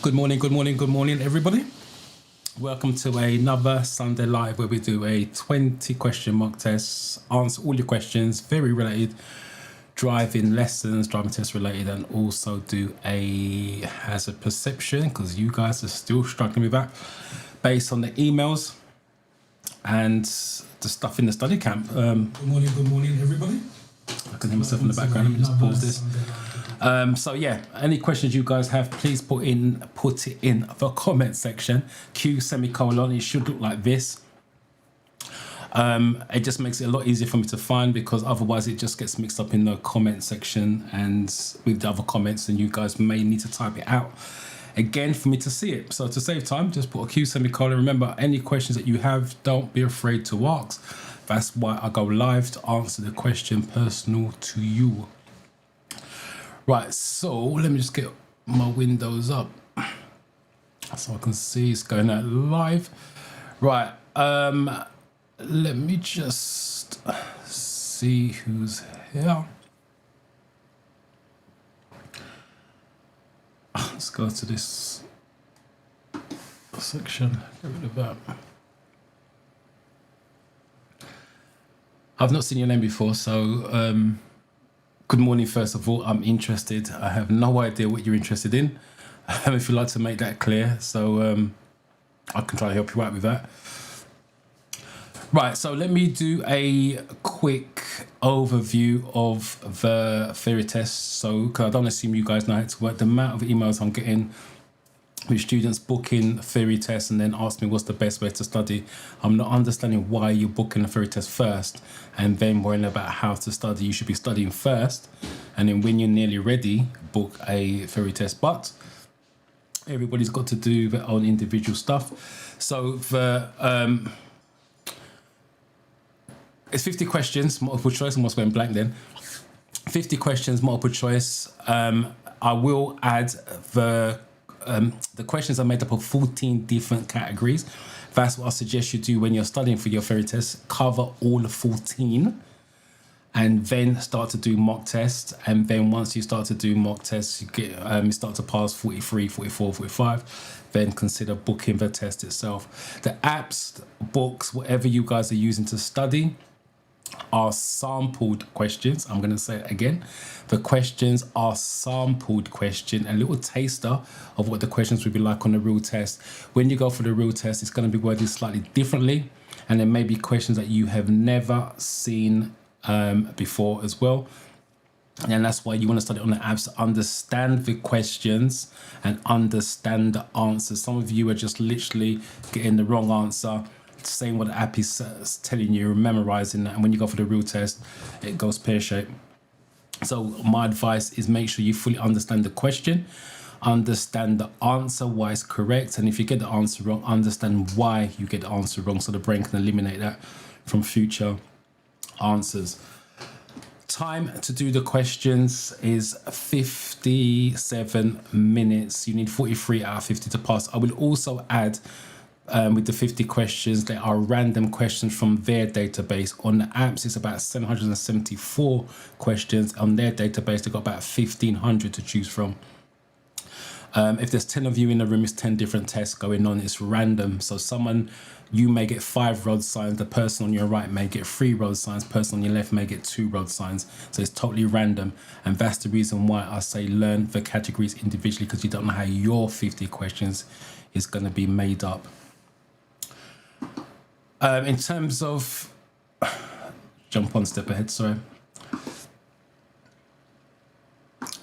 Good morning, everybody. Welcome to another Sunday Live where we do a 20 question mock test, answer all your questions, very related, driving lessons, driving test related, and also do a hazard perception because you guys are still struggling with that based on the emails and the stuff in the study camp. Good morning, everybody. I can hear myself in the background. Let me just pause this. So yeah, any questions you guys have, please put it in the comment section. Q semicolon. It should look like this. It just makes it a lot easier for me to find because otherwise it just gets mixed up in the comment section and with the other comments, and you guys may need to type it out again for me to see it. So to save time, just put a Q semicolon. Remember, any questions that you have, don't be afraid to ask. That's why I go live, to answer the question personal to you. Right, so let me just get my windows up so I can see it's going out live. Right, let me just see who's here. Let's go to this section, get rid of that. I've not seen your name before, so good morning, first of all. I'm interested. I have no idea what you're interested in. If you'd like to make that clear, so I can try to help you out with that. Right, so let me do a quick overview of the theory test. So, because I don't assume you guys know how to work, the amount of emails I'm getting with students booking theory tests and then ask me what's the best way to study. I'm not understanding why you're booking a theory test first and then worrying about how to study. You should be studying first, and then when you're nearly ready, book a theory test. But everybody's got to do their own individual stuff. So the it's 50 questions, multiple choice. I'm almost going blank then. 50 questions, multiple choice. I will add the questions are made up of 14 different categories. That's what I suggest you do when you're studying for your theory test. Cover all 14 and then start to do mock tests. And then once you start to do mock tests, you get you start to pass 43, 44, 45, then consider booking the test itself. The apps, books, whatever you guys are using to study are sampled questions. I'm going to say it again. The questions are sampled question, a little taster of what the questions will be like on the real test. When you go for the real test, it's going to be worded slightly differently, and there may be questions that you have never seen before as well. And that's why you want to study on the apps, understand the questions and understand the answers. Some of you are just literally getting the wrong answer, saying what the app is telling you, memorizing that, and when you go for the real test, it goes pear-shaped. So my advice is make sure you fully understand the question, understand the answer, why it's correct, and if you get the answer wrong, understand why you get the answer wrong so the brain can eliminate that from future answers. Time to do the questions is 57 minutes. You need 43 out of 50 to pass. I will also add with the 50 questions, there are random questions from their database. On the apps, it's about 774 questions. On their database, they've got about 1,500 to choose from. If there's 10 of you in the room, it's 10 different tests going on. It's random. So you may get 5 road signs. The person on your right may get 3 road signs. The person on your left may get 2 road signs. So it's totally random. And that's the reason why I say learn the categories individually, because you don't know how your 50 questions is going to be made up. In terms of, jump one step ahead, sorry.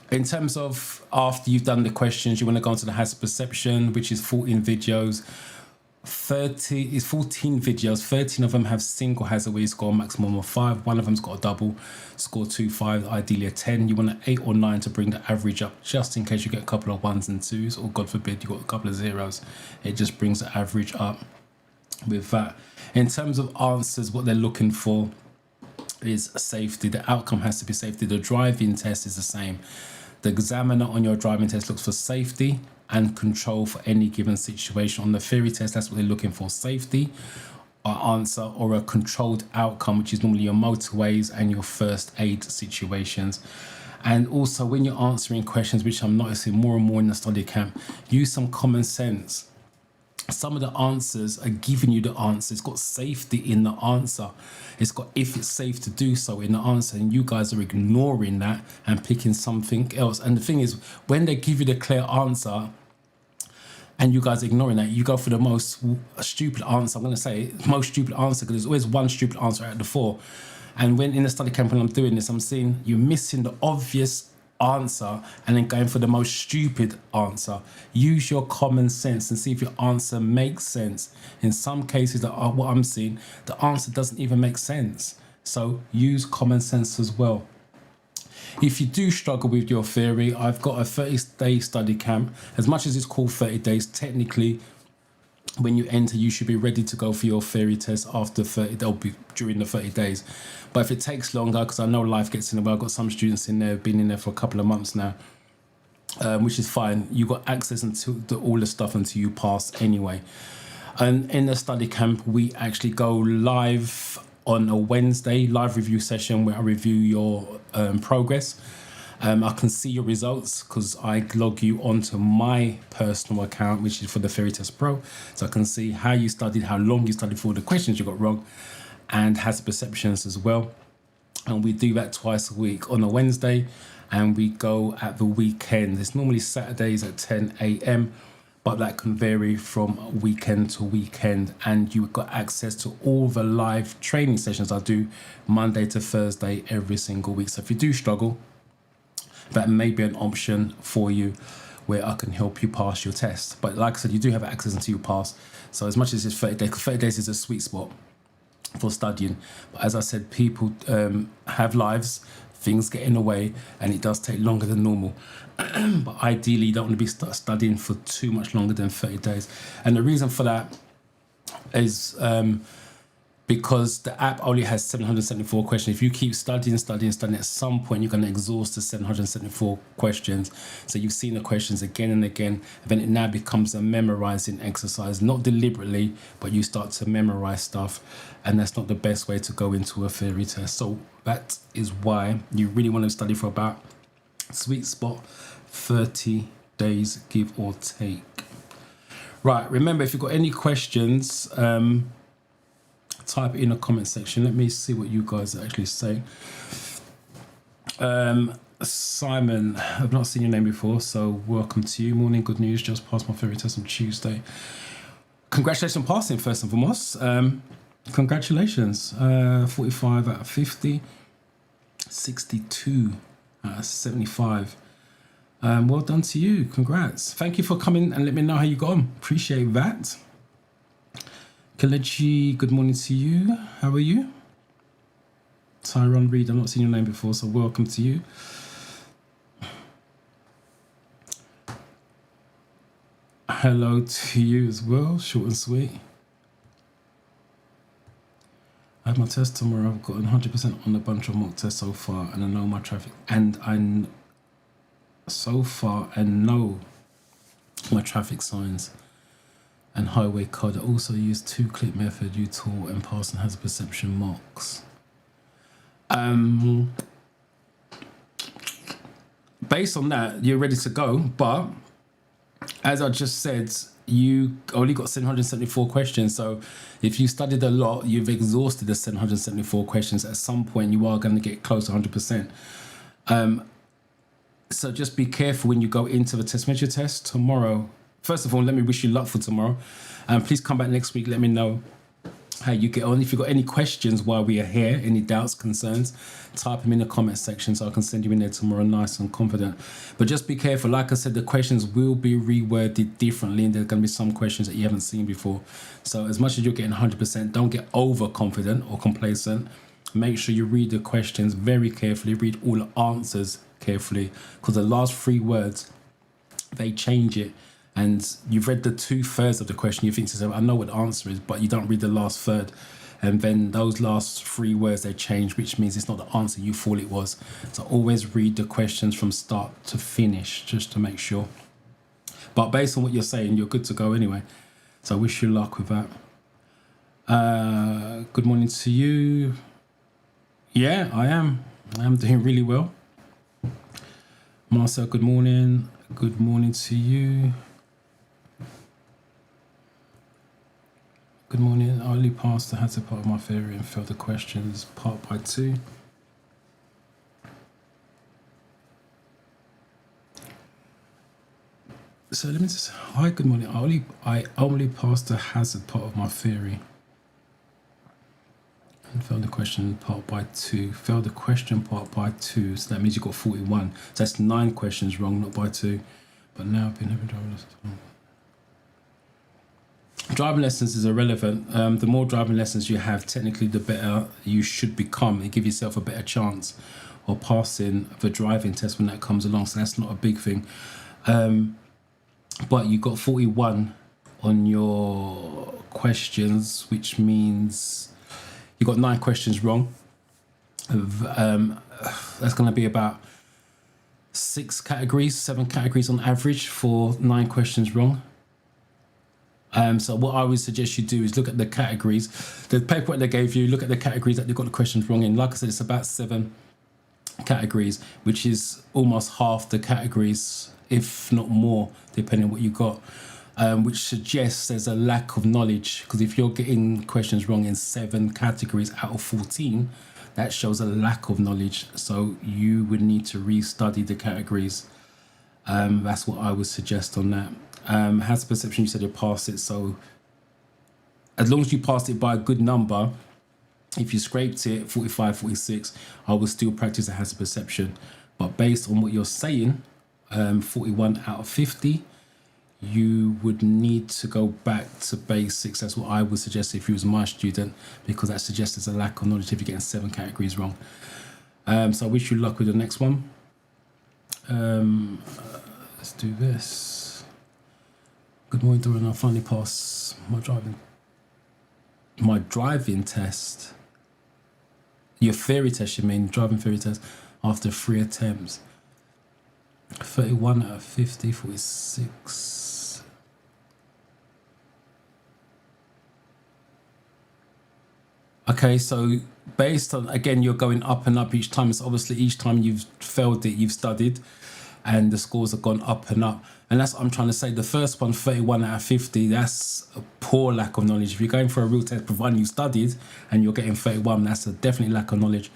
In terms of after you've done the questions, you want to go into the hazard perception, which is 14 videos. 14 videos, 13 of them have single hazard where you score a maximum of 5. One of them's got a double, score 2, 5, ideally a 10. You want an 8 or 9 to bring the average up, just in case you get a couple of 1s and 2s, or God forbid you got a couple of 0s. It just brings the average up with that. In terms of answers, what they're looking for is safety. The outcome has to be safety. The driving test is the same. The examiner on your driving test looks for safety and control for any given situation. On the theory test, that's what they're looking for: safety, answer, or a controlled outcome, which is normally your motorways and your first aid situations. And also when you're answering questions, which I'm noticing more and more in the study camp, use some common sense. Some of the answers are giving you the answer. It's got safety in the answer. It's got if it's safe to do so in the answer, and you guys are ignoring that and picking something else. And the thing is, when they give you the clear answer and you guys are ignoring that, you go for the most stupid answer. I'm going to say most stupid answer, because there's always one stupid answer out of the four. And when in the study camp, when I'm doing this, I'm seeing you missing the obvious answer and then going for the most stupid answer. Use your common sense and see if your answer makes sense. In some cases, that are what I'm seeing, the answer doesn't even make sense. So use common sense as well. If you do struggle with your theory, I've got a 30-day study camp. As much as it's called 30 days, technically, when you enter, you should be ready to go for your theory test after 30. They'll be during the 30 days. But if it takes longer, because I know life gets in the way, I've got some students in there, been in there for a couple of months now, which is fine. You've got access to all the stuff until you pass anyway. And in the study camp, we actually go live on a Wednesday, live review session where I review your progress. I can see your results because I log you onto my personal account, which is for the Theory Test Pro. So I can see how you studied, how long you studied for, the questions you got wrong, and hazard perceptions as well. And we do that twice a week on a Wednesday, and we go at the weekend. It's normally Saturdays at 10 a.m., but that can vary from weekend to weekend. And you've got access to all the live training sessions I do Monday to Thursday every single week. So if you do struggle, that may be an option for you where I can help you pass your test. But like I said, you do have access until you pass. So as much as it's 30 days, 30 days is a sweet spot for studying. But as I said, people have lives, things get in the way, and it does take longer than normal. But ideally, you don't want to be studying for too much longer than 30 days. And the reason for that is because the app only has 774 questions. If you keep studying, at some point you're going to exhaust the 774 questions. So you've seen the questions again and again, and then it now becomes a memorizing exercise, not deliberately, but you start to memorize stuff, and that's not the best way to go into a theory test. So that is why you really want to study for about sweet spot 30 days, give or take. Right, remember, if you've got any questions, type it in the comment section. Let me see what you guys are actually saying. Simon, I've not seen your name before, so welcome to you. Morning, good news. Just passed my theory test on Tuesday. Congratulations on passing, first and foremost. Congratulations. 45 out of 50. 62 out of 75. Well done to you. Congrats. Thank you for coming and let me know how you got on. Appreciate that. Kalechi, good morning to you. How are you? Tyrone Reed, I've not seen your name before, so welcome to you. Hello to you as well, short and sweet. I have my test tomorrow. I've gotten 100% on a bunch of mock tests so far, and I know my traffic, and I know my traffic signs and highway code. I also use 2-click method you taught and passing hazard perception mocks. Based on that, you're ready to go, but as I just said, you only got 774 questions. So if you studied a lot, you've exhausted the 774 questions. At some point, you are going to get close to 100%. So just be careful when you go into the test. Measure test tomorrow. First of all, let me wish you luck for tomorrow. Please come back next week. Let me know how you get on. If you've got any questions while we are here, any doubts, concerns, type them in the comment section so I can send you in there tomorrow nice and confident. But just be careful. Like I said, the questions will be reworded differently, and there's going to be some questions that you haven't seen before. So as much as you're getting 100%, don't get overconfident or complacent. Make sure you read the questions very carefully. Read all the answers carefully, because the last 3 words, they change it. And you've read the 2/3 of the question, you think to yourself, I know what the answer is, but you don't read the last third. And then those last 3 words, they change, which means it's not the answer you thought it was. So always read the questions from start to finish, just to make sure. But based on what you're saying, you're good to go anyway. So I wish you luck with that. Good morning to you. Yeah, I am doing really well. Marcel, good morning. Good morning to you. Good morning. I only passed the hazard part of my theory and failed the questions part by 2. So let me just, hi, good morning. I only passed the hazard part of my theory and failed the question part by 2. Failed the question part by 2, so that means you got 41. So that's 9 questions wrong, not by 2. But now I've been having driving lessons. Driving lessons is irrelevant. The more driving lessons you have, technically, the better you should become. You give yourself a better chance of passing the driving test when that comes along. So that's not a big thing. But you got 41 on your questions, which means you got 9 questions wrong. That's going to be about 6 categories, 7 categories on average for 9 questions wrong. So what I would suggest you do is look at the categories, the paperwork they gave you, look at the categories that they've got the questions wrong in. Like I said, it's about 7 categories, which is almost half the categories, if not more, depending on what you got, which suggests there's a lack of knowledge, because if you're getting questions wrong in 7 categories out of 14, that shows a lack of knowledge. So you would need to restudy the categories. That's what I would suggest on that. Hazard perception, you said you passed it, so as long as you passed it by a good number, if you scraped it 45, 46, I would still practice a hazard perception. But based on what you're saying, 41 out of 50, you would need to go back to basics. That's what I would suggest if you was my student, because that suggests there's a lack of knowledge if you're getting 7 categories wrong. So I wish you luck with the next one. Let's do this. Good morning, Dorian. I finally passed my driving test. Your theory test, you mean, driving theory test, after 3 attempts. 31 out of 50, 46. Okay, so based on, again, you're going up and up each time. So obviously each time you've failed it, you've studied, and the scores have gone up and up. And that's what I'm trying to say. The first one, 31 out of 50, that's a poor lack of knowledge. If you're going for a real test, providing you studied and you're getting 31, that's a definitely lack of knowledge.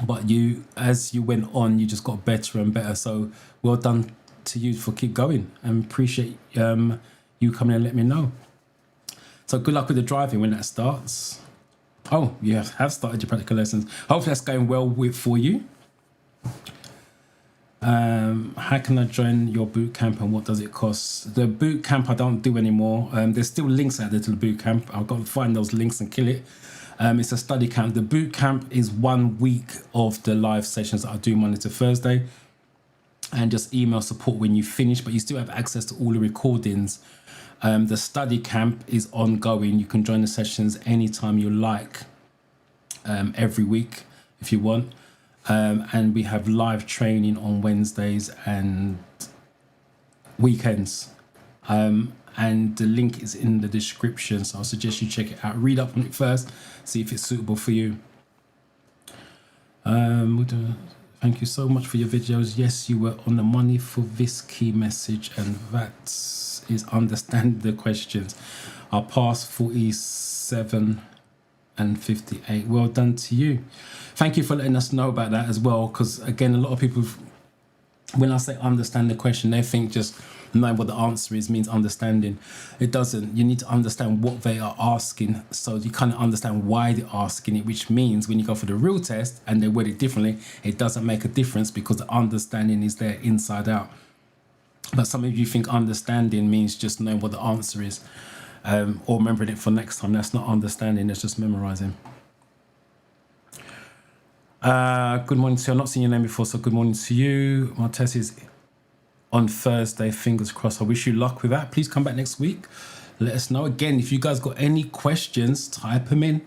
But you, as you went on, you just got better and better. So well done to you for keep going, and appreciate you coming and let me know. So good luck with the driving when that starts. Oh, you have started your practical lessons. Hopefully that's going well for you. How can I join your boot camp and what does it cost? The boot camp I don't do anymore. There's still links out there to the boot camp. I've got to find those links and kill it. It's a study camp. The boot camp is 1 week of the live sessions that I do Monday to Thursday, and just email support when you finish, but you still have access to all the recordings. The study camp is ongoing. You can join the sessions anytime you like, every week if you want. And we have live training on Wednesdays and weekends. And the link is in the description, so I suggest you check it out. Read up on it first, see if it's suitable for you. Thank you so much for your videos. Yes, you were on the money for this key message, and that is understand the questions. I passed 47 and 58. Well done to you. Thank you for letting us know about that as well, because again, a lot of people, when I say understand the question, they think just knowing what the answer is means understanding. It doesn't. You need to understand what they are asking, so you kind of understand why they're asking it, which means when you go for the real test and they word it differently, it doesn't make a difference because the understanding is there inside out. But some of you think understanding means just knowing what the answer is, or remembering it for next time. That's not understanding, that's just memorizing. Good morning to you. I've not seen your name before, so good morning to you. My test is on Thursday, fingers crossed. I wish you luck with that. Please come back next week. Let us know. Again, if you guys got any questions, type them in.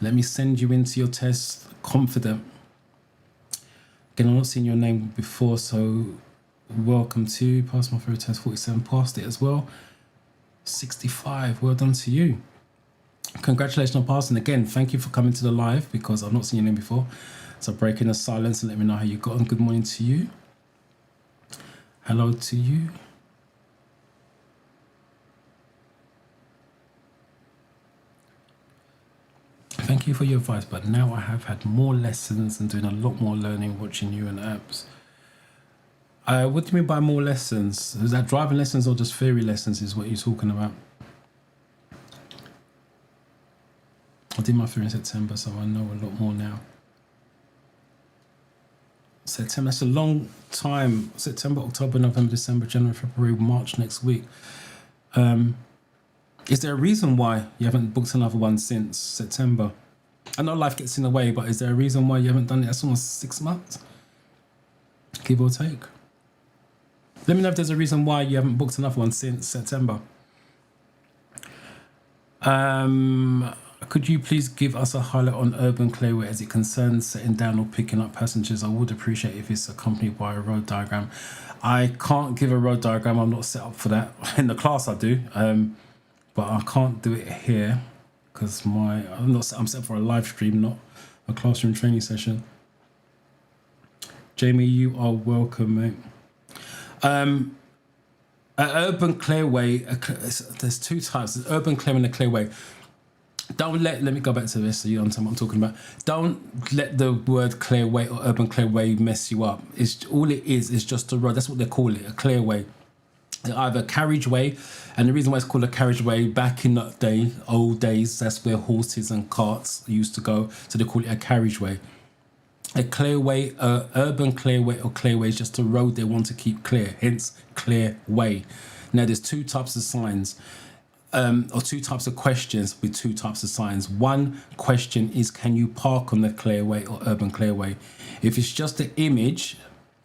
Let me send you into your test confident. Again, I've not seen your name before, so welcome to pass my through test. 47, passed it as well. 65, well done to you. Congratulations on passing. Again, thank you for coming to the live, because I've not seen your name before. So breaking the silence and let me know how you got on. Good morning to you. Hello to you. Thank you for your advice, but now I have had more lessons and doing a lot more learning watching you and apps. What do you mean by more lessons? Is that driving lessons or just theory lessons is what you're talking about? I did my theory in September, so I know a lot more now. September, that's a long time. September, October, November, December, January, February, March next week. Is there a reason why you haven't booked another one since September? I know life gets in the way, but is there a reason why you haven't done it? That's almost 6 months, give or take. Let me know if there's a reason why you haven't booked another one since September. Could you please give us a highlight on urban clearway as it concerns setting down or picking up passengers? I would appreciate if it's accompanied by a road diagram. I can't give a road diagram. I'm not set up for that. In the class I do, but I can't do it here because I'm set up for a live stream, not a classroom training session. Jamie, you are welcome, mate. An urban clearway, there's two types. There's urban clearway and a clearway. Let me go back to this so you understand what I'm talking about. Don't let the word clearway or urban clearway mess you up. All it is just a road. That's what they call it, a clearway. Either carriageway, and the reason why it's called a carriageway, back in that day, old days, that's where horses and carts used to go, so they call it a carriageway. A clearway, urban clearway or clearway is just a road they want to keep clear, hence clearway. Now there's two types of signs, or two types of questions with two types of signs. One question is, can you park on the clearway or urban clearway? If it's just the image,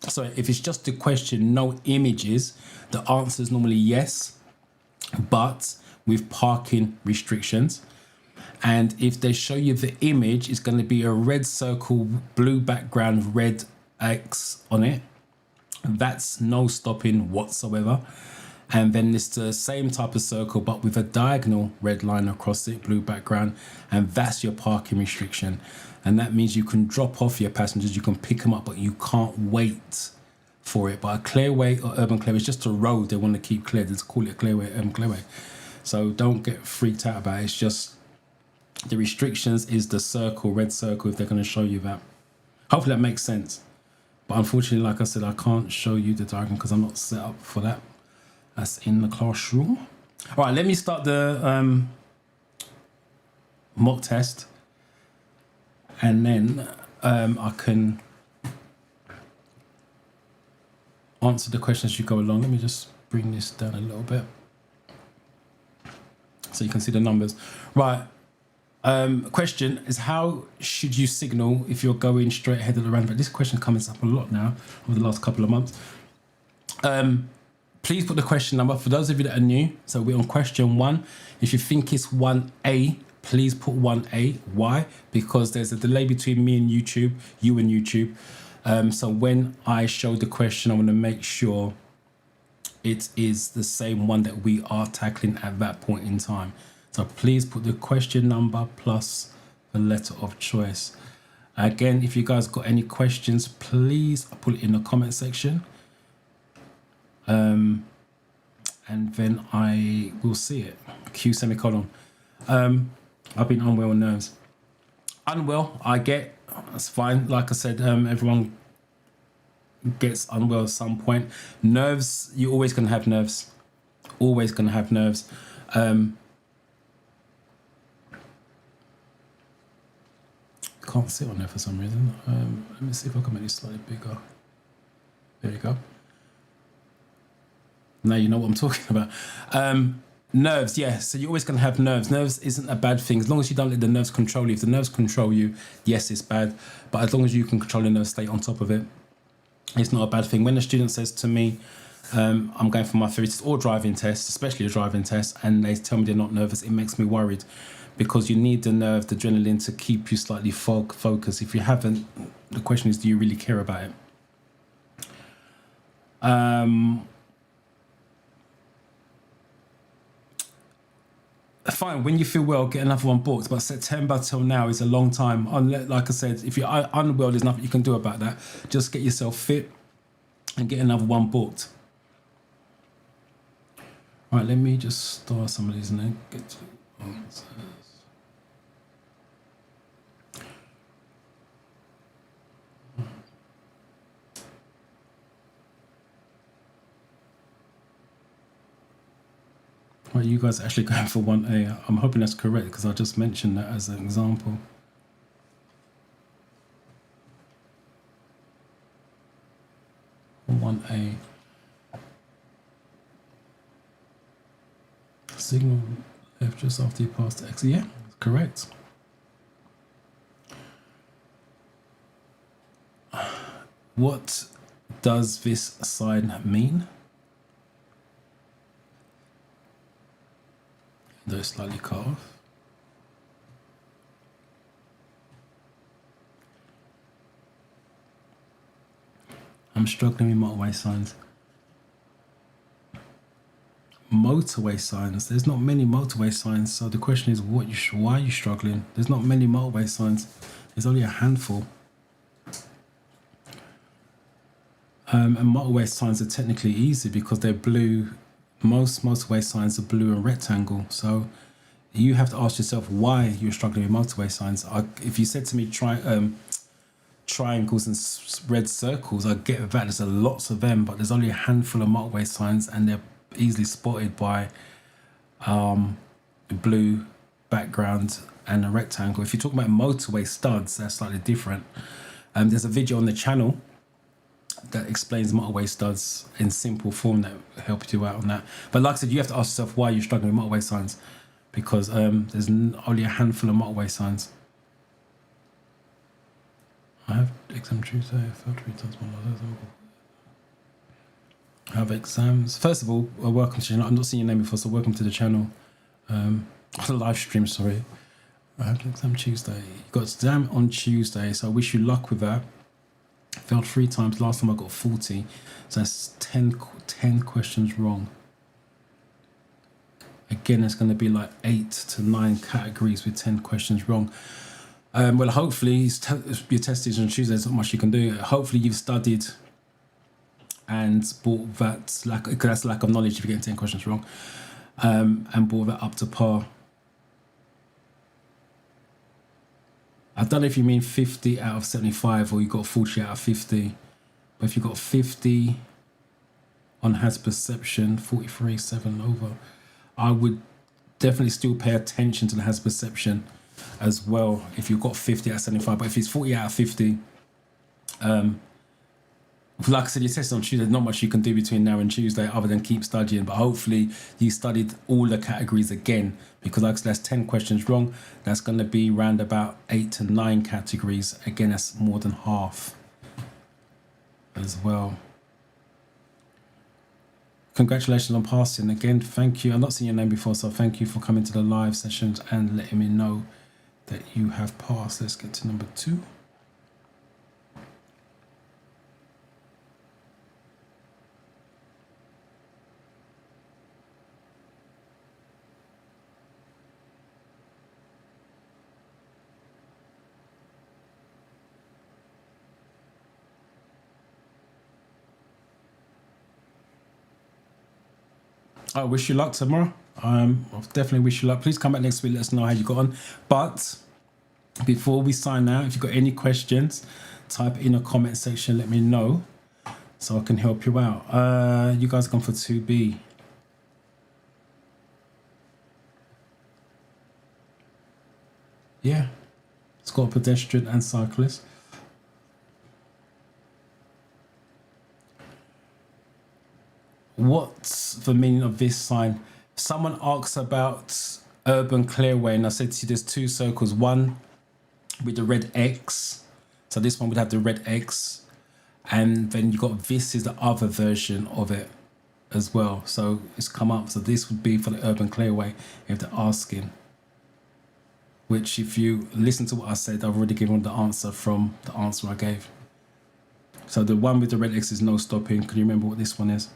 if it's just the question, no images, the answer is normally yes, but with parking restrictions. And if they show you the image, it's going to be a red circle, blue background, red X on it. That's no stopping whatsoever. And then it's the same type of circle, but with a diagonal red line across it, blue background, and that's your parking restriction. And that means you can drop off your passengers, you can pick them up, but you can't wait for it. But a clearway or urban clearway is just a road they want to keep clear. They just call it a clearway, urban clearway. So don't get freaked out about it. It's just the restrictions is the circle, red circle, if they're going to show you that. Hopefully that makes sense. But unfortunately, like I said, I can't show you the diagram because I'm not set up for that. That's in the classroom. All right, let me start the mock test. And then I can answer the questions as you go along. Let me just bring this down a little bit so you can see the numbers. Right. Question is, how should you signal if you're going straight ahead of the roundabout? This question comes up a lot now over the last couple of months. Please put the question number for those of you that are new. So we're on question 1. If you think it's 1A, please put 1A. Why? Because there's a delay between me and YouTube, you and YouTube. So when I show the question, I want to make sure it is the same one that we are tackling at that point in time. So please put the question number plus the letter of choice. Again, if you guys got any questions, please put it in the comment section. And then I will see it. Q semicolon. I've been unwell on nerves. Unwell, I get. That's fine. Like I said, everyone gets unwell at some point. Nerves, you're always going to have nerves. Always going to have nerves. Can't sit on there for some reason. Let me see if I can make this slightly bigger. There you go. Now you know what I'm talking about. Nerves, yeah. So you're always going to have nerves. Nerves isn't a bad thing as long as you don't let the nerves control you. If the nerves control you, yes, it's bad. But as long as you can control the nerves, stay on top of it, it's not a bad thing. When a student says to me, I'm going for my theory test or driving test, especially a driving test, and they tell me they're not nervous, it makes me worried because you need the nerve, the adrenaline to keep you slightly focused. If you haven't, the question is, do you really care about it? Fine, when you feel well, get another one booked. But September till now is a long time. Like I said, if you're unwell, there's nothing you can do about that. Just get yourself fit and get another one booked. Right, let me just start some of these and then get to answers. Right, you guys are actually going for 1A. I'm hoping that's correct because I just mentioned that as an example. One A. Signal left just after you pass the exit. Yeah, correct. What does this sign mean? Though it's slightly cut off. I'm struggling with motorway signs. Motorway signs. There's not many motorway signs, so the question is, why are you struggling? There's not many motorway signs. There's only a handful. And motorway signs are technically easy because they're blue. Most motorway signs are blue and rectangle. So you have to ask yourself why you're struggling with motorway signs. If you said to me triangles and red circles, I get that there's lots of them, but there's only a handful of motorway signs and they're easily spotted by blue background and a rectangle. If you're talking about motorway studs, that's slightly different. There's a video on the channel that explains motorway studs in simple form that helps you out on that. But like I said, you have to ask yourself why you're struggling with motorway signs, because there's only a handful of motorway signs. I have exam Tuesday. I failed 3 times. I have exams. First of all, welcome to the channel. I've not seen your name before, so welcome to the channel. The live stream, sorry. I have an exam Tuesday. You got exam on Tuesday, so I wish you luck with that. Failed 3 times. Last time I got 40, so that's 10 questions wrong. Again, it's going to be like 8 to 9 categories with 10 questions wrong. Well, hopefully, your test is on Tuesday. There's not much you can do. Hopefully, you've studied and brought that that's lack of knowledge if you're getting 10 questions wrong, and brought that up to par. I don't know if you mean 50 out of 75 or you got 40 out of 50. But if you got 50 on has perception, 43, 7 over, I would definitely still pay attention to the has perception as well if you've got 50 out of 75. But if it's 40 out of 50, like I said, your test on Tuesday, not much you can do between now and Tuesday other than keep studying. But hopefully you studied all the categories again, because like I said, that's 10 questions wrong. That's going to be round about 8 to 9 categories. Again, that's more than half as well. Congratulations on passing. Again, thank you. I've not seen your name before, so thank you for coming to the live sessions and letting me know that you have passed. Let's get to number 2. I wish you luck tomorrow. I'll definitely wish you luck. Please come back next week. Let us know how you got on. But before we sign out, if you've got any questions, type in a comment section. Let me know so I can help you out. You guys gone for 2B. Yeah. It's got pedestrian and cyclist. What's the meaning of this sign? Someone asks about urban clearway, and I said to you there's 2 circles, one with the red X, so this one would have the red X, and then you got this is the other version of it as well, so it's come up. So this would be for the urban clearway if they're asking, which if you listen to what I said, I've already given the answer from the answer I gave. So the one with the red X is no stopping. Can you remember what this one is?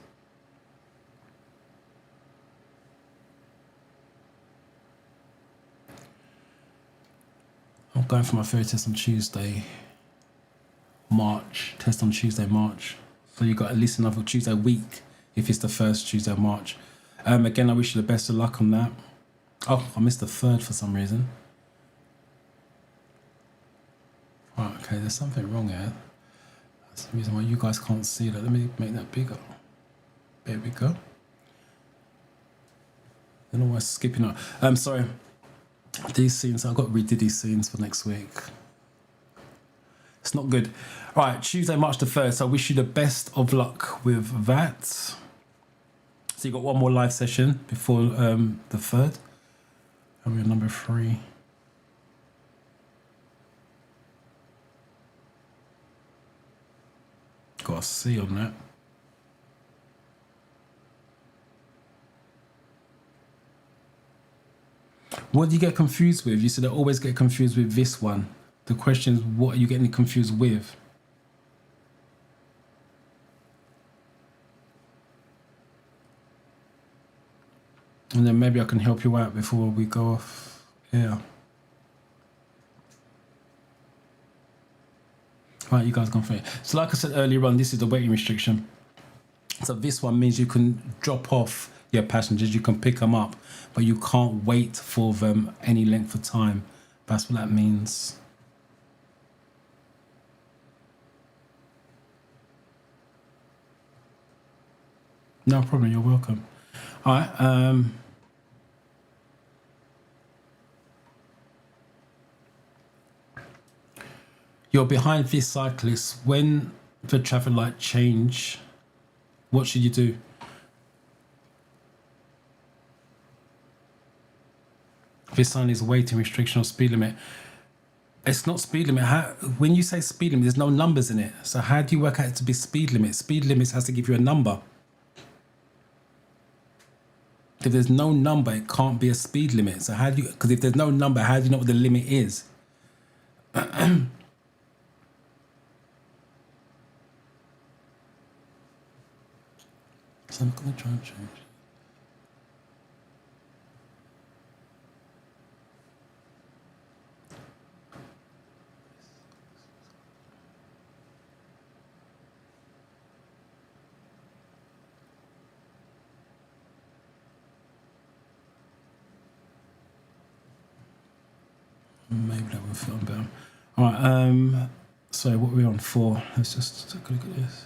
I'm going for my third test on Tuesday, March. Test on Tuesday, March. So you got at least another Tuesday week if it's the first Tuesday of March. Again, I wish you the best of luck on that. Oh, I missed the third for some reason. Right, okay, there's something wrong here. That's the reason why you guys can't see that. Let me make that bigger. There we go. I don't know why it's skipping out. Sorry. These scenes, I've got to redo these scenes for next week. It's not good. All right, Tuesday, March the 3rd. So I wish you the best of luck with that. So you got one more live session before the 3rd. And we're number 3. Got a C on that. What do you get confused with? You said I always get confused with this one. The question is, what are you getting confused with? And then maybe I can help you out before we go off here. Right, you guys gone for it. So like I said earlier on, this is the waiting restriction. So this one means you can drop off your passengers, you can pick them up, but you can't wait for them any length of time. That's what that means. No problem, you're welcome. All right. You're behind this cyclist. When the traffic light change, what should you do? This sign is waiting restriction or speed limit. It's not speed limit. When you say speed limit, there's no numbers in it. So how do you work out it to be speed limit? Speed limit has to give you a number. If there's no number, it can't be a speed limit. So how do you, because if there's no number, how do you know what the limit is? So I'm going to try and change. Maybe that will feel better. All right. So what are we on for? Let's just take a look at this.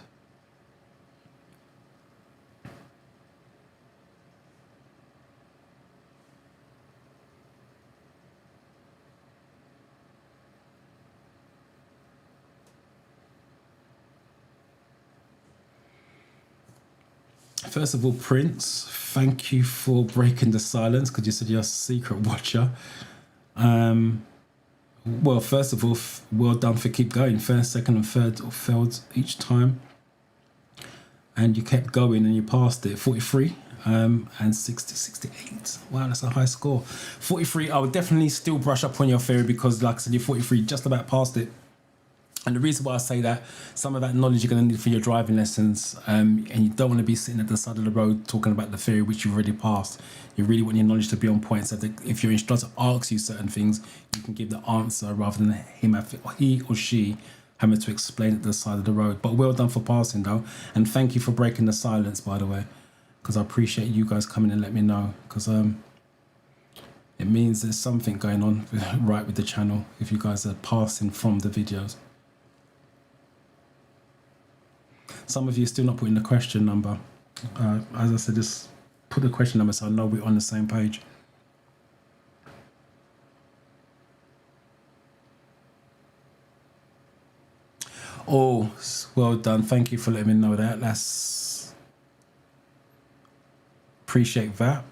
First of all, Prince, thank you for breaking the silence because you said you're a secret watcher. Well, first of all, well done for keep going. First, second, and third failed each time, and you kept going and you passed it. 43 and 68. Wow, that's a high score. 43. I would definitely still brush up on your theory because, like I said, you're 43, just about passed it. And the reason why I say that, some of that knowledge you're going to need for your driving lessons, and you don't want to be sitting at the side of the road talking about the theory which you've already passed. You really want your knowledge to be on point so that if your instructor asks you certain things, you can give the answer rather than he or she having to explain it at the side of the road. But well done for passing though, and thank you for breaking the silence, by the way, because I appreciate you guys coming and let me know, because it means there's something going on right with the channel if you guys are passing from the videos. Some of you are still not putting the question number. As I said, just put the question number so I know we're on the same page. Oh, well done. Thank you for letting me know that. That's... Appreciate that.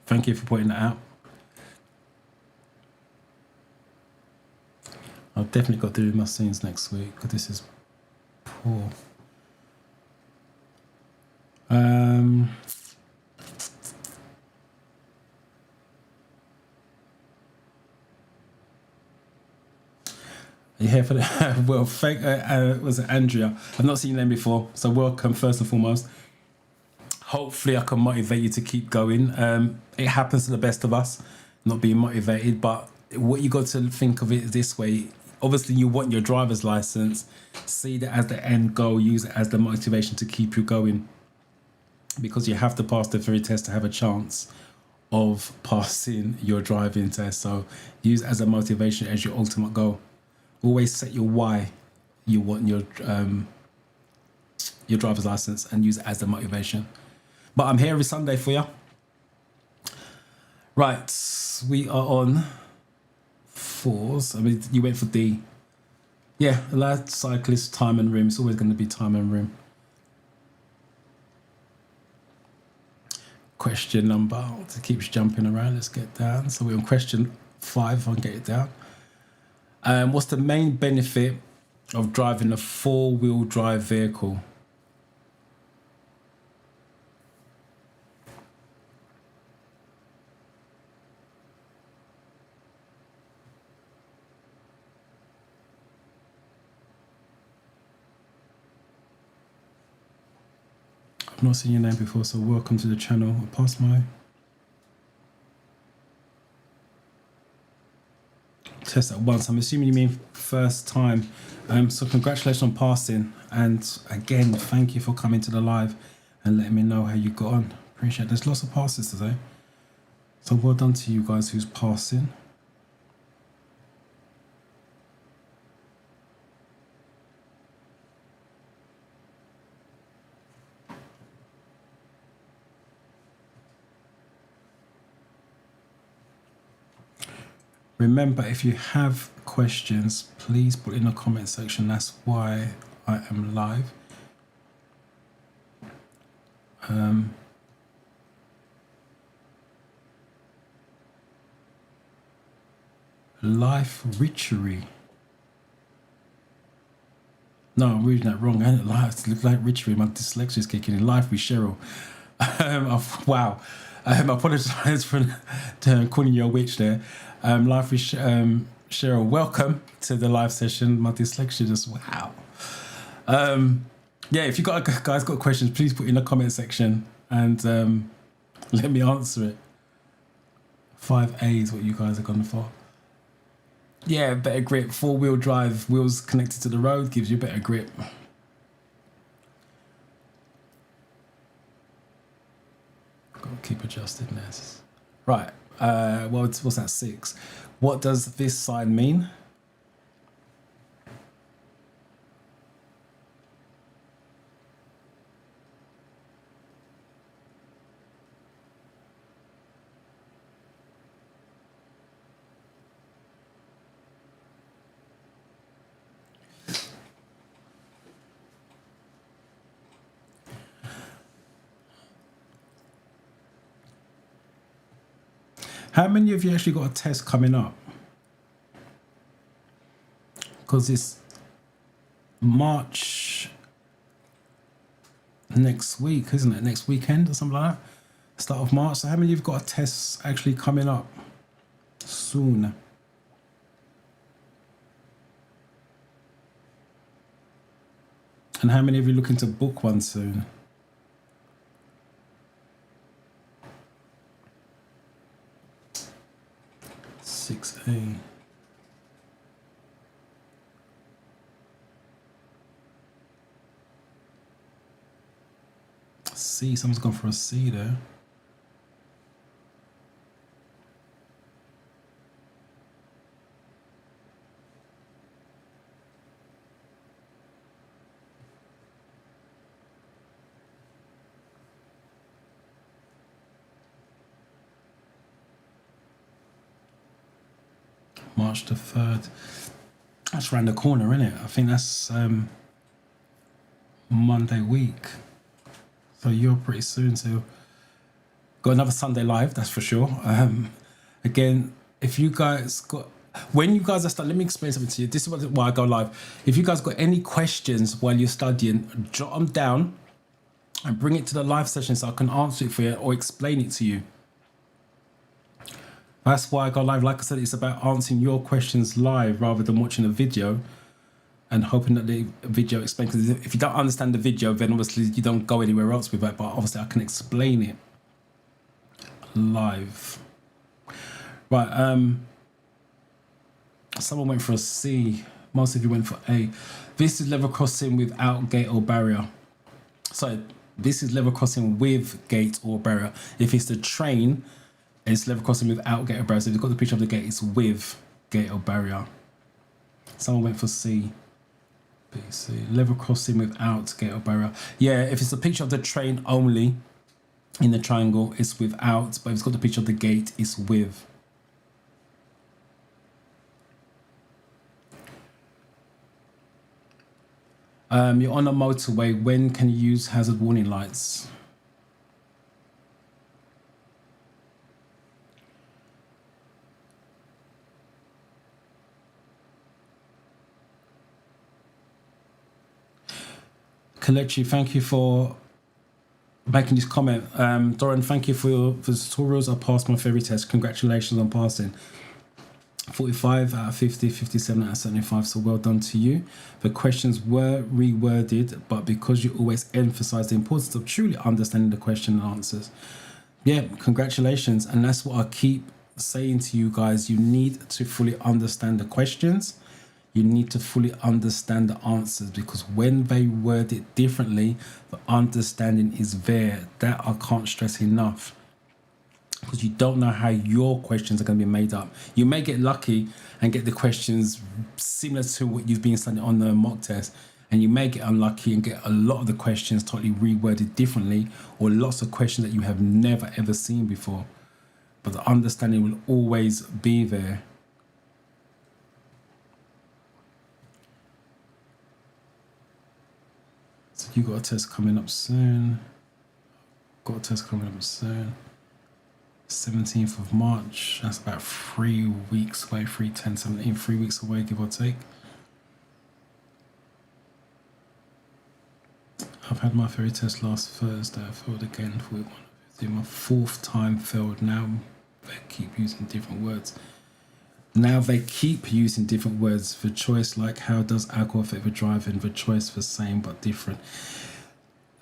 Thank you for pointing that out. I've definitely got to do my scenes next week because this is poor. Are you here for that? Well, was it Andrea? I've not seen them before, so welcome first and foremost. Hopefully I can motivate you to keep going. It happens to the best of us, not being motivated, but what you got to think of it this way, obviously you want your driver's license. See that as the end goal. Use it as the motivation to keep you going, because you have to pass the theory test to have a chance of passing your driving test. So use it as a motivation, as your ultimate goal. Always set your why you want your driver's license, and use it as the motivation. But I'm here every Sunday for you. Right, we are on 4s. I mean, you went for D. Yeah, allowed cyclist, time and room. It's always going to be time and room. Question number, it keeps jumping around. Let's get down. So we're on question 5, if I can get it down. What's the main benefit of driving a 4-wheel drive vehicle? I've not seen your name before, so welcome to the channel. I'll pass my test at once. I'm assuming you mean first time. So congratulations on passing, and again, thank you for coming to the live and letting me know how you got on. Appreciate it. There's lots of passes today, so well done to you guys who's passing. Remember, if you have questions, please put in the comment section. That's why I am live. Life Richery. No, I'm reading that wrong. It looks like Richery. My dyslexia is kicking in. Life with Cheryl. Wow. I apologise for calling you a witch there. Life with Cheryl. Welcome to the live session. My dyslexia just wow. Yeah, if you guys got questions, please put in the comment section and let me answer it. 5A is what you guys are going for. Yeah, better grip. 4-wheel drive, wheels connected to the road, gives you better grip. Got to keep adjusting this. Right. What's that? 6. What does this sign mean? How many of you actually got a test coming up? Because it's March next week, isn't it? Next weekend or something like that? Start of March. So how many of you have got a test actually coming up soon? And how many of you are looking to book one soon? A. C, someone's gone for a C there. March the 3rd. That's around the corner, isn't it? I think that's Monday week. So you're pretty soon to got another Sunday live, that's for sure. Again, if you guys got, when you guys are studying, let me explain something to you. This is why I go live. If you guys got any questions while you're studying, jot them down and bring it to the live session so I can answer it for you or explain it to you. That's why I go live. Like I said, it's about answering your questions live rather than watching a video and hoping that the video explains. Because if you don't understand the video, then obviously you don't go anywhere else with it. But obviously I can explain it live. Right. Someone went for a C. Most of you went for A. This is level crossing without gate or barrier. So this is level crossing with gate or barrier. If it's the train, it's level crossing without gate or barrier. So if you've got the picture of the gate, it's with gate or barrier. Someone went for C. B, C. Level crossing without gate or barrier. Yeah, if it's a picture of the train only in the triangle, it's without. But if it's got the picture of the gate, it's with. You're on a motorway. When can you use hazard warning lights? Kalechi, thank you for making this comment. Doran, thank you for the tutorials. I passed my theory test. Congratulations on passing. 45 out of 50, 57 out of 75, so well done to you. The questions were reworded, but because you always emphasize the importance of truly understanding the question and answers. Yeah, congratulations. And that's what I keep saying to you guys. You need to fully understand the questions. You need to fully understand the answers, because when they word it differently, the understanding is there. That I can't stress enough. Because you don't know how your questions are going to be made up. You may get lucky and get the questions similar to what you've been studying on the mock test, and you may get unlucky and get a lot of the questions totally reworded differently, or lots of questions that you have never ever seen before. But the understanding will always be there. So you got a test coming up soon. Got a test coming up soon. 17th of March, that's about 3 weeks away, 3, 10, 17, 3 weeks away, give or take. I've had my theory test last Thursday, I failed again, 41. My 4th time failed. Now they keep using different words. The choice, like how does alcohol affect the driving? The choice the same but different.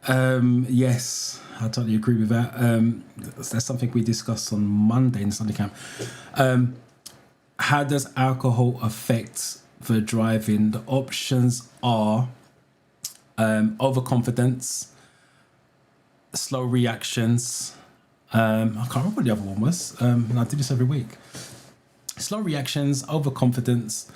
Yes, I totally agree with that. That's something we discussed on Monday in the study camp. How does alcohol affect the driving? The options are overconfidence, slow reactions. I can't remember what the other one was. And I do this every week. Slow reactions, overconfidence,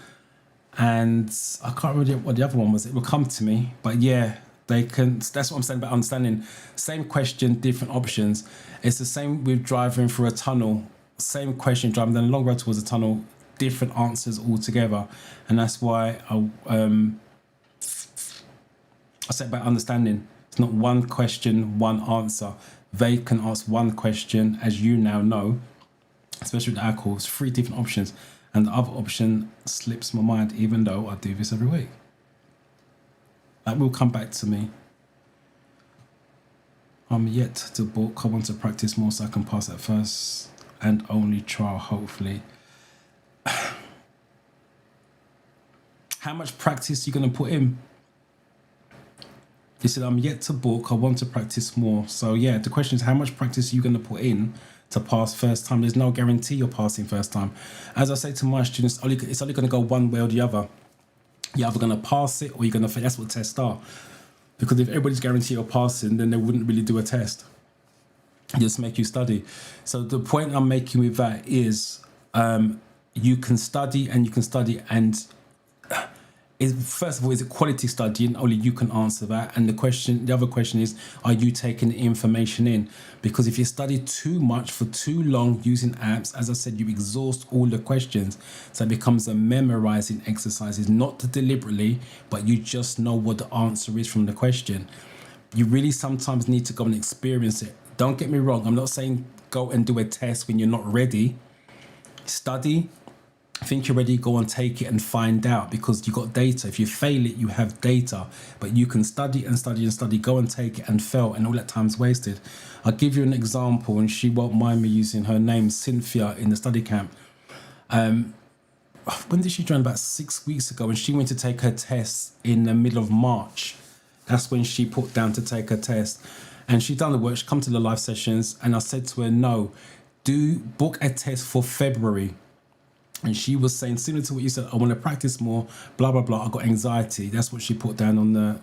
and I can't remember what the other one was. It will come to me, but yeah. They can. That's what I'm saying about understanding. Same question, different options. It's the same with driving through a tunnel. Same question, driving down a long road towards a tunnel, different answers altogether. And that's why I said about understanding. It's not one question, one answer. They can ask one question, as you now know, especially with alcohol. It's 3 different options, and the other option slips my mind, even though I do this every week. That will come back to me. I'm yet to book. I want to practice more so I can pass that first and only trial, hopefully. How much practice are you going to put in? He said, I'm yet to book. I want to practice more. So yeah, the question is, how much practice are you going to put in to pass first time? There's no guarantee you're passing first time. As I say to my students, it's only going to go one way or the other. You're either going to pass it or you're going to fail. That's what tests are. Because if everybody's guaranteed you're passing, then they wouldn't really do a test. Just make you study. So the point I'm making with that is you can study and first of all, is it quality studying? Only you can answer that. And the other question is, are you taking the information in? Because if you study too much for too long using apps, as I said, you exhaust all the questions. So it becomes a memorizing exercise. It's not deliberately, but you just know what the answer is from the question. You really sometimes need to go and experience it. Don't get me wrong. I'm not saying go and do a test when you're not ready. Study. Think you're ready, go and take it and find out, because you got data. If you fail it, you have data, but you can study and study and study, go and take it and fail, and all that time's wasted. I'll give you an example, and she won't mind me using her name, Cynthia, in the study camp. When did she join? About 6 weeks ago, and she went to take her test in the middle of March. That's when she put down to take her test, and she done the work. She come to the live sessions, and I said to her, no, do book a test for February. And she was saying, similar to what you said, I want to practice more, blah, blah, blah. I got anxiety. That's what she put down on the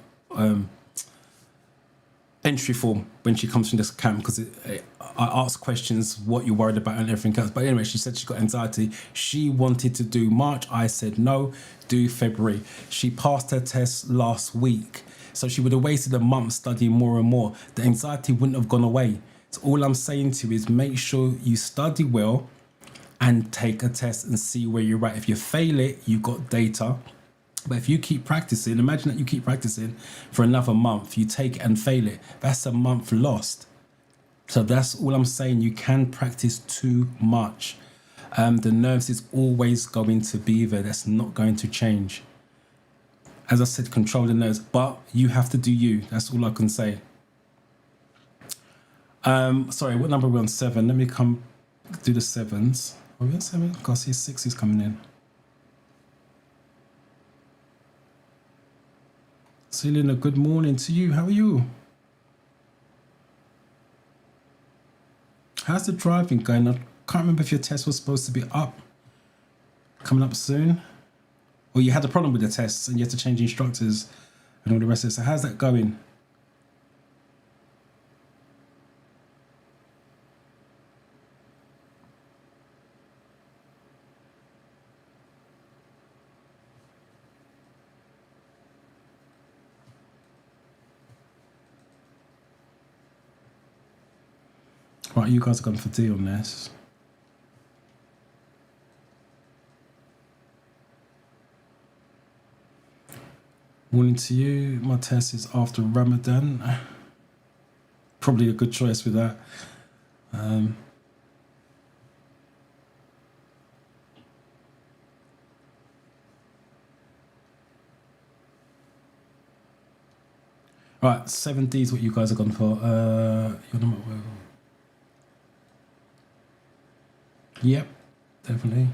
entry form when she comes from this camp, because I asked questions, what you're worried about and everything else. But anyway, she said she got anxiety. She wanted to do March. I said, no, do February. She passed her test last week. So she would have wasted a month studying more and more. The anxiety wouldn't have gone away. So all I'm saying to you is make sure you study well and take a test and see where you're at. If you fail it, you got data. But if you keep practicing, imagine that you keep practicing for another month, you take it and fail it. That's a month lost. So that's all I'm saying. You can practice too much. The nerves is always going to be there. That's not going to change. As I said, control the nerves, but you have to do you. That's all I can say. Sorry, what number are we on? 7. Let me come do the 7s. Are we on 7? I see 6 is coming in. Selena, good morning to you. How are you? How's the driving going? I can't remember if your test was supposed to be coming up soon. Or you had a problem with the tests and you had to change instructors and all the rest of it. So how's that going? Right, you guys are going for D on this. Morning to you. My test is after Ramadan. Probably a good choice with that. Right, 7D is what you guys are gone for. Yep, definitely.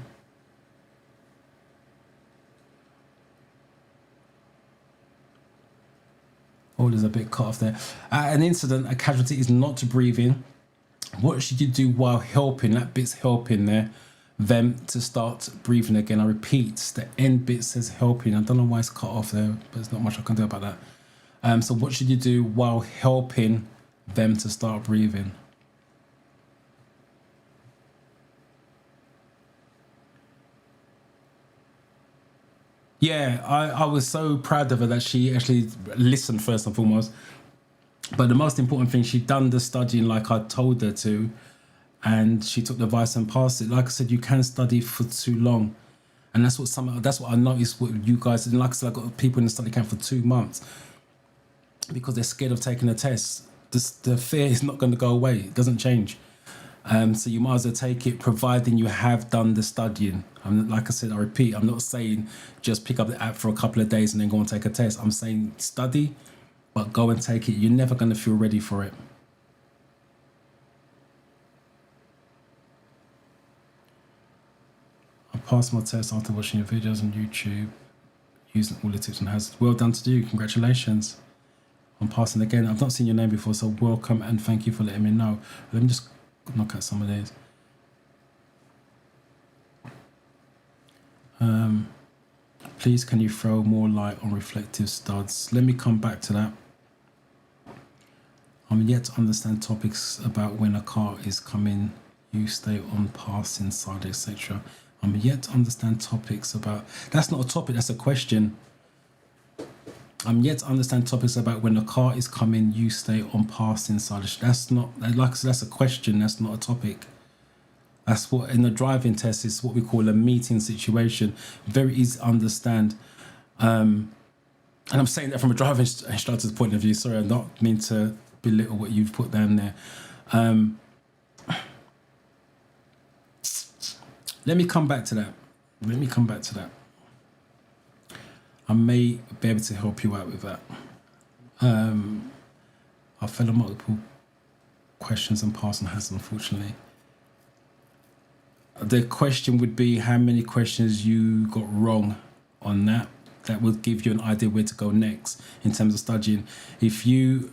Oh, there's a bit cut off there. At an incident, a casualty is not to breathe in. What should you do while helping? That bit's helping there. Them to start breathing again. I repeat, the end bit says helping. I don't know why it's cut off there, but there's not much I can do about that. So what should you do while helping them to start breathing? Yeah, I was so proud of her that she actually listened first and foremost. But the most important thing, she'd done the studying like I told her to, and she took the advice and passed it. Like I said, you can study for too long. And that's what I noticed with you guys. And like I said, I got people in the study camp for 2 months because they're scared of taking a test. The fear is not going to go away. It doesn't change. So you might as well take it, providing you have done the studying. Like I said, I repeat, I'm not saying just pick up the app for a couple of days and then go and take a test. I'm saying study, but go and take it. You're never going to feel ready for it. I passed my test after watching your videos on YouTube, using all the tips and hazards. Well done to you. Congratulations on passing again. I've not seen your name before, so welcome and thank you for letting me know. Let me just knock out some of these. Please, can you throw more light on reflective studs? Let me come back to that. I'm yet to understand topics about when a car is coming, you stay on passing side, etc. I'm yet to understand topics about... That's not a topic, that's a question. I'm yet to understand topics about when a car is coming, you stay on passing side. That's not, like I said, that's a question, that's not a topic. That's what, in the driving test, is what we call a meeting situation. Very easy to understand. And I'm saying that from a driving instructor's point of view. Sorry, I don't mean to belittle what you've put down there. Let me come back to that. I may be able to help you out with that. I fell on multiple questions and passing has, unfortunately. The question would be how many questions you got wrong on that. That would give you an idea where to go next in terms of studying. If you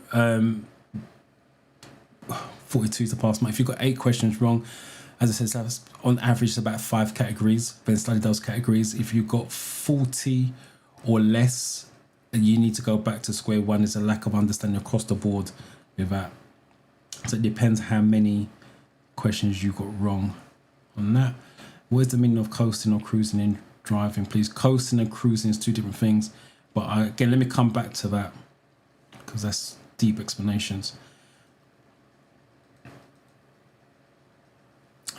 42 to pass, if you got 8 questions wrong, As I said, that's on average about 5 categories. Then study those categories. If you've got 40 or less, you need to go back to square one. There's a lack of understanding across the board with that. So it depends how many questions you got wrong on that. What is the meaning of coasting or cruising in driving, please? Coasting and cruising is 2 different things. But again, let me come back to that because that's deep explanations.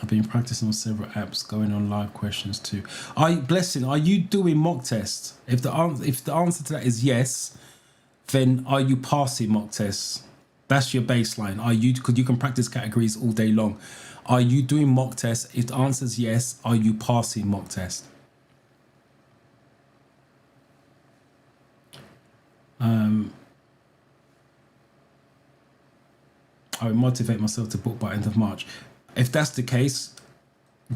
I've been practicing on several apps, going on live questions too. Blessing, are you doing mock tests? If the answer to that is yes, then are you passing mock tests? That's your baseline. Are you? Because you can practice categories all day long. Are you doing mock tests? If the answer is yes, are you passing mock tests? I would motivate myself to book by end of March. If that's the case,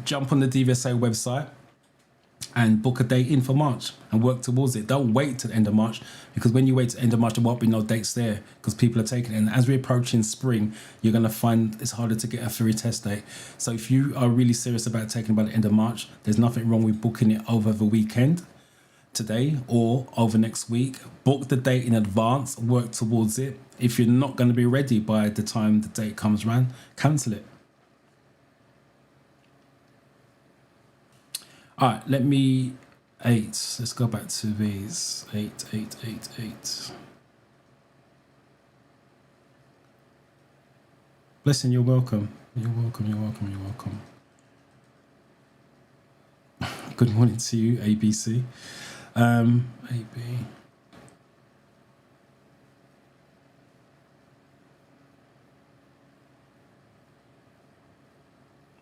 jump on the DVSA website and book a date in for March and work towards it. Don't wait till the end of March, because when you wait till the end of March, there won't be no dates there because people are taking it. And as we're approaching spring, you're going to find it's harder to get a theory test date. So if you are really serious about taking it by the end of March, there's nothing wrong with booking it over the weekend today or over next week. Book the date in advance, work towards it. If you're not going to be ready by the time the date comes around, cancel it. All right, let me 8. Let's go back to these. 8. Blessing, you're welcome. You're welcome. Good morning to you, ABC. AB.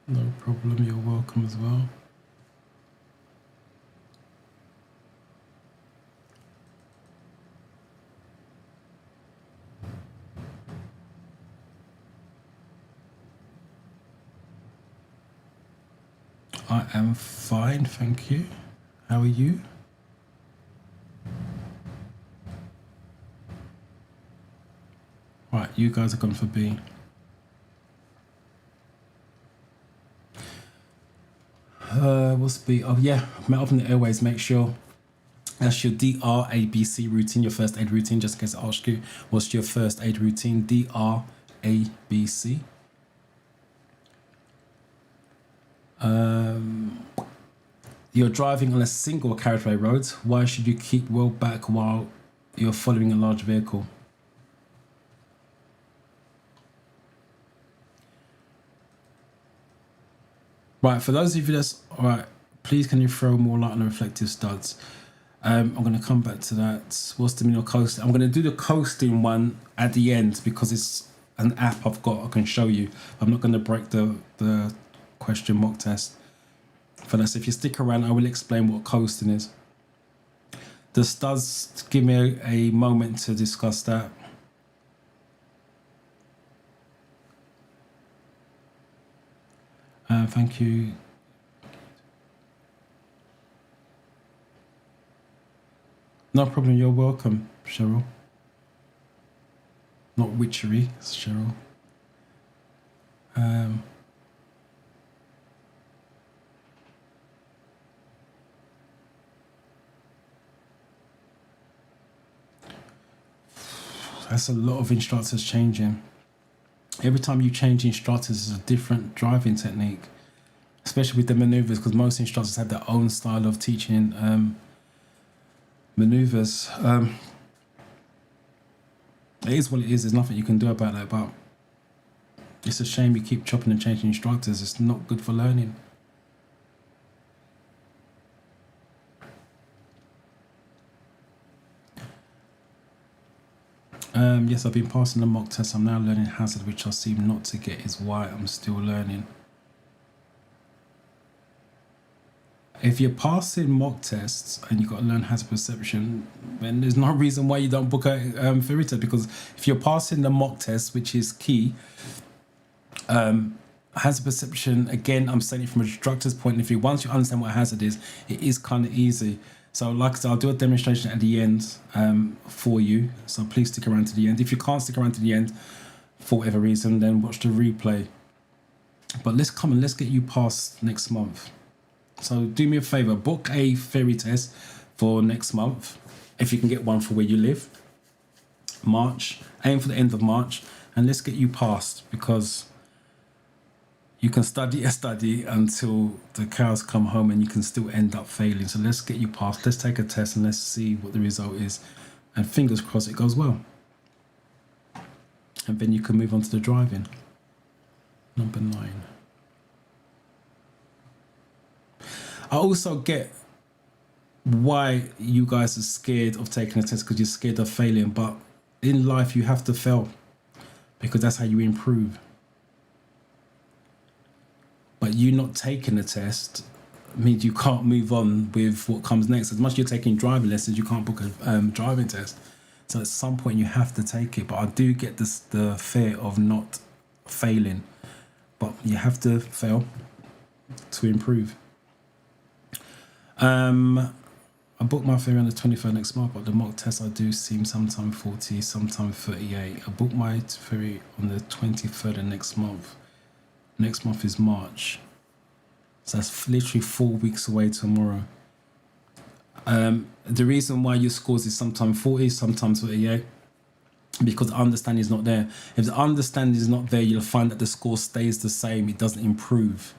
No problem, you're welcome as well. I am fine, thank you. How are you? Right, you guys are going for B. What's B? Oh yeah, open the airways. Make sure that's your DRABC routine, your first aid routine. Just in case I ask you, what's your first aid routine? DRABC. You're driving on a single carriageway road. Why should you keep well back while you're following a large vehicle? Right, for those of you that's all right, please can you throw more light on the reflective studs? I'm going to come back to that. What's the meaning of coasting? I'm going to do the coasting one at the end because it's an app I've got I can show you. I'm not going to break the question mock test for that. So if you stick around, I will explain what coasting is. The studs, give me a moment to discuss that. Thank you. No problem, you're welcome, Cheryl. Not witchery, it's Cheryl. That's a lot of instructors changing. Every time you change instructors, it's a different driving technique, especially with the maneuvers, because most instructors have their own style of teaching maneuvers. It is what it is. There's nothing you can do about that, but it's a shame you keep chopping and changing instructors. It's not good for learning. Yes, I've been passing the mock test. I'm now learning hazard, which I seem not to get is why I'm still learning. If you're passing mock tests and you've got to learn hazard perception, then there's no reason why you don't book a theory test, because if you're passing the mock test, which is key, hazard perception, again, I'm saying it from a instructor's point of view. Once you understand what a hazard is, it is kind of easy. So like I said, I'll do a demonstration at the end for you. So please stick around to the end. If you can't stick around to the end for whatever reason, then watch the replay. But let's get you past next month. So do me a favor, book a theory test for next month, if you can get one for where you live. March, aim for the end of March, and let's get you passed, because you can study until the cows come home and you can still end up failing. So let's get you passed. Let's take a test and let's see what the result is. And fingers crossed it goes well. And then you can move on to the driving. Number 9. I also get why you guys are scared of taking a test, because you're scared of failing. But in life, you have to fail, because that's how you improve. But you not taking a test means you can't move on with what comes next. As much as you're taking driving lessons, you can't book a driving test. So at some point you have to take it. But I do get the fear of not failing. But you have to fail to improve. I booked my theory on the 23rd next month, but the mock test I do seem sometime 40, sometime 38. I booked my theory on the 23rd of next month. Next month is March. So that's literally 4 weeks away tomorrow. The reason why your scores is sometimes 40, sometimes 38, because the understanding is not there. If the understanding is not there, you'll find that the score stays the same. It doesn't improve.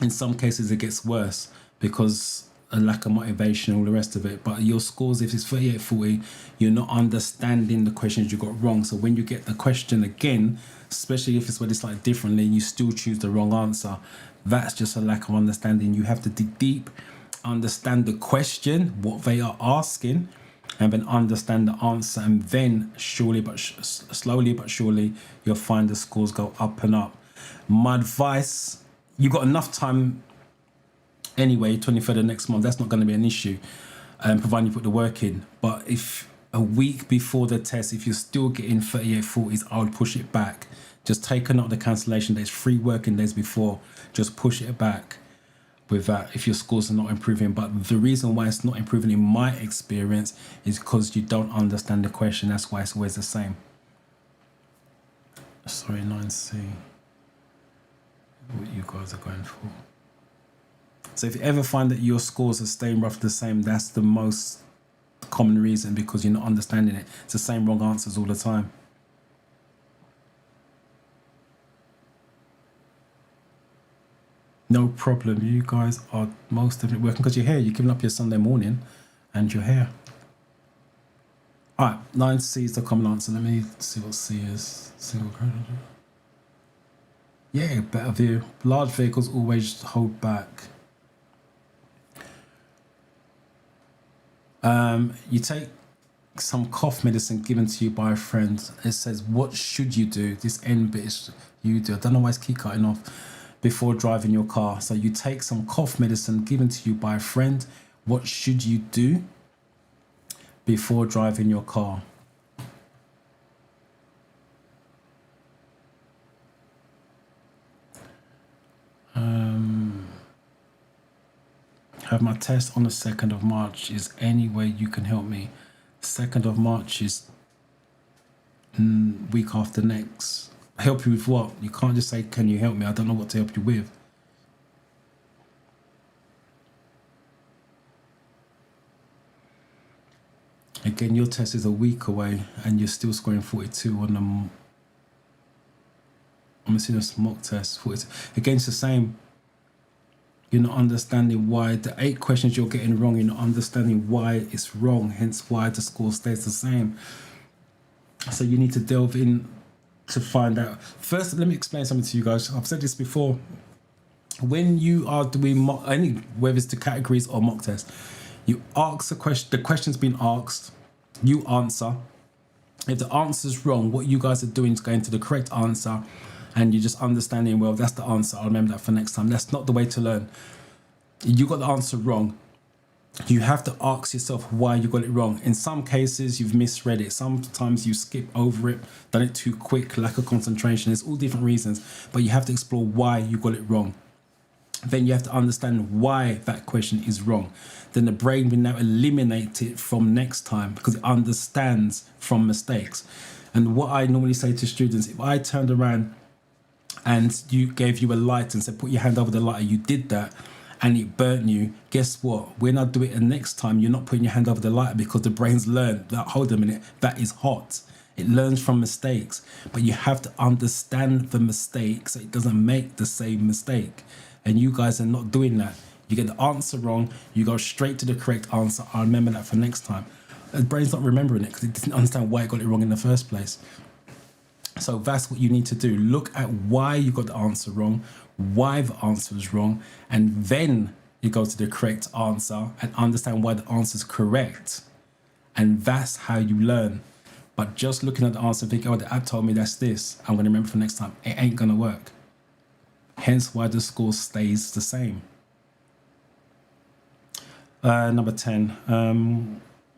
In some cases, it gets worse because a lack of motivation, all the rest of it. But your scores, if it's 38, 40, you're not understanding the questions you got wrong. So when you get the question again, especially if it's where it's like differently, you still choose the wrong answer. That's just a lack of understanding. You have to dig deep, understand the question, what they are asking, and then understand the answer. And then slowly but surely, you'll find the scores go up and up. My advice, you got enough time anyway, 23rd of next month, that's not going to be an issue, providing you put the work in. But if a week before the test, if you're still getting 38, 40s, I would push it back. Just take a note of the cancellation days, 3 working days before, just push it back with that if your scores are not improving. But the reason why it's not improving in my experience is because you don't understand the question. That's why it's always the same. Sorry, 9C. What you guys are going for. So if you ever find that your scores are staying roughly the same, that's the most common reason, because you're not understanding it. It's the same wrong answers all the time. No problem. You guys are most of it working because you're here. You're giving up your Sunday morning and you're here. All right, 9C is the common answer. Let me see what C is. Single credit. Yeah, better view. Large vehicles always hold back. You take some cough medicine given to you by a friend. It says, what should you do? This end bit is you do. I don't know why it's keep cutting off. Before driving your car. So you take some cough medicine given to you by a friend. What should you do before driving your car? Have my test on the 2nd of March. Is any way you can help me? 2nd of March is week after next. Help you with what? You can't just say, can you help me? I don't know what to help you with. Again, your test is a week away and you're still scoring 42 on the... I'm assuming a mock test. 42. Again, it's the same. You're not understanding why the 8 questions you're getting wrong. You're not understanding why it's wrong. Hence why the score stays the same. So you need to delve in to find out. First, let me explain something to you guys. I've said this before. When you are doing whether it's the categories or mock test, you ask a question, the question's been asked, you answer. If the answer's wrong, what you guys are doing is going to the correct answer, and you're just understanding, well, that's the answer, I'll remember that for next time. That's not the way to learn. You got the answer wrong. You have to ask yourself why you got it wrong. In some cases, you've misread it. Sometimes you skip over it, done it too quick, lack of concentration. There's all different reasons, but you have to explore why you got it wrong. Then you have to understand why that question is wrong. Then the brain will now eliminate it from next time because it understands from mistakes. And what I normally say to students, if I turned around and you gave you a light and said, put your hand over the lighter, you did that, and it burnt you, guess what? When I do it the next time, you're not putting your hand over the lighter because the brain's learned that, hold a minute, that is hot. It learns from mistakes, but you have to understand the mistake so it doesn't make the same mistake. And you guys are not doing that. You get the answer wrong, you go straight to the correct answer. I'll remember that for next time. The brain's not remembering it because it didn't understand why it got it wrong in the first place. So that's what you need to do. Look at why you got the answer wrong, why the answer was wrong, and then you go to the correct answer and understand why the answer is correct. And that's how you learn. But just looking at the answer and thinking, oh, the app told me that's this, I'm going to remember for next time. It ain't going to work. Hence why the score stays the same. Number 10.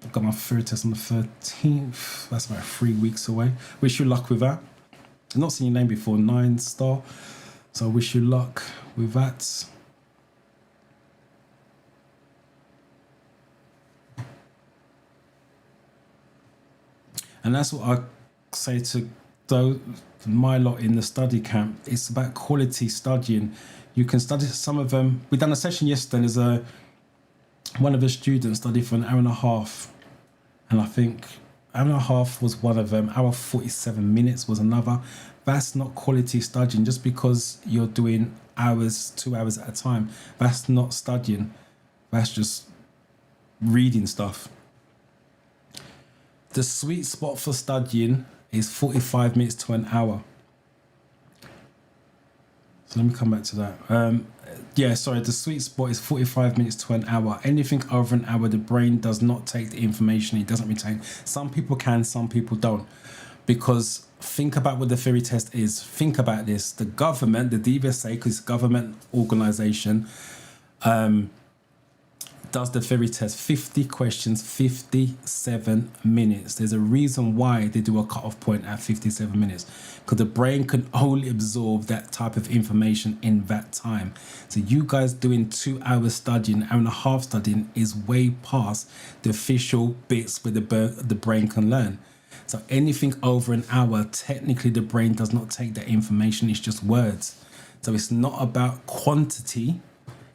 I've got my third test on the 13th. That's about 3 weeks away. Wish you luck with that. I've not seen your name before, 9-star. So I wish you luck with that. And that's what I say to my lot in the study camp. It's about quality studying. You can study some of them. We done a session yesterday. There's one of the students studied for an hour and a half. And I think hour and a half was one of them. Hour 47 minutes was another. That's not quality studying. Just because you're doing hours, 2 hours at a time, that's not studying. That's just reading stuff. The sweet spot for studying is 45 minutes to an hour. So let me come back to that. The sweet spot is 45 minutes to an hour. Anything over an hour, the brain does not take the information. It doesn't retain. Some people can, some people don't. Because think about what the theory test is. Think about this. The government, the DVSA, because it's a government organisation, does the theory test. 50 questions, 57 minutes. There's a reason why they do a cut-off point at 57 minutes, because the brain can only absorb that type of information in that time. So you guys doing 2 hours studying, hour and a half studying is way past the official bits where the brain can learn. So anything over an hour, technically the brain does not take that information. It's just words. So it's not about quantity,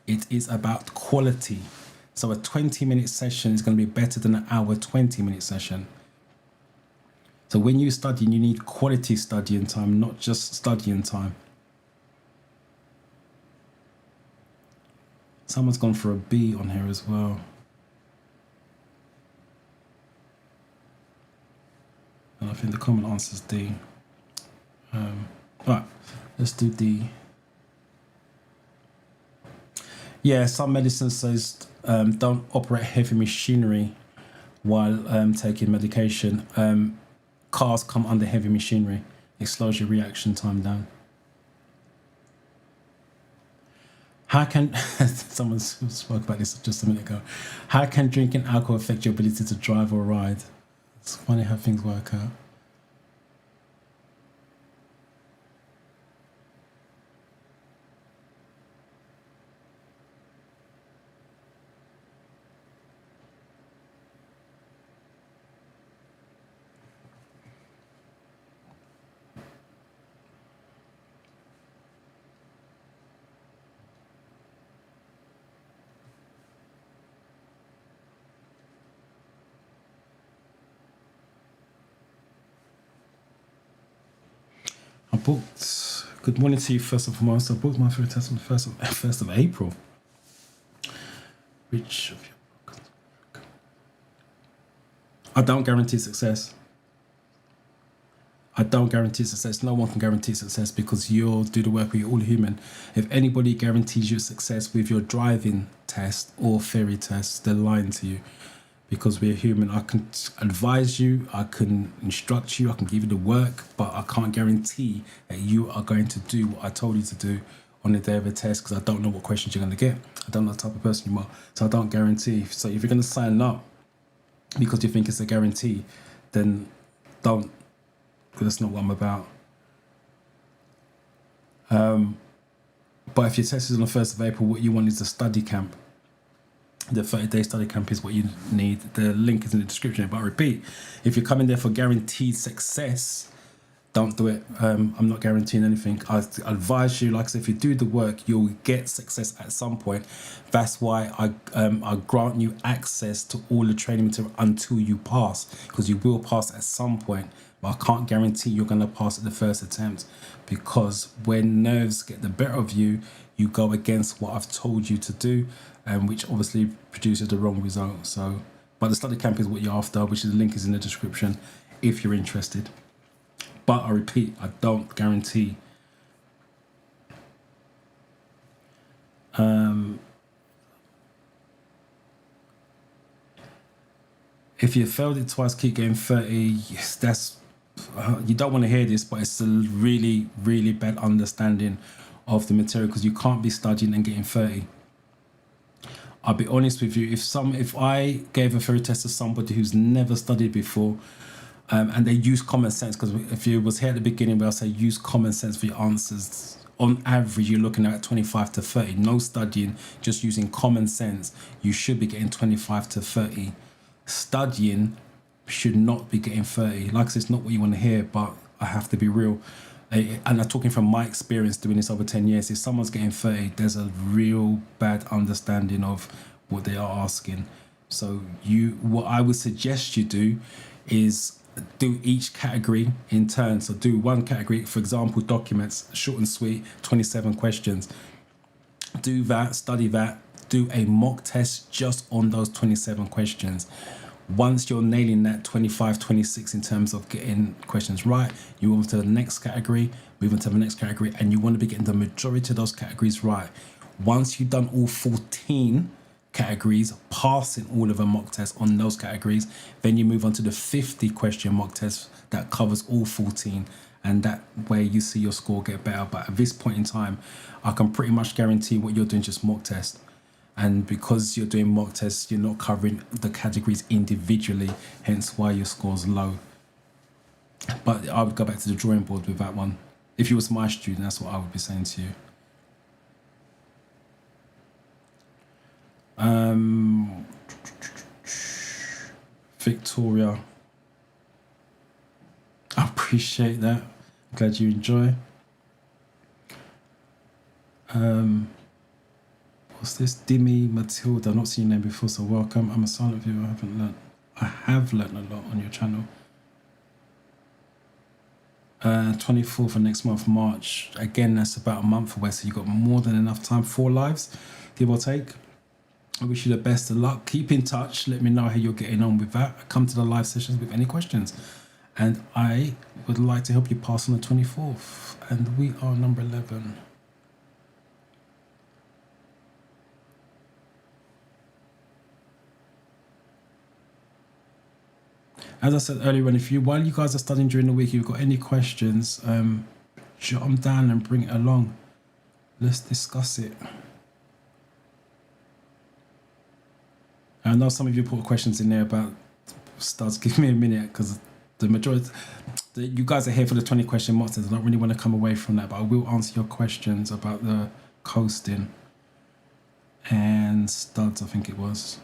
it is about quality. So a 20-minute session is going to be better than an hour 20-minute session. So when you're studying, you need quality studying time, not just studying time. Someone's gone for a B on here as well. And I think the common answer is D. Right, let's do D. Yeah, some medicine says don't operate heavy machinery while taking medication. Cars come under heavy machinery. It slows your reaction time down. How can, someone spoke about this just a minute ago. How can drinking alcohol affect your ability to drive or ride? It's funny how things work out. Booked. Good morning to you first and foremost. I booked my third test on the 1st of April. Which I don't guarantee success. I don't guarantee success. No one can guarantee success because you'll do the work. We're all human. If anybody guarantees you success with your driving test or theory test, they're lying to you. Because we're human. I can advise you, I can instruct you, I can give you the work, but I can't guarantee that you are going to do what I told you to do on the day of a test, because I don't know what questions you're going to get. I don't know the type of person you are, so I don't guarantee. So if you're going to sign up because you think it's a guarantee, then don't, because that's not what I'm about. But if your test is on the 1st of April, what you want is a study camp. The 30-day study camp is what you need. The link is in the description. But I repeat, if you're coming there for guaranteed success, don't do it. I'm not guaranteeing anything. I advise you, like I said, if you do the work, you'll get success at some point. That's why I grant you access to all the training material until you pass, because you will pass at some point. But I can't guarantee you're going to pass at the first attempt, because when nerves get the better of you, you go against what I've told you to do, which obviously produces the wrong result. So, but the study camp is what you're after, which is the link is in the description if you're interested. But I repeat, I don't guarantee. If you failed it twice, keep getting 30. Yes, that's you don't want to hear this, but it's a really, really bad understanding of the material, because you can't be studying and getting 30. I'll be honest with you. If I gave a theory test to somebody who's never studied before, and they use common sense, because if you was here at the beginning where I say use common sense for your answers, on average you're looking at 25 to 30. No studying, just using common sense, you should be getting 25 to 30. Studying should not be getting 30. Like I said, it's not what you want to hear, but I have to be real. And I'm talking from my experience doing this over 10 years. If someone's getting 30, there's a real bad understanding of what they are asking. So what I would suggest you do is do each category in turn. So do one category, for example, documents, short and sweet, 27 questions. Do that, study that, do a mock test just on those 27 questions. Once you're nailing that 25, 26 in terms of getting questions right, you move on to the next category, move on to the next category, and you want to be getting the majority of those categories right. Once you've done all 14 categories, passing all of the mock tests on those categories, then you move on to the 50 question mock test that covers all 14, and that way you see your score get better. But at this point in time, I can pretty much guarantee what you're doing just mock test, and because you're doing mock tests, you're not covering the categories individually, hence why your score's low. But I would go back to the drawing board with that one. If you was my student, that's what I would be saying to you. Victoria, I appreciate that. I'm glad you enjoy. What's this? Dimmy Matilda, I've not seen your name before, so welcome. I'm a silent viewer. I have learned a lot on your channel. 24th of next month, March. Again, that's about a month away, so you've got more than enough time. 4 lives, give or take. I wish you the best of luck. Keep in touch. Let me know how you're getting on with that. Come to the live sessions with any questions. And I would like to help you pass on the 24th. And we are number 11. As I said earlier, while you guys are studying during the week, if you've got any questions, jot them down and bring it along. Let's discuss it. I know some of you put questions in there about studs. Give me a minute, because the majority, you guys are here for the 20 question mock test. I don't really want to come away from that, but I will answer your questions about the coasting and studs, I think it was.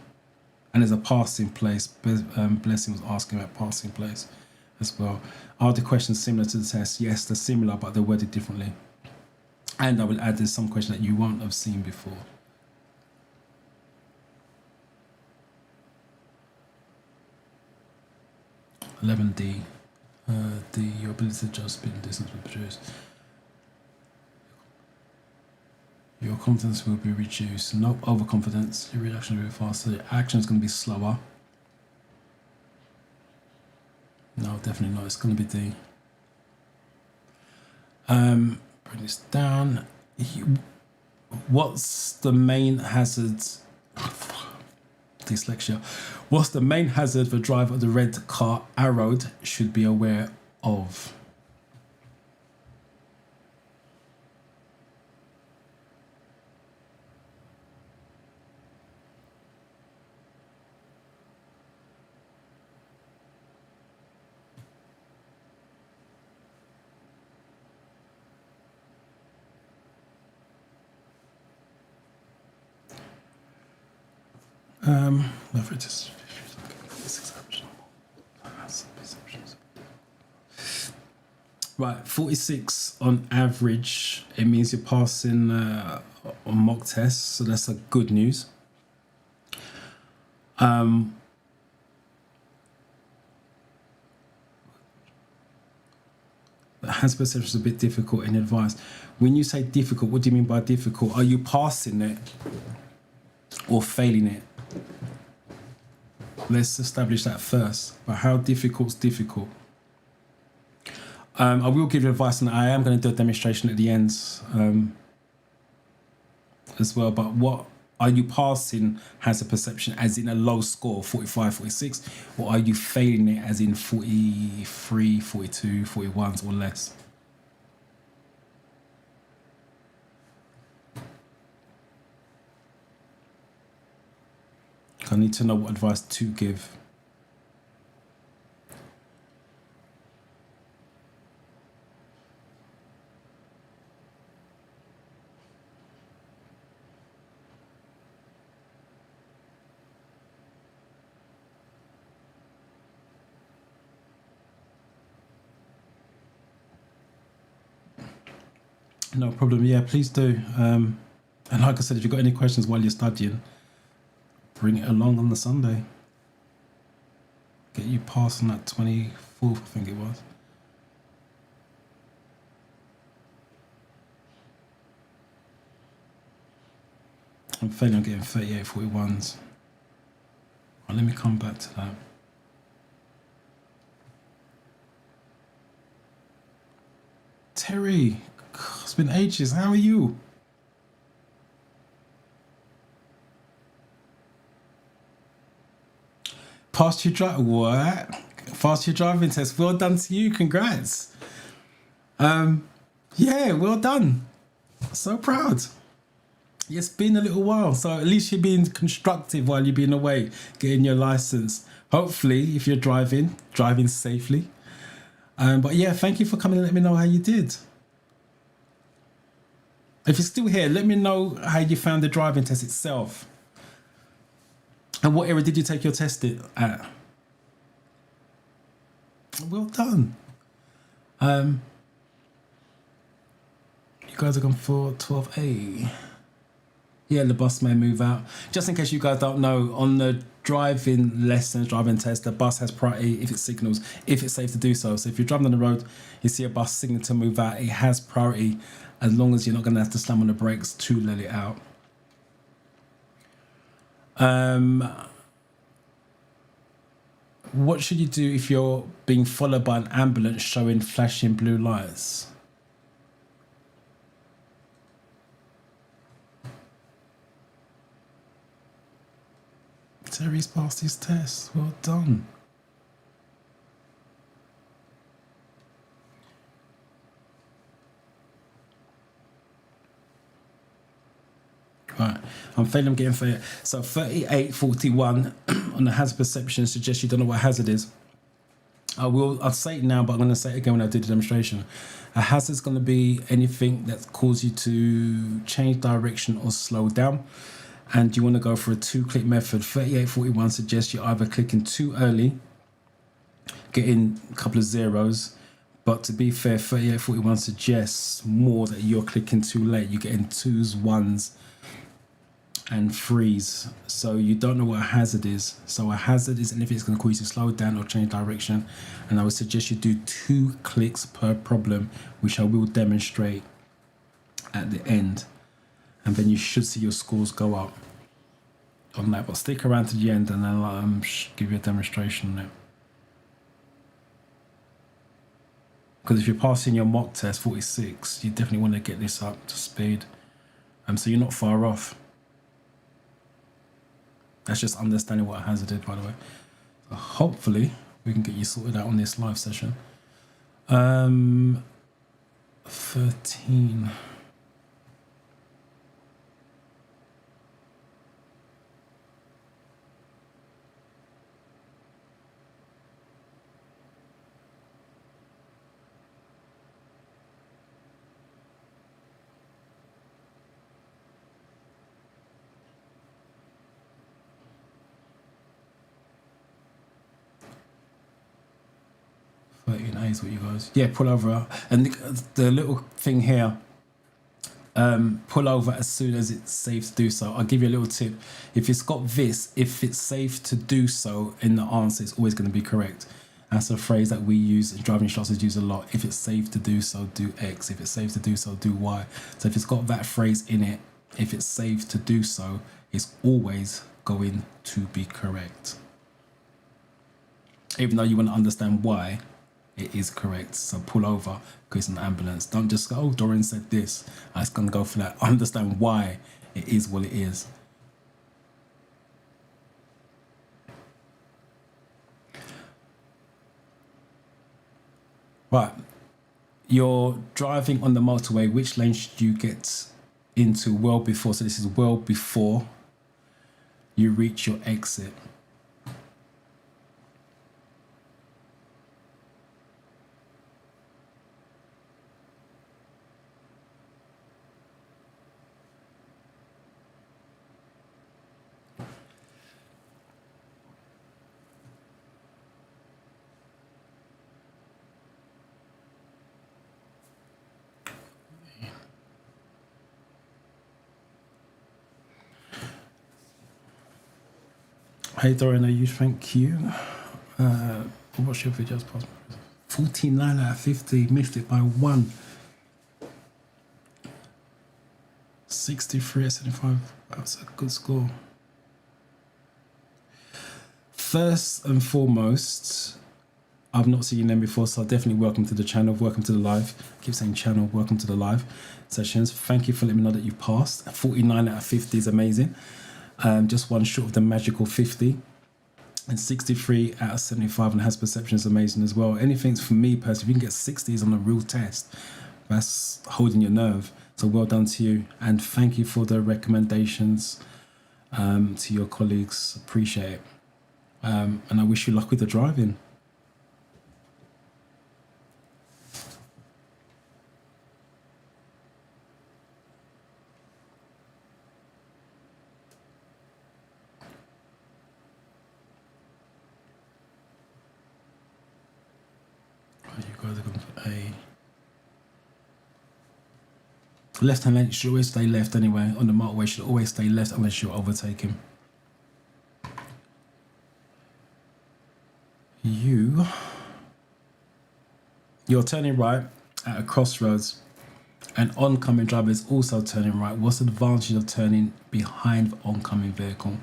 And there's a passing place. Blessing was asking about passing place as well. Are the questions similar to the test? Yes, they're similar, but they're worded differently. And I will add there's some question that you won't have seen before. D, your ability to adjust speed and distance will produce. Your confidence will be reduced. No overconfidence. Your reaction will be faster. Your action is going to be slower. No, definitely not. It's going to be D. Bring this down. What's the main hazard? Dyslexia. What's the main hazard the driver of the red car arrowed should be aware of? Whether it is Right, 46 on average. It means you're passing on mock tests, so that's a good news. The hazard perception is a bit difficult in advice. When you say difficult, what do you mean by difficult? Are you passing it or failing it? Let's establish that first. But how difficult is difficult? I will give you advice, and I am going to do a demonstration at the end as well. But what are you passing hazard perception as in a low score, 45, 46? Or are you failing it as in 43, 42, 41s or less? I need to know what advice to give. No problem. Yeah, please do. And like I said, if you've got any questions while you're studying, bring it along on the Sunday. Get you past on that 24th, I think it was. I'm failing on getting 38, 41s. Right, let me come back to that. Terry, it's been ages. How are you? Passed your driving test. Well done to you. Congrats. Yeah, well done. So proud. It's been a little while, so at least you're being constructive while you're being away, getting your license. Hopefully, if you're driving safely. But yeah, thank you for coming and let me know how you did. If you're still here, let me know how you found the driving test itself. And what era did you take your test at? Well done. You guys are gone for 12A. Yeah, the bus may move out. Just in case you guys don't know, on the driving lessons, driving test, the bus has priority if it signals, if it's safe to do so. So if you're driving on the road, you see a bus signaling to move out, it has priority as long as you're not going to have to slam on the brakes to let it out. What should you do if you're being followed by an ambulance showing flashing blue lights? Terry's passed his test. Well done. Right, I'm failing, I'm getting fair. So 38.41 on the hazard perception suggests you don't know what hazard is. I'll say it now, but I'm going to say it again when I do the demonstration. A hazard is going to be anything that causes you to change direction or slow down. And you want to go for a 2-click method. 38.41 suggests you're either clicking too early, getting a couple of zeros, but to be fair, 38.41 suggests more that you're clicking too late. You're getting 2s, 1s, and 3s. So you don't know what a hazard is. So a hazard is anything that's going to cause you to slow down or change direction. And I would suggest you do 2 clicks per problem, which I will demonstrate at the end. And then you should see your scores go up on that. But stick around to the end and then I'll give you a demonstration on it. Because if you're passing your mock test, 46, you definitely want to get this up to speed. So you're not far off. That's just understanding what a hazard is, by the way. So hopefully we can get you sorted out on this live session. 13. 13A is what you guys. Yeah, pull over. And the little thing here, pull over as soon as it's safe to do so. I'll give you a little tip. If it's got this, if it's safe to do so in the answer, it's always going to be correct. That's a phrase that we use, driving instructors use a lot. If it's safe to do so, do X. If it's safe to do so, do Y. So if it's got that phrase in it, if it's safe to do so, it's always going to be correct. Even though you want to understand why, it is correct. So pull over because it's an ambulance. Don't just go, oh, Dorian said this. I'm just going to go for that. Understand why it is what it is. Right, you're driving on the motorway. Which lane should you get into well before? So this is well before you reach your exit. Hey Dorian, are you? Thank you. What's your videos past? 49 out of 50, missed it by 1. 63 at 75, that's a good score. First and foremost, I've not seen them before, so definitely welcome to the channel, welcome to the live. I keep saying channel, welcome to the live sessions. Thank you for letting me know that you passed. 49 out of 50 is amazing. Just one short of the magical 50, and 63 out of 75 and has perception is amazing as well. Anything for me personally, if you can get 60s on a real test, that's holding your nerve. So well done to you, and thank you for the recommendations to your colleagues. Appreciate it, and I wish you luck with the driving. You guys are going for A. Left hand lane should always stay left anyway. On the motorway should always stay left unless you're overtaking. You're turning right at a crossroads. An oncoming driver is also turning right. What's the advantage of turning behind the oncoming vehicle?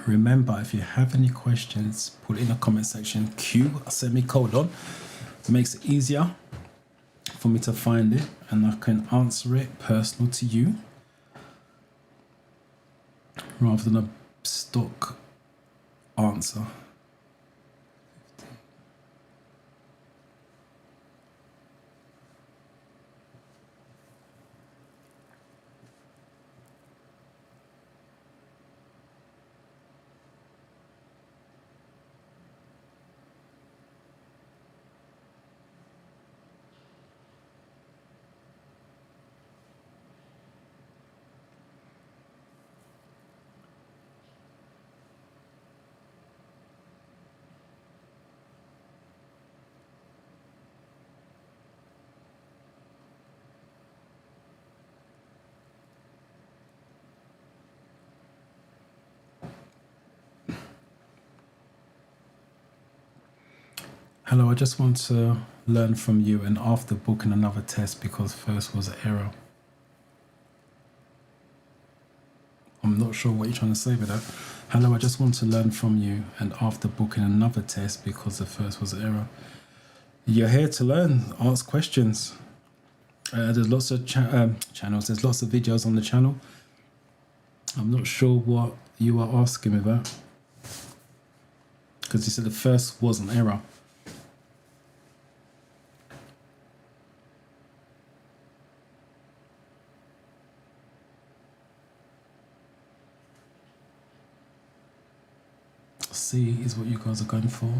Remember, if you have any questions, put it in the comment section. Q, a semicolon. It makes it easier for me to find it, and I can answer it personal to you rather than a stock answer. Hello, I just want to learn from you and after booking another test because first was an error. I'm not sure what you're trying to say with that. Hello, I just want to learn from you and after booking another test because the first was an error. You're here to learn, ask questions. There's lots of channels, there's lots of videos on the channel. I'm not sure what you are asking me about. Because you said the first was an error. C is what you guys are going for.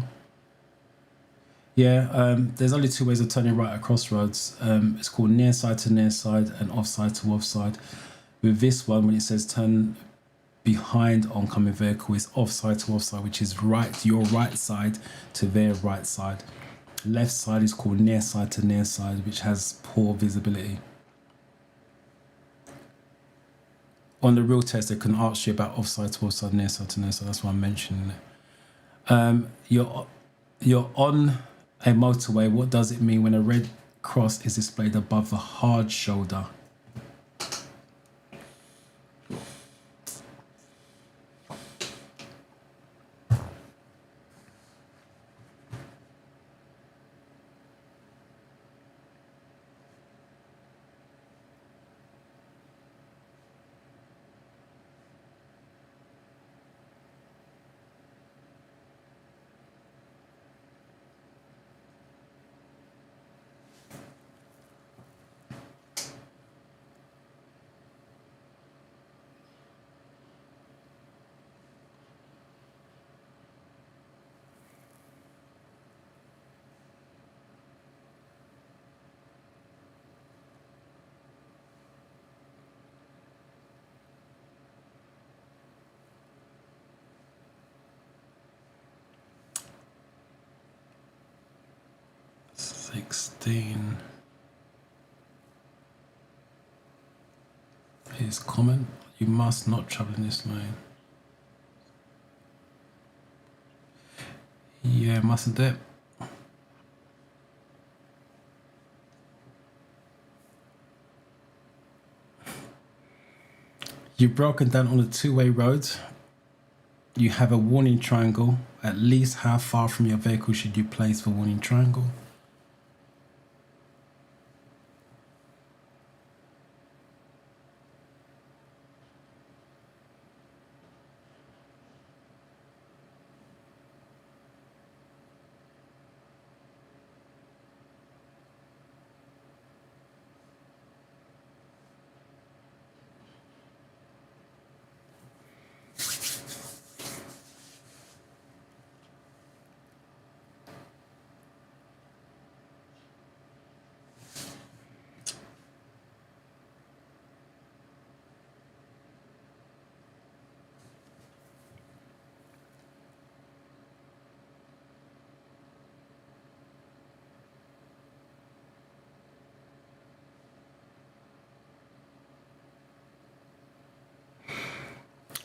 Yeah, there's only two ways of turning right at crossroads. It's called near side to near side and offside to offside. With this one, when it says turn behind oncoming vehicle, is offside to offside, which is right, your right side to their right side. Left side is called near side to near side, which has poor visibility. On the real test, they can ask you about offside to offside, near side to near side. That's why I'm mentioning it. You're on a motorway. What does it mean when a red cross is displayed above the hard shoulder? Is common. You must not travel in this lane. Yeah, mustn't it? You've broken down on a two-way road. You have a warning triangle. At least how far from your vehicle should you place the warning triangle?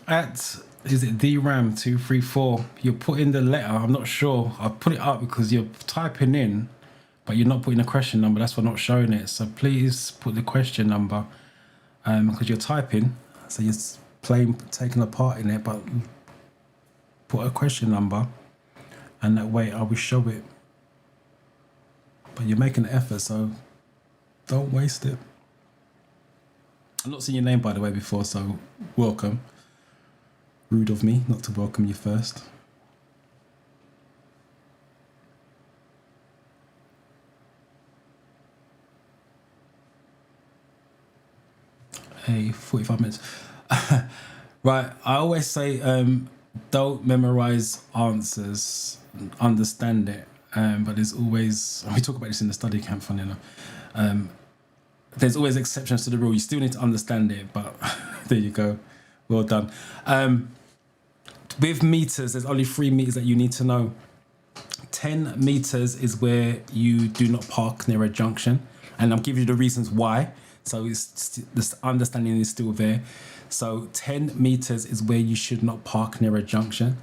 At, is it DRAM 234? You're putting the letter, I'm not sure. I put it up because you're typing in, but you're not putting a question number. That's why I'm not showing it. So please put the question number because you're typing. So you're taking a part in it, but put a question number and that way I will show it. But you're making an effort, so don't waste it. I've not seen your name, by the way, before, so welcome. Rude of me not to welcome you first. Hey, 45 minutes. Right, I always say don't memorize answers, understand it. But there's always, we talk about this in the study camp, funny enough. There's always exceptions to the rule. You still need to understand it, but there you go. Well done. With meters, there's only 3 meters that you need to know. 10 meters is where you do not park near a junction. And I'm giving you the reasons why. So this understanding is still there. So 10 meters is where you should not park near a junction.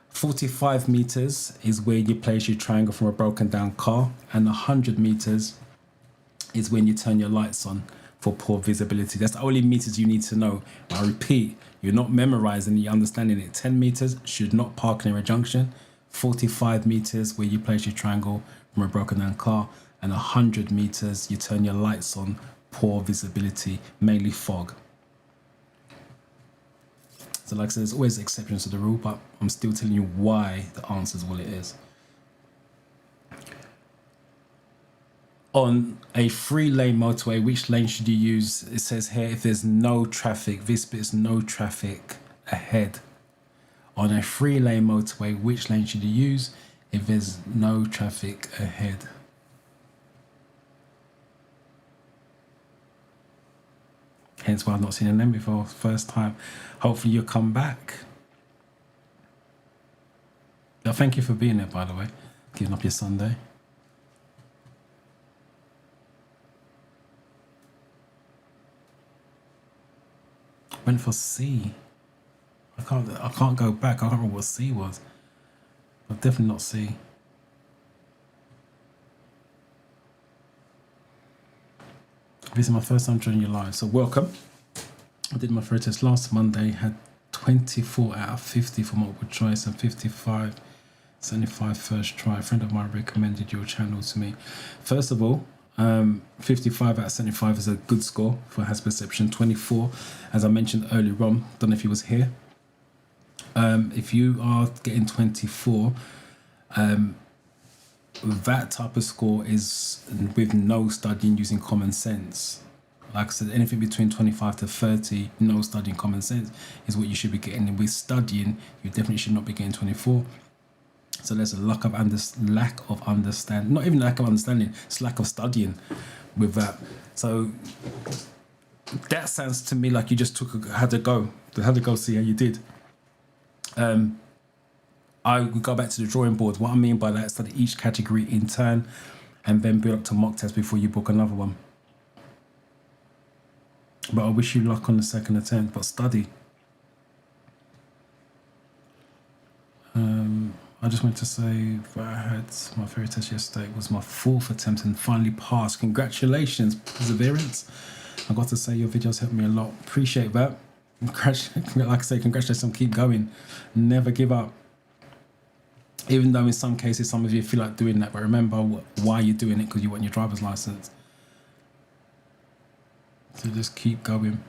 45 meters is where you place your triangle from a broken down car. And 100 meters is when you turn your lights on for poor visibility. That's the only meters you need to know. I repeat, you're not memorizing, you're understanding it. 10 meters, should not park near a junction. 45 meters, where you place your triangle from a broken down car. And 100 meters, you turn your lights on, poor visibility, mainly fog. So like I said, there's always exceptions to the rule, but I'm still telling you why the answer is what it is. On a 3-lane motorway, which lane should you use? It says here, if there's no traffic, this bit's no traffic ahead. On a 3-lane motorway, which lane should you use if there's no traffic ahead? Hence why I've not seen them before. First time. Hopefully you'll come back. Yeah, thank you for being there, by the way. Giving up your Sunday. Went for C. I can't go back. I can't remember what C was. But definitely not C. This is my first time joining you live, so welcome. I did my third test last Monday, had 24 out of 50 for multiple choice and 75 first try. A friend of mine recommended your channel to me. First of all, 55 out of 75 is a good score for Has Perception. 24, as I mentioned earlier on, don't know if he was here. If you are getting 24, that type of score is with no studying, using common sense. Like I said, anything between 25 to 30, no studying, common sense is what you should be getting. And with studying, you definitely should not be getting 24. So there's a lack of understanding, not even lack of understanding, it's lack of studying with that. So that sounds to me like you just had to go see how you did. I would go back to the drawing board. What I mean by that is study each category in turn and then build up to mock test before you book another one. But I wish you luck on the second attempt, but study. I just want to say that I had my fairy test yesterday. It was my 4th attempt and finally passed. Congratulations, perseverance. I got to say your videos helped me a lot. Appreciate that. Like I say, congratulations on keep going. Never give up. Even though in some cases, some of you feel like doing that, but remember why you're doing it, because you want your driver's license. So just keep going.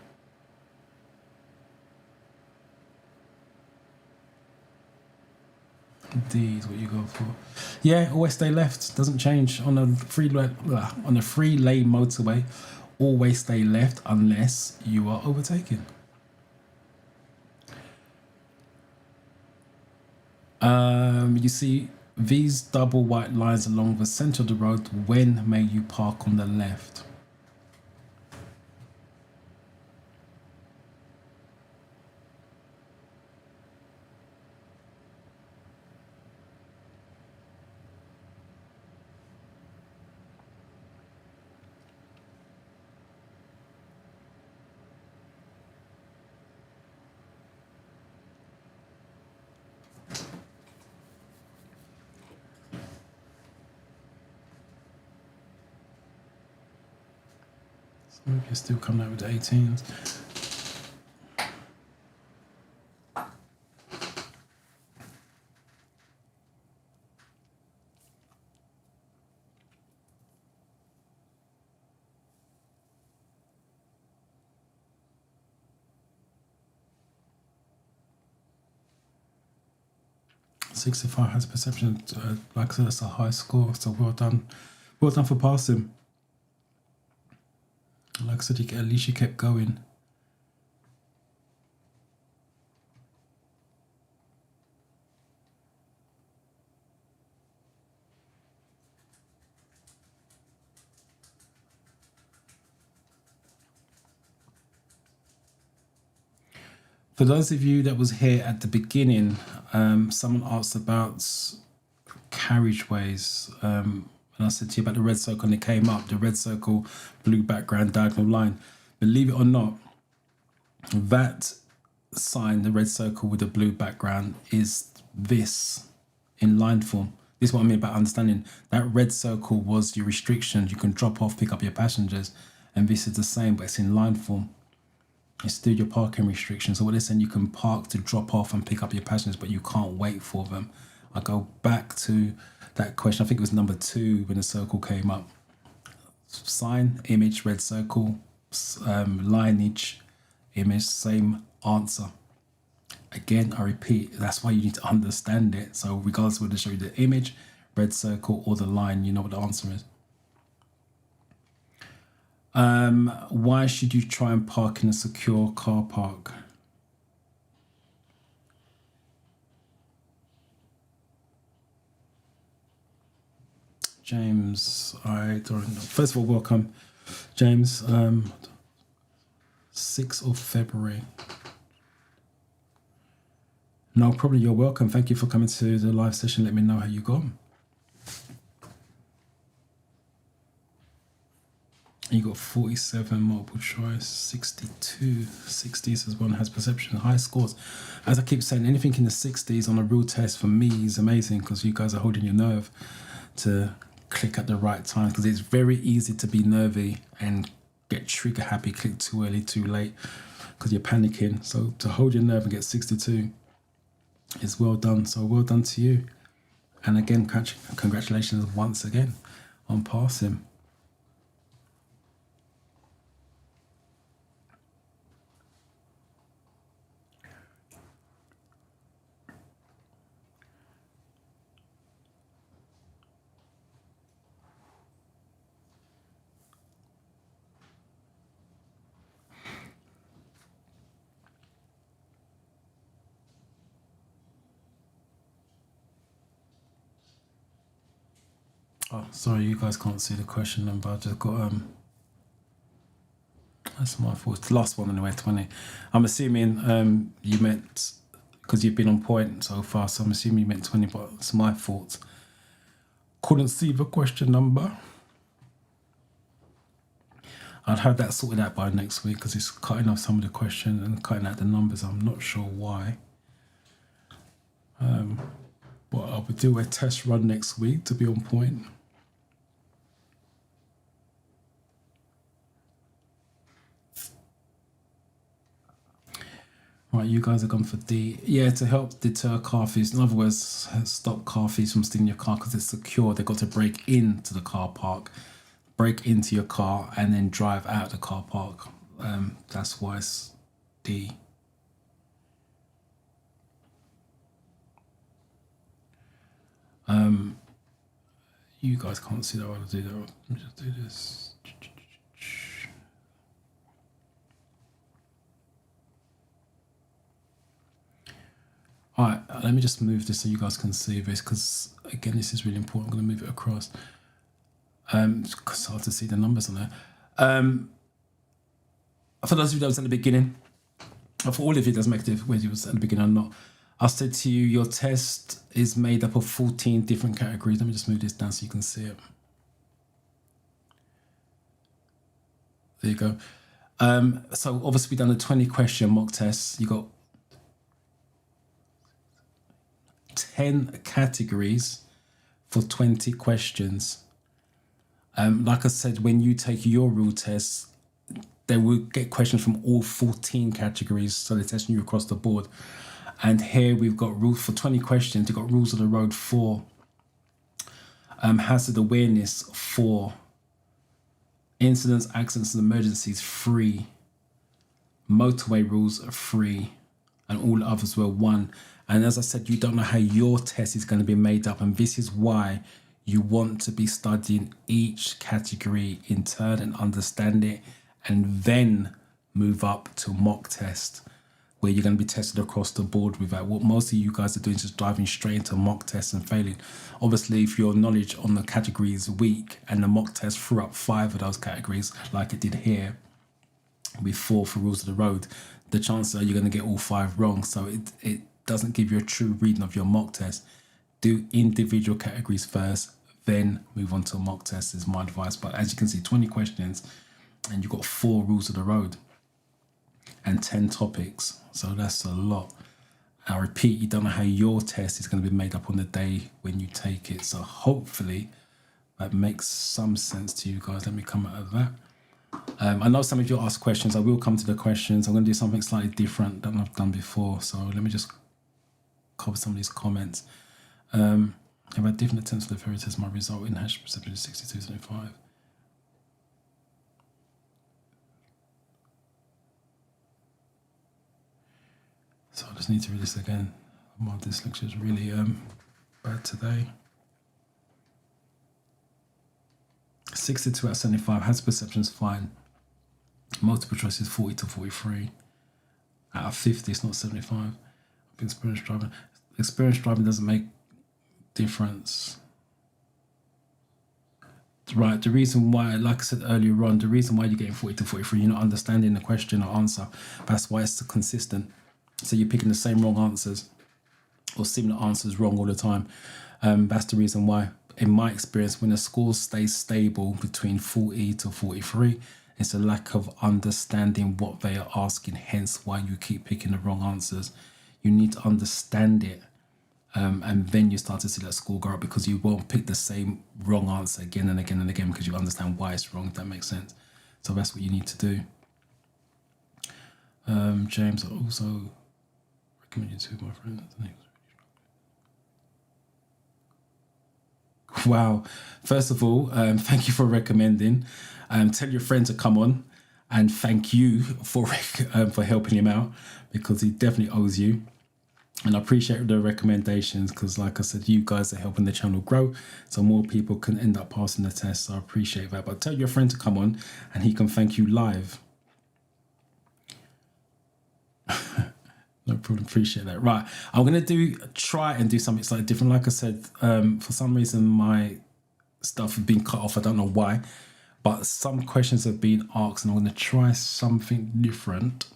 D is what you go for. Yeah, always stay left. Doesn't change on a 3-lane motorway. Always stay left unless you are overtaken. You see these double white lines along the center of the road. When may you park on the left? You're still coming out with the 18s. .65 Has Perception. Like I said, that's a high score, so well done. Well done for passing. Like I said, at least you kept going. For those of you that was here at the beginning, someone asked about carriageways. And I said to you about the red circle, and it came up. The red circle, blue background, diagonal line. Believe it or not, that sign, the red circle with the blue background, is this in line form. This is what I mean about understanding. That red circle was your restriction. You can drop off, pick up your passengers. And this is the same, but it's in line form. It's still your parking restriction. So what they're saying, you can park to drop off and pick up your passengers, but you can't wait for them. I go back to that question. I think it was number 2 when the circle came up. Sign, image, red circle, lineage, image, same answer. Again, I repeat, that's why you need to understand it. So regardless of whether they show you the image, red circle, or the line, you know what the answer is. Why should you try and park in a secure car park? James, I don't know. First of all, welcome, James. 6th of February. No, probably you're welcome. Thank you for coming to the live session. Let me know how you got. You got 47 multiple choice, 62, 60s as one has perception, high scores. As I keep saying, anything in the 60s on a real test for me is amazing because you guys are holding your nerve to click at the right time, because it's very easy to be nervy and get trigger happy, click too early, too late because you're panicking. So to hold your nerve and get 62 is well done. So well done to you. And again, congratulations once again on passing. Oh, sorry, you guys can't see the question number. I just got that's my fault. The last one anyway, 20. I'm assuming you meant, because you've been on point so far, so I'm assuming you meant 20, but it's my fault. Couldn't see the question number. I'd have that sorted out by next week because it's cutting off some of the question and cutting out the numbers. I'm not sure why. But I will do a test run next week to be on point. Right, you guys are gone for D. Yeah, to help deter car thieves. In other words, stop car thieves from stealing your car because it's secure. They've got to break into the car park, break into your car, and then drive out the car park. That's why it's D. You guys can't see that. I'll do that. Let me just do this. All right, let me just move this so you guys can see this, because again, this is really important. I'm going to move it across. It's hard to see the numbers on there. For those of you that was at the beginning, for all of you, it doesn't make a difference whether you was at the beginning or not. I said to you, your test is made up of 14 different categories. Let me just move this down so you can see it. There you go. So obviously we've done a 20 question mock test. You got 10 categories for 20 questions. Like I said, when you take your real test, they will get questions from all 14 categories. So they're testing you across the board. And here we've got rules for 20 questions. You've got rules of the road 4, hazard awareness 4, incidents, accidents and emergencies 3, motorway rules 3, and all the others were 1. And as I said, you don't know how your test is going to be made up, and this is why you want to be studying each category in turn and understand it, and then move up to mock test, where you're going to be tested across the board with that. What most of you guys are doing is just diving straight into mock tests and failing. Obviously, if your knowledge on the category is weak and the mock test threw up 5 of those categories, like it did here with 4 for rules of the road, the chances are you're going to get all 5 wrong. So it doesn't give you a true reading of your mock test. Do individual categories first, then move on to a mock test is my advice. But as you can see, 20 questions and you've got 4 rules of the road and 10 topics. So that's a lot. I repeat, you don't know how your test is going to be made up on the day when you take it. So hopefully that makes some sense to you guys. Let me come out of that. I know some of you ask questions. I will come to the questions. I'm going to do something slightly different than I've done before. So let me just cover some of these comments. Have a different attempts for the theory test. My result in hash perception is 62.75. So I just need to read this again. My dyslexia is really bad today. 62 out of 75. Has perceptions fine. Multiple choice is 40 to 43. Out of 50, it's not 75. Experienced driving. Experienced driving doesn't make difference. Right, the reason why, like I said earlier on, the reason why you're getting 40 to 43, you're not understanding the question or answer. That's why it's consistent. So you're picking the same wrong answers or similar answers wrong all the time. That's the reason why, in my experience, when a score stays stable between 40 to 43, it's a lack of understanding what they are asking, hence why you keep picking the wrong answers. You need to understand it. And then you start to see that score go up, because you won't pick the same wrong answer again and again and again, because you understand why it's wrong, if that makes sense. So that's what you need to do. James, I also recommend you to my friends. Wow. First of all, thank you for recommending. Tell your friend to come on, and thank you for helping him out, because he definitely owes you. And I appreciate the recommendations, because like I said, you guys are helping the channel grow, so more people can end up passing the test. So I appreciate that. But tell your friend to come on and he can thank you live. No problem, appreciate that. Right, I'm going to try and do something slightly different. Like I said, for some reason my stuff has been cut off. I don't know why, but some questions have been asked and I'm going to try something different.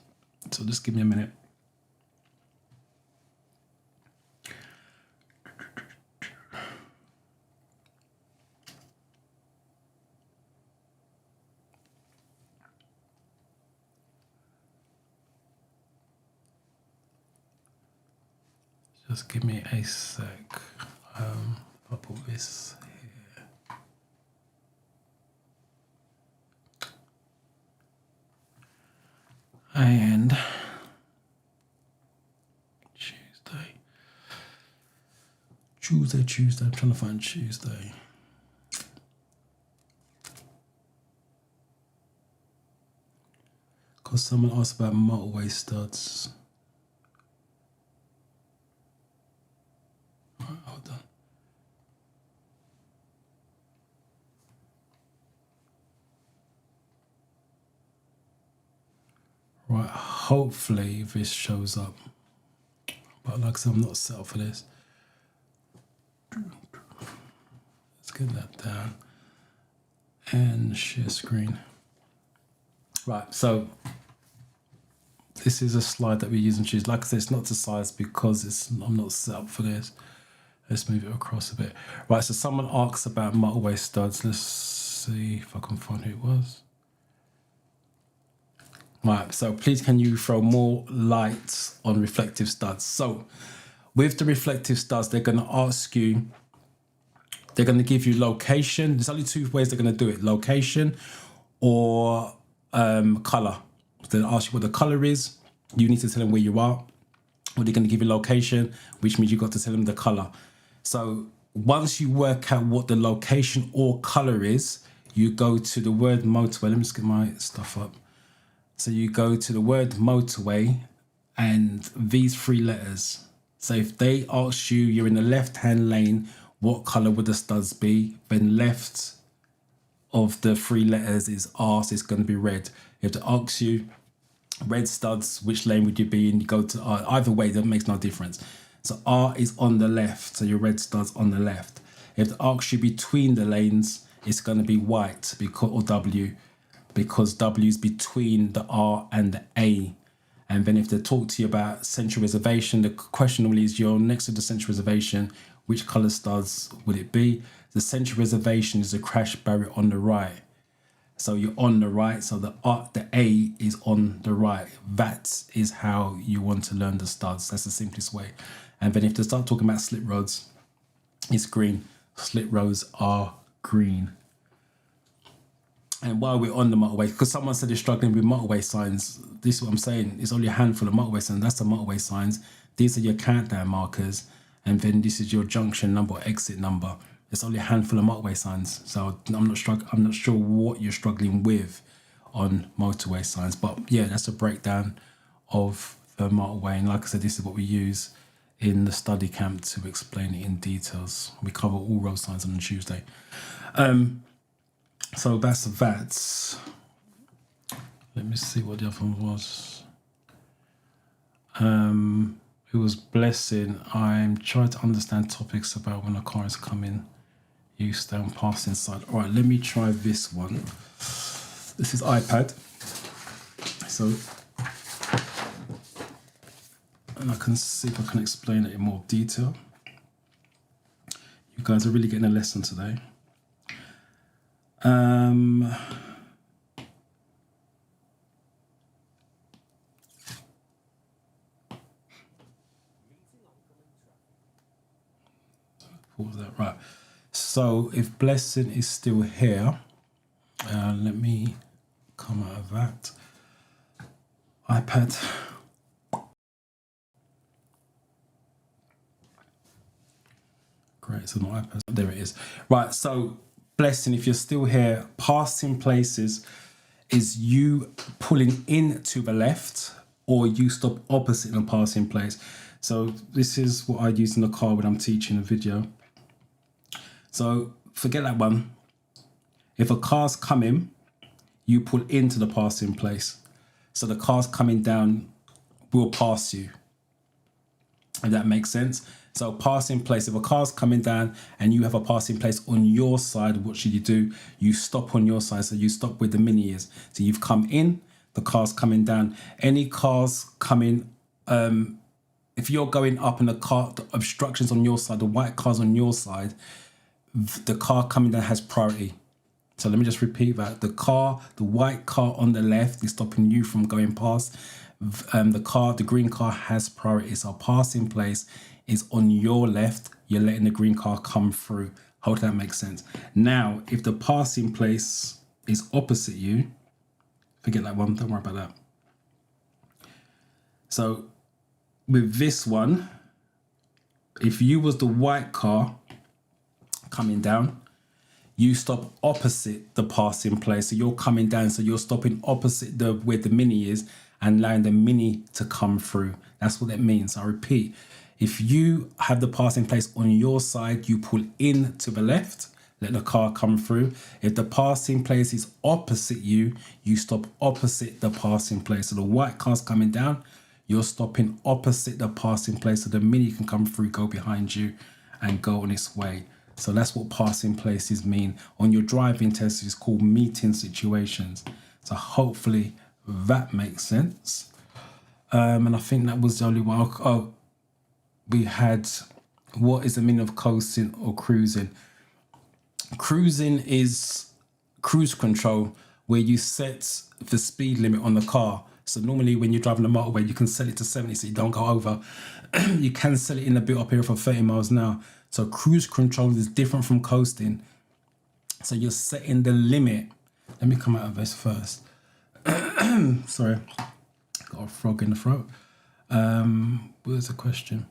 So just give me a minute. Just give me a sec. I'll put this here. And Tuesday. I'm trying to find Tuesday. Because someone asked about motorway studs. Hold on. Right, hopefully this shows up. But like I said, I'm not set up for this. Let's get that down. And share screen. Right, so this is a slide that we use and choose. Like I said, it's not to size because I'm not set up for this. Let's move it across a bit. Right, so someone asks about motorway studs. Let's see if I can find who it was. Right, so please can you throw more light on reflective studs? So with the reflective studs, they're going to ask you, they're going to give you location. There's only two ways they're going to do it: location or color. They'll ask you what the color is. You need to tell them where you are. Or they're going to give you location, which means you've got to tell them the color. So once you work out what the location or color is, you go to the word motorway. Let me just get my stuff up. So you go to the word motorway and these three letters. So if they ask you, you're in the left-hand lane, what color would the studs be? Then left of the three letters is R, so it's going to be red. If they ask you red studs, which lane would you be in? You go to R. Either way, that makes no difference. So R is on the left, so your red studs on the left. If they ask you between the lanes, it's going to be white or W, because W is between the R and the A. And then if they talk to you about central reservation, the question normally is, you're next to the central reservation, which colour studs would it be? The central reservation is a crash barrier on the right. So you're on the right, so the A is on the right. That is how you want to learn the studs. That's the simplest way. And then if they start talking about slit roads, it's green. Slit roads are green. And while we're on the motorway, because someone said they're struggling with motorway signs, this is what I'm saying. It's only a handful of motorway signs. That's the motorway signs. These are your countdown markers. And then this is your junction number or exit number. It's only a handful of motorway signs. So I'm not sure what you're struggling with on motorway signs. But yeah, that's a breakdown of the motorway. And like I said, this is what we use in the study camp to explain it in details. We cover all road signs on Tuesday. So that's that. Let me see what the other one was. It was blessing. I'm trying to understand topics about when a car is coming. You stay on passing side. All right, let me try this one. This is iPad. So, and I can see if I can explain it in more detail. You guys are really getting a lesson today. Pause that, right. So if Blessing is still here, let me come out of that. iPad. Great, so my iPad, there it is. Right, so Blessing, if you're still here, passing places is you pulling in to the left or you stop opposite in a passing place. So this is what I use in the car when I'm teaching a video. So forget that one. If a car's coming, you pull into the passing place. So the car's coming down will pass you. If that makes sense. So passing place, if a car's coming down and you have a passing place on your side, what should you do? You stop on your side. So you stop where the mini is. So you've come in, the car's coming down. Any cars coming, if you're going up and the obstructions on your side, the white car's on your side, the car coming down has priority. So let me just repeat that. The white car on the left is stopping you from going past. The green car has priority. So passing place is on your left. You're letting the green car come through. Hope that makes sense. Now, if the passing place is opposite you, forget that one. Don't worry about that. So with this one, if you was the white car coming down, you stop opposite the passing place. So you're coming down, so you're stopping opposite where the mini is and allowing the mini to come through. That's what that means. I repeat, if you have the passing place on your side, you pull in to the left, let the car come through. If the passing place is opposite you, you stop opposite the passing place. So the white car's coming down, you're stopping opposite the passing place so the mini can come through, go behind you and go on its way. So that's what passing places mean. On your driving test, it's called meeting situations. So hopefully that makes sense. And I think that was the only one. Oh, we had, what is the meaning of coasting or cruising? Cruising is cruise control, where you set the speed limit on the car. So normally when you're driving a motorway, you can set it to 70 so you don't go over. You can set it in a bit up here for 30 miles an hour. So cruise control is different from coasting. So you're setting the limit. Let me come out of this first. Sorry, got a frog in the throat. Where's the question?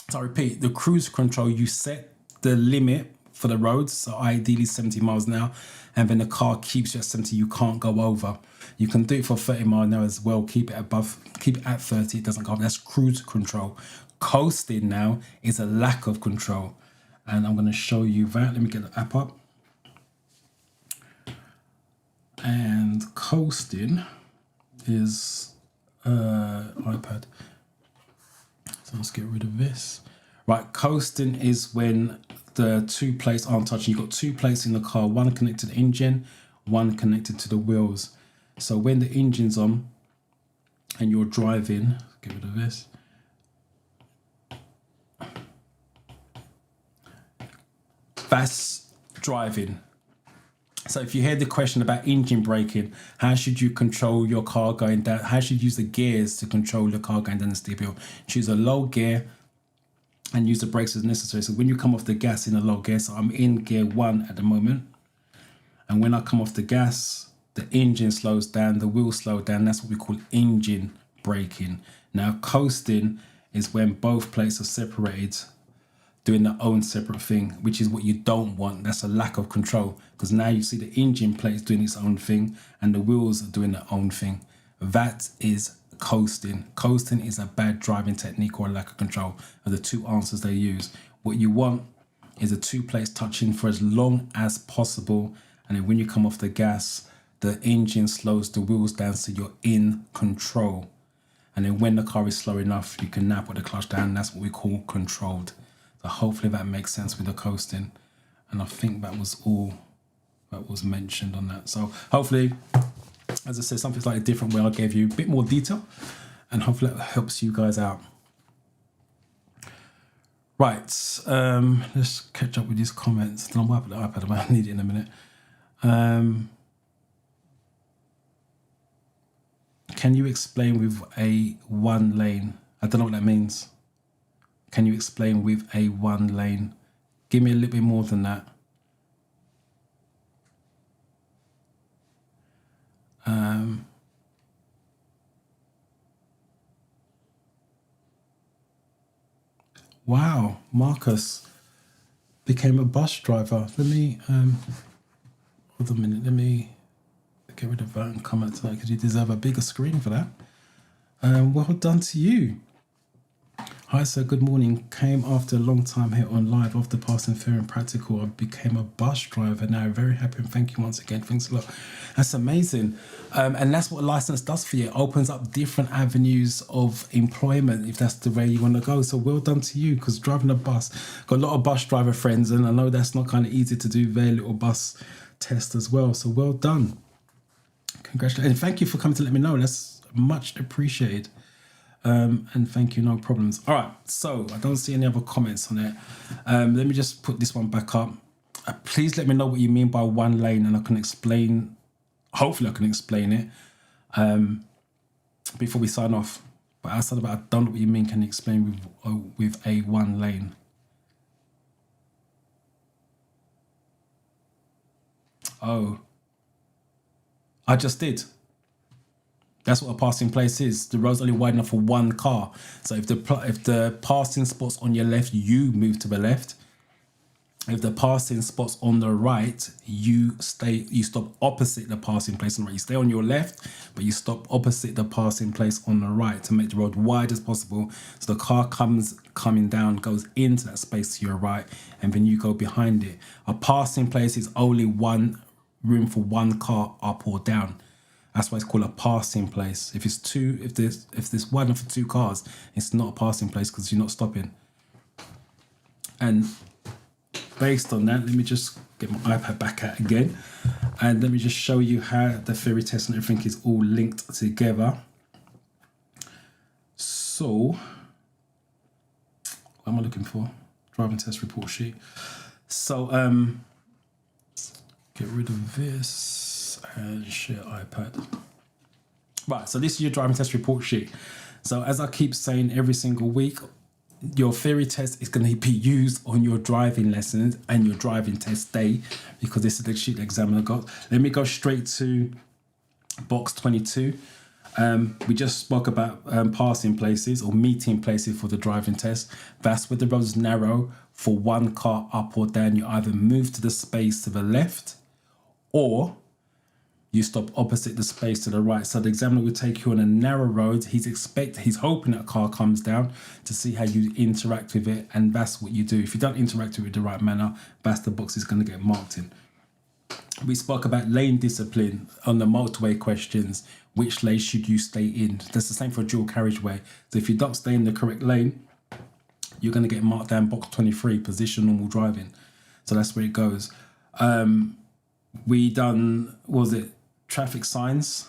So I repeat, the cruise control, you set the limit for the roads, so ideally 70 miles an hour, and then the car keeps you at 70, you can't go over. You can do it for 30 miles an hour as well, keep it at 30, it doesn't go over. That's cruise control. Coasting now is a lack of control. And I'm going to show you that. Let me get the app up. And coasting is iPad. So let's get rid of this. Right, coasting is when the two plates aren't touching. You've got two plates in the car, one connected to the engine, one connected to the wheels. So when the engine's on and you're driving, get rid of this. That's driving. So if you hear the question about engine braking, how should you control your car going down? How should you use the gears to control your car going down the steep hill? Choose a low gear and use the brakes as necessary. So when you come off the gas in a low gear, so I'm in gear 1 at the moment. And when I come off the gas, the engine slows down, the wheels slow down. That's what we call engine braking. Now coasting is when both plates are separated, doing their own separate thing, which is what you don't want. That's a lack of control, because now you see the engine plate is doing its own thing and the wheels are doing their own thing. That is coasting. Coasting is a bad driving technique or a lack of control, are the two answers they use. What you want is the two plates touching for as long as possible, and then when you come off the gas, the engine slows the wheels down so you're in control. And then when the car is slow enough, you can now put the clutch down. That's what we call controlled. So hopefully that makes sense with the coasting. And I think that was all that was mentioned on that. So hopefully, as I said, something slightly different where I gave you a bit more detail, and hopefully that helps you guys out. Right, let's catch up with these comments. Then I'll wipe the iPad, I might need it in a minute. Can you explain with a one lane? I don't know what that means. Can you explain with a one lane? Give me a little bit more than that. Wow, Marcus became a bus driver. Let me, hold on a minute, let me get rid of that and comment tonight because you deserve a bigger screen for that. Well done to you. Hi sir, good morning. Came after a long time here on live after passing theory and practical. I became a bus driver now. Very happy and thank you once again. Thanks a lot. That's amazing. And that's what a license does for you. It opens up different avenues of employment if that's the way you want to go. So well done to you, because driving a bus, got a lot of bus driver friends, and I know that's not kind of easy to do their little bus test as well. So well done. Congratulations. And thank you for coming to let me know. That's much appreciated. And thank you, no problems. All right, so I don't see any other comments on it. Let me just put this one back up. Please let me know what you mean by one lane, and I can explain, hopefully I can explain it before we sign off. But outside of that, I don't know what you mean. Can you explain with a one lane? Oh, I just did. That's what a passing place is. The road's only wide enough for one car. So if the passing spot's on your left, you move to the left. If the passing spot's on the right, you stop opposite the passing place on the right. You stay on your left, but you stop opposite the passing place on the right to make the road wide as possible. So the car coming down goes into that space to your right, and then you go behind it. A passing place is only one room for one car up or down. That's why it's called a passing place. If there's wide enough for two cars, it's not a passing place because you're not stopping. And based on that, let me just get my iPad back out again, and let me just show you how the theory test and everything is all linked together. So, what am I looking for? Driving test report sheet. So, get rid of this. And share iPad. Right, so this is your driving test report sheet. So as I keep saying every single week, your theory test is going to be used on your driving lessons and your driving test day, because this is the sheet the examiner got. Let me go straight to box 22. We just spoke about passing places or meeting places for the driving test. That's where the road is narrow for one car up or down. You either move to the space to the left, or you stop opposite the space to the right. So the examiner will take you on a narrow road. He's hoping that a car comes down to see how you interact with it, and that's what you do. If you don't interact with it the right manner, that's the box is going to get marked in. We spoke about lane discipline on the motorway questions. Which lane should you stay in? That's the same for dual carriageway. So if you don't stay in the correct lane, you're going to get marked down box 23, position normal driving. So that's where it goes. We done, what was it? Traffic signs,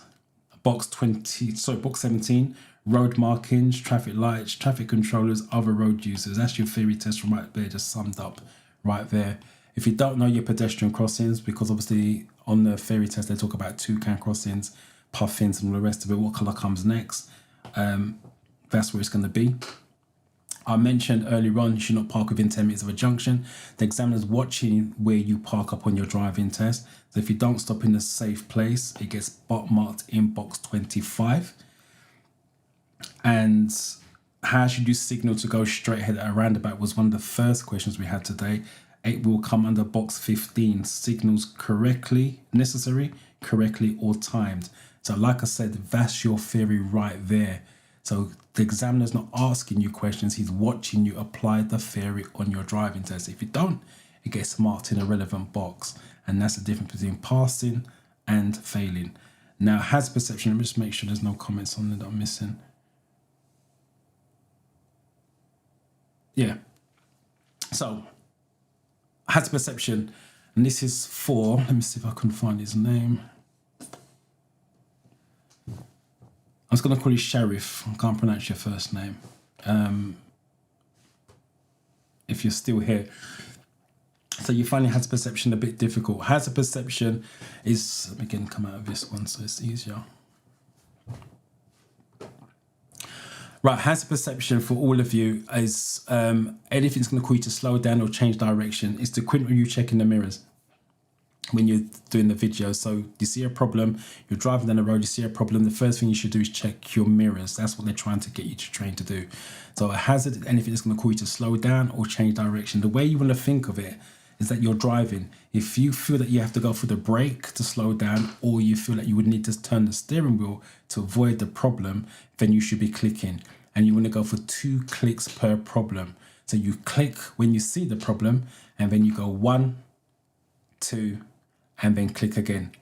box 17, road markings, traffic lights, traffic controllers, other road users. That's your theory test from right there, just summed up right there. If you don't know your pedestrian crossings, because obviously on the theory test they talk about toucan crossings, puffins and all the rest of it, what colour comes next, that's where it's going to be. I mentioned earlier on, you should not park within 10 meters of a junction. The examiner's watching where you park up on your driving test. So if you don't stop in a safe place, it gets marked in box 25. And how should you signal to go straight ahead at a roundabout was one of the first questions we had today. It will come under box 15, signals correctly, necessary, correctly, or timed. So like I said, that's your theory right there. So the examiner's not asking you questions, he's watching you apply the theory on your driving test. If you don't, it gets marked in a relevant box. And that's the difference between passing and failing. Now, hazard perception, let me just make sure there's no comments on there that I'm missing. Yeah. So, hazard perception, and this is for, let me see if I can find his name. I was going to call you Sheriff. I can't pronounce your first name. If you're still here. So you're finding hazard perception a bit difficult. Hazard perception is, let me again come out of this one so it's easier. Right, hazard perception for all of you is anything's going to call you to slow down or change direction. It's the equivalent of you checking the mirrors when you're doing the video. So you see a problem, you're driving down the road, you see a problem, the first thing you should do is check your mirrors. That's what they're trying to get you to train to do. So a hazard is anything that's going to call you to slow down or change direction. The way you want to think of it is that you're driving. If you feel that you have to go for the brake to slow down, or you feel that you would need to turn the steering wheel to avoid the problem, then you should be clicking. And you want to go for 2 clicks per problem. So you click when you see the problem, and then you go 1, 2, and then click again.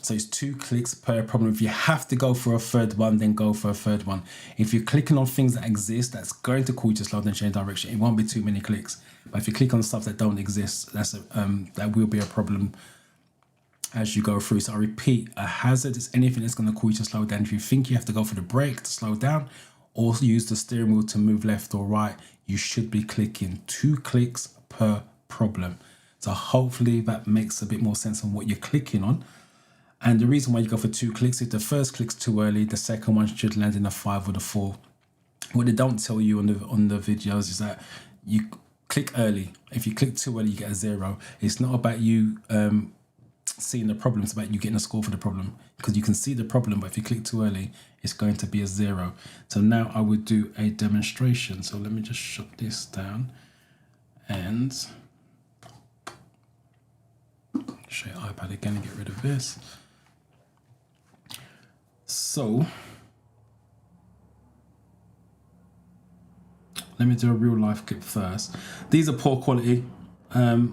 So it's 2 clicks per problem. If you have to go for a third one, then go for a third one. If you're clicking on things that exist, that's going to call you to slow down and change direction. It won't be too many clicks. But if you click on stuff that don't exist, that will be a problem as you go through. So I repeat, a hazard is anything that's going to call you to slow down. If you think you have to go for the brake to slow down, or use the steering wheel to move left or right, you should be clicking 2 clicks per problem. So hopefully that makes a bit more sense on what you're clicking on. And the reason why you go for 2 clicks, if the first click's too early, the second one should land in a 5 or the 4. What they don't tell you on the videos is that you click early. If you click too early, you get a 0. It's not about you seeing the problem, it's about you getting a score for the problem, because you can see the problem, but if you click too early, it's going to be a 0. So now I would do a demonstration. So let me just shut this down and show your iPad again and get rid of this. So let me do a real life clip first. These are poor quality. So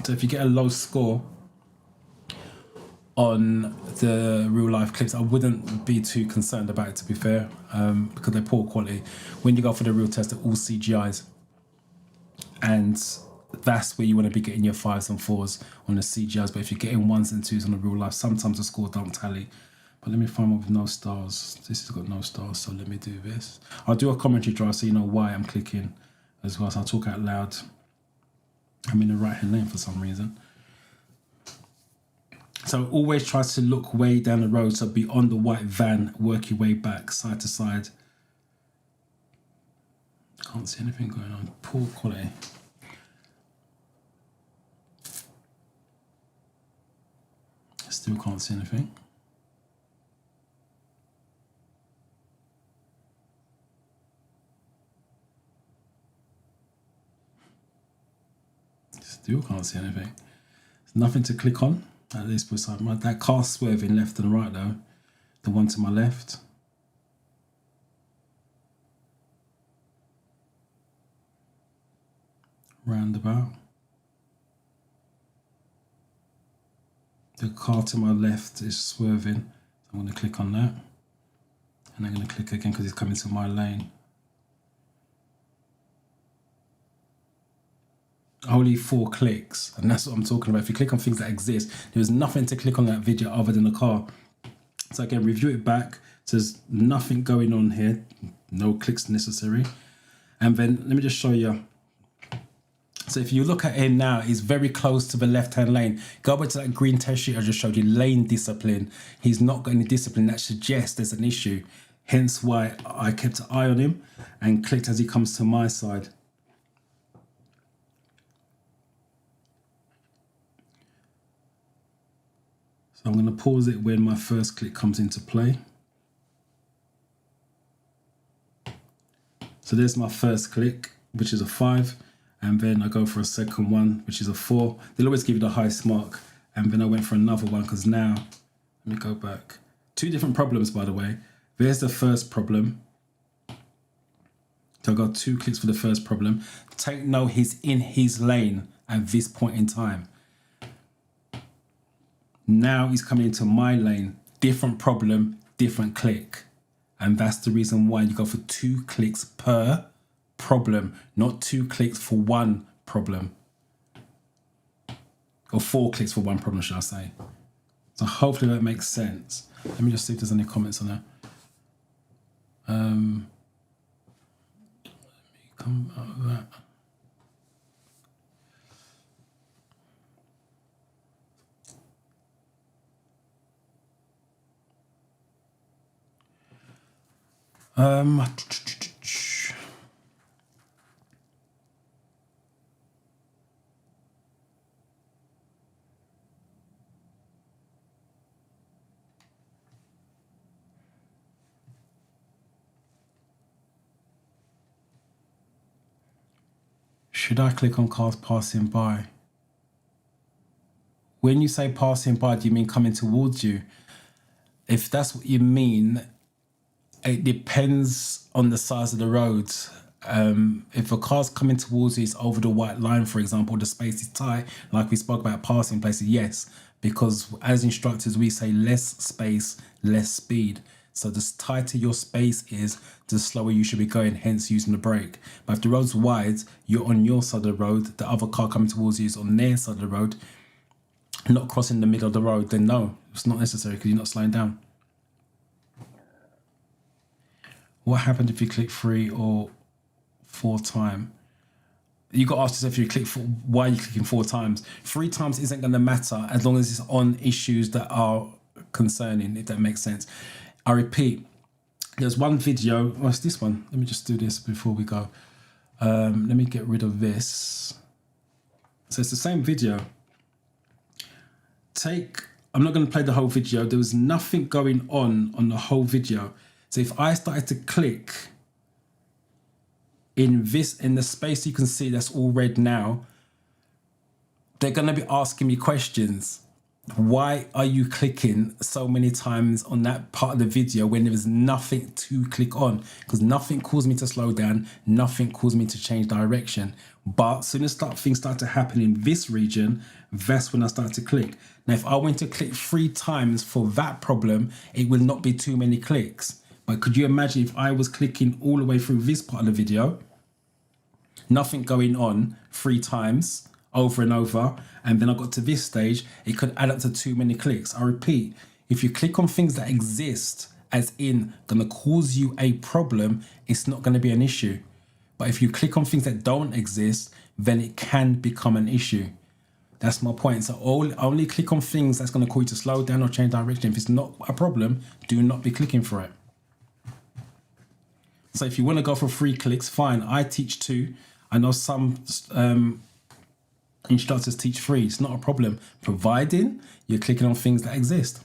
if you get a low score on the real life clips, I wouldn't be too concerned about it, to be fair, because they're poor quality. When you go for the real test, they're all CGIs. And that's where you want to be getting your 5s and 4s on the CGIs. But if you're getting 1s and 2s on the real life, sometimes the scores don't tally. But let me find one with no stars. This has got no stars, so let me do this. I'll do a commentary drive so you know why I'm clicking as well. So I'll talk out loud. I'm in the right hand lane for some reason. So always try to look way down the road. So be on the white van, work your way back side to side. Can't see anything going on. Poor quality. Still can't see anything. Still can't see anything. There's nothing to click on at this side. That car's swerving left and right though. The one to my left. Roundabout. The car to my left is swerving. So I'm going to click on that. And I'm going to click again because it's coming to my lane. Only 4 clicks, and that's what I'm talking about. If you click on things that exist, there's nothing to click on that video other than the car. So again, review it back. So there's nothing going on here, no clicks necessary. And then let me just show you. So if you look at him now, he's very close to the left-hand lane. Go back to that green test sheet I just showed you, lane discipline. He's not got any discipline. That suggests there's an issue. Hence why I kept an eye on him and clicked as he comes to my side. So I'm going to pause it when my first click comes into play. So there's my first click, which is a 5. And then I go for a second one, which is a 4. They'll always give you the highest mark. And then I went for another one because now, let me go back. 2 different problems, by the way. There's the first problem. So I got 2 clicks for the first problem. Take note, he's in his lane at this point in time. Now he's coming into my lane. Different problem, different click. And that's the reason why you go for 2 clicks per problem, not 2 clicks for 1 problem. or 4 clicks for one problem, should I say. So hopefully that makes sense. Let me just see if there's any comments on there. Let me come out of that. Should I click on cars passing by? When you say passing by, do you mean coming towards you? If that's what you mean, it depends on the size of the road. If a car's coming towards you, it's over the white line, for example, the space is tight, like we spoke about passing places, yes, because as instructors, we say less space, less speed. So the tighter your space is, the slower you should be going, hence using the brake. But if the road's wide, you're on your side of the road, the other car coming towards you is on their side of the road, not crossing the middle of the road, then no, it's not necessary because you're not slowing down. What happened if you click 3 or 4 times? You got to ask yourself, if you click why are you clicking 4 times? 3 times isn't going to matter as long as it's on issues that are concerning, if that makes sense. I repeat, there's one video. What's this one? Let me just do this before we go. Let me get rid of this. So it's the same video. I'm not going to play the whole video. There was nothing going on the whole video. So if I started to click in the space you can see that's all red now, they're going to be asking me questions. Why are you clicking so many times on that part of the video when there is nothing to click on? Because nothing caused me to slow down, nothing caused me to change direction. But as soon as things start to happen in this region, that's when I start to click. Now, if I went to click 3 times for that problem, it will not be too many clicks. But could you imagine if I was clicking all the way through this part of the video, nothing going on 3 times, over and over, and then I got to this stage, it could add up to too many clicks. I repeat, if you click on things that exist, as in gonna cause you a problem, it's not gonna be an issue. But if you click on things that don't exist, then it can become an issue. That's my point. So only click on things that's gonna cause you to slow down or change direction. If it's not a problem, do not be clicking for it. So if you wanna go for 3 clicks, fine. I teach 2. I know some instructors teach 3. It's not a problem, providing you're clicking on things that exist.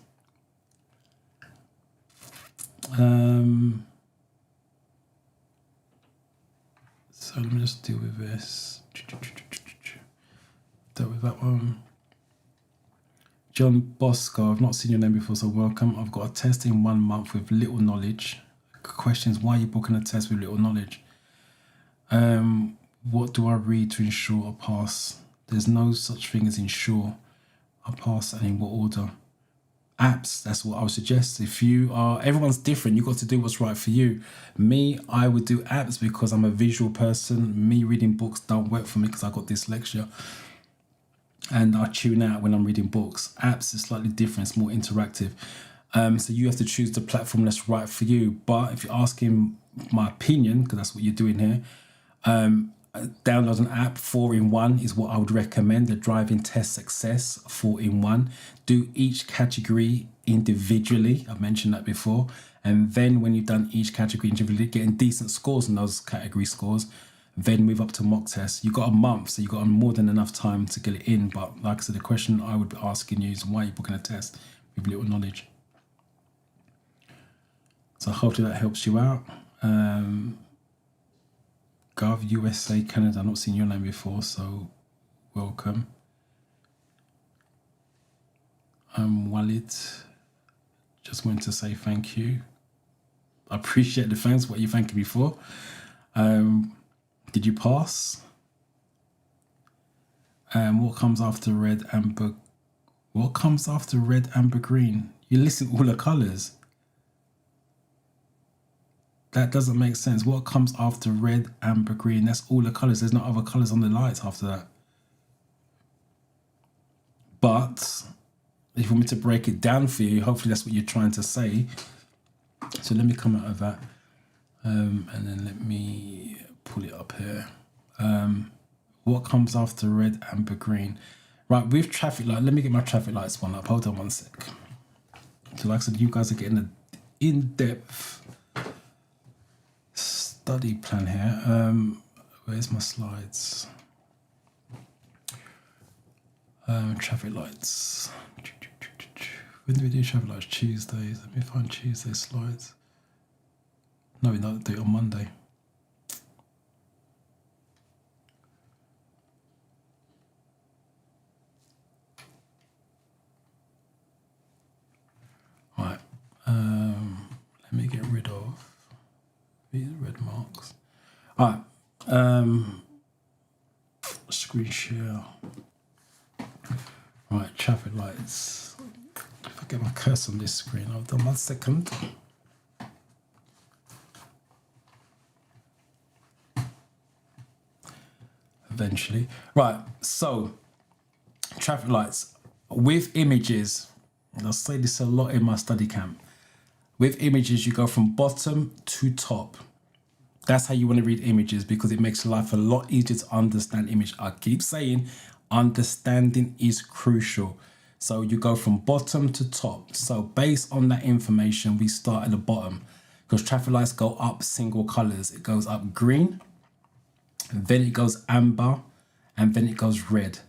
So let me just deal with this. Deal with that one. John Bosco, I've not seen your name before, so welcome. I've got a test in 1 month with little knowledge. Questions, why are you booking a test with little knowledge? What do I read to ensure a pass? There's no such thing as ensure a pass, and in what order? Apps, that's what I would suggest. If you are, everyone's different, you've got to do what's right for you. Me, I would do apps because I'm a visual person. Me reading books don't work for me because I got dyslexia. And I tune out when I'm reading books. Apps is slightly different, it's more interactive. So you have to choose the platform that's right for you. But if you're asking my opinion, because that's what you're doing here, download an app. 4-in-1 is what I would recommend. The driving test success 4-in-1. Do each category individually. I've mentioned that before. And then when you've done each category individually, getting decent scores in those category scores, then move up to mock tests. You've got a month, so you've got more than enough time to get it in. But like I said, the question I would be asking you is why are you booking a test with little knowledge? So hopefully that helps you out. Gov, USA, Canada, I've not seen your name before, so welcome. Walid, just wanted to say thank you. I appreciate the thanks, what you thanking me for. Did you pass? What comes after red, amber? What comes after red, amber, green? You listen all the colours. That doesn't make sense. What comes after red, amber, green? That's all the colours. There's no other colours on the lights after that. But if you want me to break it down for you, hopefully that's what you're trying to say. So let me come out of that. And then let me pull it up here. What comes after red, amber, green? Right, with traffic light, let me get my traffic lights one up. Hold on one sec. So like I said, you guys are getting an in-depth study plan here. Where's my slides? Traffic lights. When do we do traffic lights? Tuesdays. Let me find Tuesday slides. No, we don't do it on Monday. Right. Let me get rid of these red marks. All right. Screen share. Right, traffic lights. If I get my cursor on this screen, hold on 1 second. Eventually. Right, so traffic lights with images. I'll say this a lot in my study camp. With images, you go from bottom to top. That's how you want to read images, because it makes life a lot easier to understand image. I keep saying understanding is crucial. So you go from bottom to top. So based on that information, we start at the bottom, because traffic lights go up single colors. It goes up green, and then it goes amber, and then it goes red.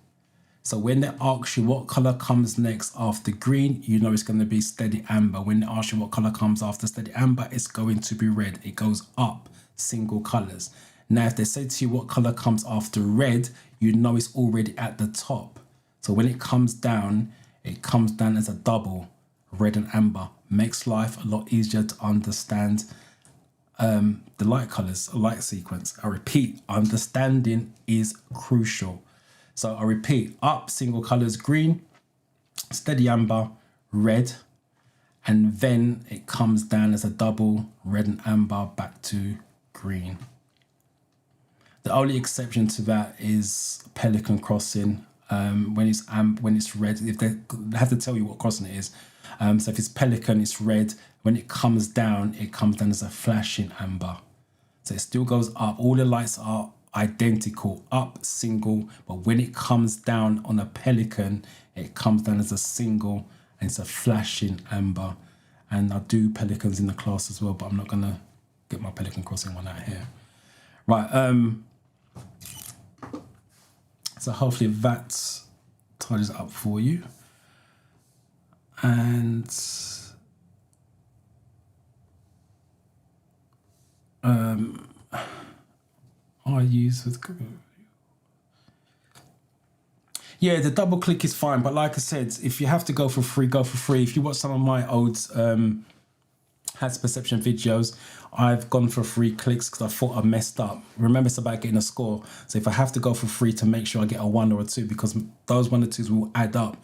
So when they ask you what color comes next after green, you know it's going to be steady amber. When they ask you what color comes after steady amber, it's going to be red. It goes up single colors. Now, if they say to you what color comes after red, you know it's already at the top. So when it comes down as a double, red and amber. Makes life a lot easier to understand the light colors, a light sequence. I repeat, understanding is crucial. So I repeat, up single colors, green, steady amber, red, and then it comes down as a double, red and amber, back to green. The only exception to that is Pelican crossing. When it's red, if they have to tell you what crossing it is. So if it's Pelican, it's red. When it comes down as a flashing amber. So it still goes up. All the lights are identical, up single, but when it comes down on a Pelican, it comes down as a single and it's a flashing amber. And I do Pelicans in the class as well, but I'm not gonna get my Pelican crossing one out here. Right, so hopefully that tidies it up for you. And I use with, yeah, the double click is fine, but like I said, if you have to go for free, go for free. If you watch some of my old HADS perception videos, I've gone for free clicks because I thought I messed up. Remember, it's about getting a score. So if I have to go for free to make sure I get a 1 or a 2, because those 1 or 2s will add up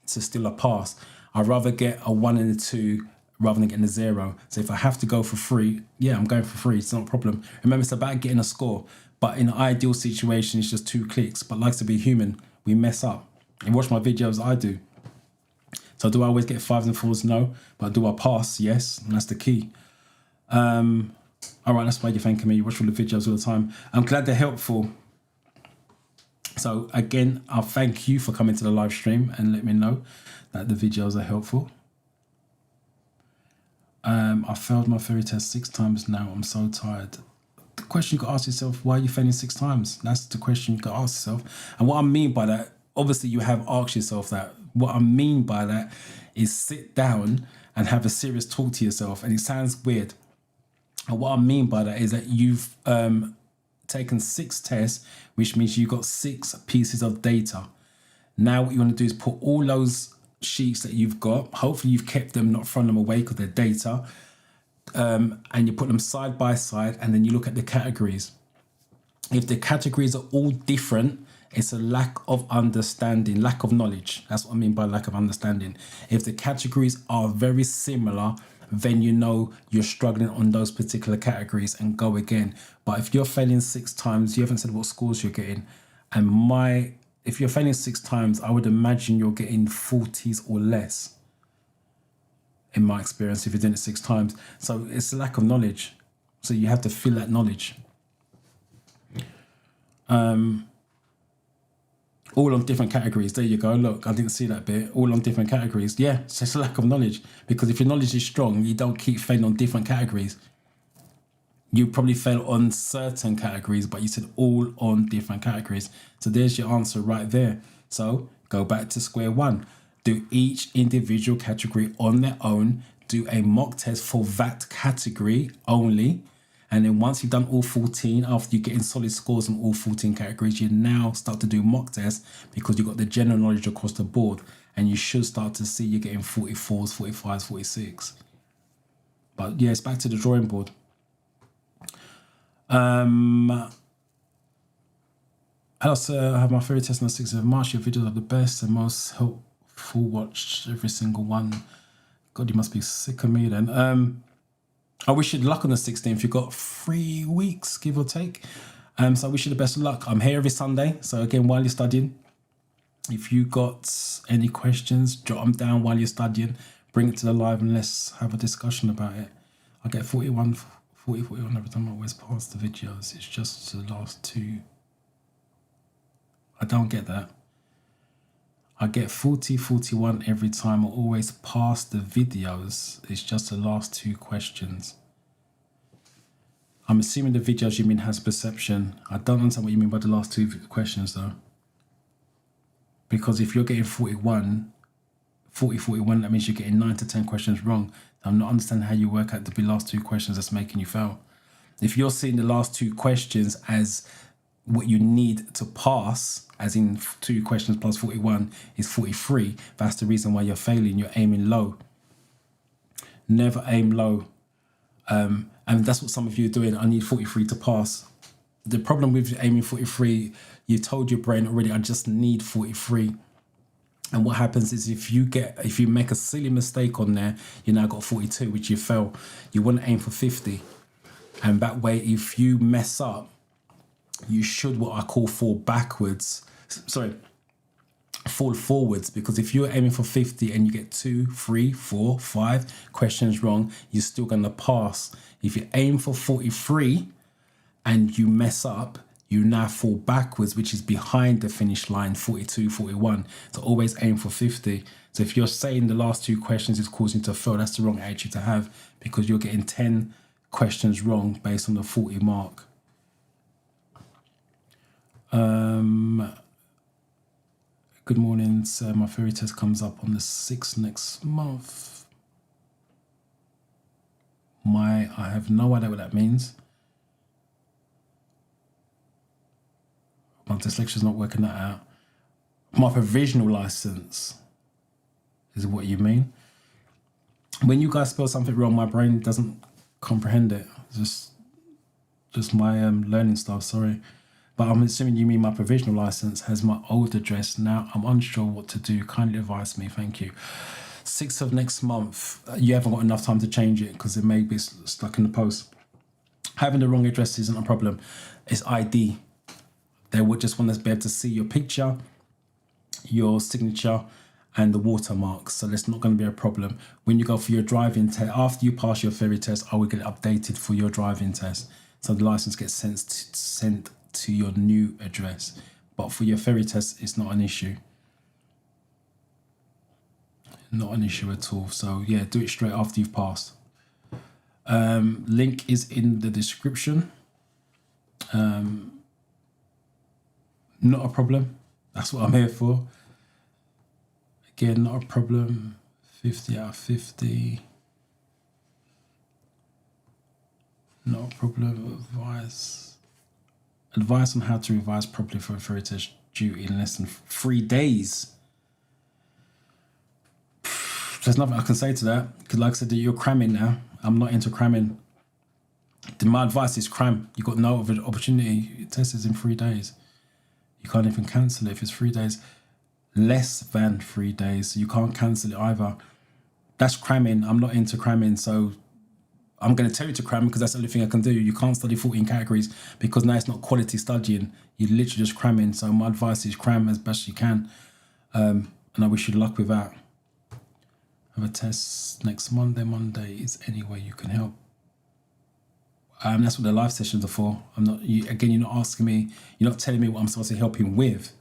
to still a pass, I'd rather get a 1 and a 2 rather than getting a 0. So if I have to go for free, yeah, I'm going for free. It's not a problem. Remember, it's about getting a score. But in an ideal situation, it's just 2 clicks. But like to be human, we mess up. You watch my videos, I do. So do I always get 5s and 4s? No. But do I pass? Yes. And that's the key. All right, that's why you're thanking me. You watch all the videos all the time. I'm glad they're helpful. So again, I'll thank you for coming to the live stream and let me know that the videos are helpful. I failed my theory test 6 times now. I'm so tired. The question you got to ask yourself, why are you failing 6 times? That's the question you got to ask yourself. And what I mean by that, obviously you have asked yourself that. What I mean by that is sit down and have a serious talk to yourself. And it sounds weird. And what I mean by that is that you've taken 6 tests, which means you've got 6 pieces of data. Now what you want to do is put all those sheets that you've got, hopefully you've kept them, not thrown them away because they're data, and you put them side by side, and then you look at the categories. If the categories are all different, it's a lack of understanding, lack of knowledge. That's what I mean by lack of understanding. If the categories are very similar, then you know you're struggling on those particular categories and go again. But if you're failing 6 times, you haven't said what scores you're getting. And my if you're failing 6 times, I would imagine you're getting 40s or less, in my experience, if you're doing it 6 times. So it's a lack of knowledge. So you have to feel that knowledge. All on different categories. There you go. Look, I didn't see that bit. All on different categories. Yeah, it's just a lack of knowledge. Because if your knowledge is strong, you don't keep failing on different categories. You probably fail on certain categories, but you said all on different categories. So there's your answer right there. So go back to square one. Do each individual category on their own. Do a mock test for that category only. And then once you've done all 14, after you're getting solid scores on all 14 categories, you now start to do mock tests because you've got the general knowledge across the board. And you should start to see you're getting 44s, 45s, 46. But yeah, it's back to the drawing board. Hello sir, I have my theory test on the 6th of March. Your videos are the best and most helpful. Watched every single one. God, you must be sick of me then. I wish you luck on the 16th. You've got 3 weeks, give or take. So I wish you the best of luck. I'm here every Sunday. So again, while you're studying, if you got any questions, jot them down while you're studying. Bring it to the live and let's have a discussion about it. I get 41 every time I always pass the videos. It's just the last 2. I don't get that. I get 41 every time I always pass the videos. It's just the last 2 questions. I'm assuming the videos you mean has perception. I don't understand what you mean by the last 2 questions though. Because if you're getting 41, that means you're getting 9 to 10 questions wrong. I'm not understanding how you work out the last 2 questions that's making you fail. If you're seeing the last 2 questions as what you need to pass, as in 2 questions plus 41 is 43, that's the reason why you're failing. You're aiming low. Never aim low. And that's what some of you are doing. I need 43 to pass. The problem with aiming 43, you told your brain already, I just need 43. And what happens is if you make a silly mistake on there, you now got 42, which you fail. You want to aim for 50. And that way, if you mess up, you should what I call fall forwards, because if you're aiming for 50 and you get 2, 3, 4, 5 questions wrong, you're still going to pass. If you aim for 43 and you mess up, you now fall backwards, which is behind the finish line, 42, 41. So always aim for 50. So if you're saying the last 2 questions is causing you to fail, that's the wrong attitude to have, because you're getting 10 questions wrong based on the 40 mark. Good morning, sir. My theory test comes up on the 6th next month. I have no idea what that means. My dyslexia's not working that out. My provisional license is what you mean. When you guys spell something wrong, my brain doesn't comprehend it. It's just my learning style, sorry. But I'm assuming you mean my provisional license has my old address. Now I'm unsure what to do. Kindly advise me. Thank you. 6th of next month. You haven't got enough time to change it because it may be stuck in the post. Having the wrong address isn't a problem. It's ID. They would just want to be able to see your picture, your signature, and the watermarks. So that's not going to be a problem. When you go for your driving test, after you pass your theory test, I will get it updated for your driving test. So the license gets sent to your new address. But for your theory test, it's not an issue. Not an issue at all. So yeah, do it straight after you've passed. Link is in the description. Not a problem. That's what I'm here for. Again, not a problem. 50 out of 50. Not a problem. Advice on how to revise properly for a theory test due in less than 3 days. There's nothing I can say to that. Because like I said, you're cramming now. I'm not into cramming. My advice is cram. You've got no other opportunity. Your test is in 3 days. You can't even cancel it if it's 3 days. Less than 3 days. You can't cancel it either. That's cramming. I'm not into cramming. So I'm going to tell you to cram because that's the only thing I can do. You can't study 14 categories because now it's not quality studying. You're literally just cramming. So my advice is cram as best you can. And I wish you luck with that. I have a test next Monday. Monday is any way you can help. That's what the live sessions are for. I'm not. You're not asking me. You're not telling me what I'm supposed to help him with.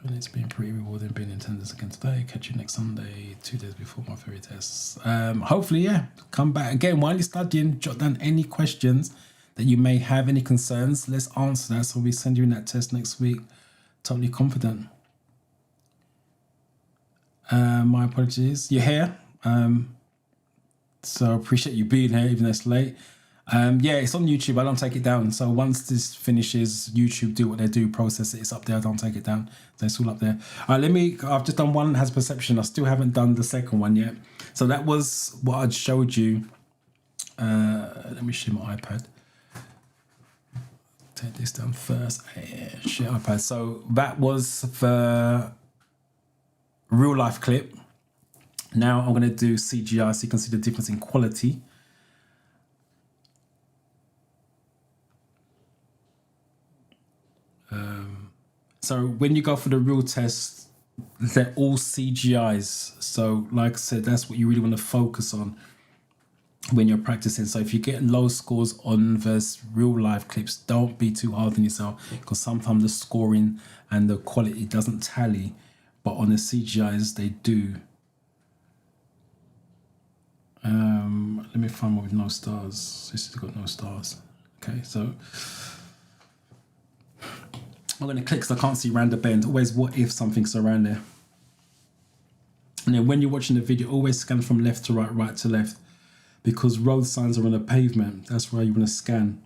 It's been pretty rewarding being in attendance again today. Catch you next Sunday, 2 days before my theory tests. Hopefully, yeah. Come back again while you're studying. Jot down any questions that you may have, any concerns. Let's answer that. So we send you in that test next week. Totally confident. My apologies. You're here. So I appreciate you being here, even though it's late. Yeah, it's on YouTube. I don't take it down. So once this finishes, YouTube do what they do, process it. It's up there. I don't take it down. So it's all up there. All right, I've just done one, has perception. I still haven't done the second one yet. So that was what I'd showed you. Let me share my iPad. Take this down first. Share iPad. So that was the real life clip. Now I'm going to do CGI so you can see the difference in quality. So when you go for the real test, they're all CGIs. So like I said, that's what you really want to focus on when you're practicing. So if you get low scores on those real life clips, don't be too hard on yourself because sometimes the scoring and the quality doesn't tally, but on the CGIs they do. Let me find one with no stars. This has got no stars. Okay, so I'm going to click because I can't see around the bend. Always what if something's around there. And then when you're watching the video, always scan from left to right, right to left, because road signs are on the pavement. That's why you want to scan.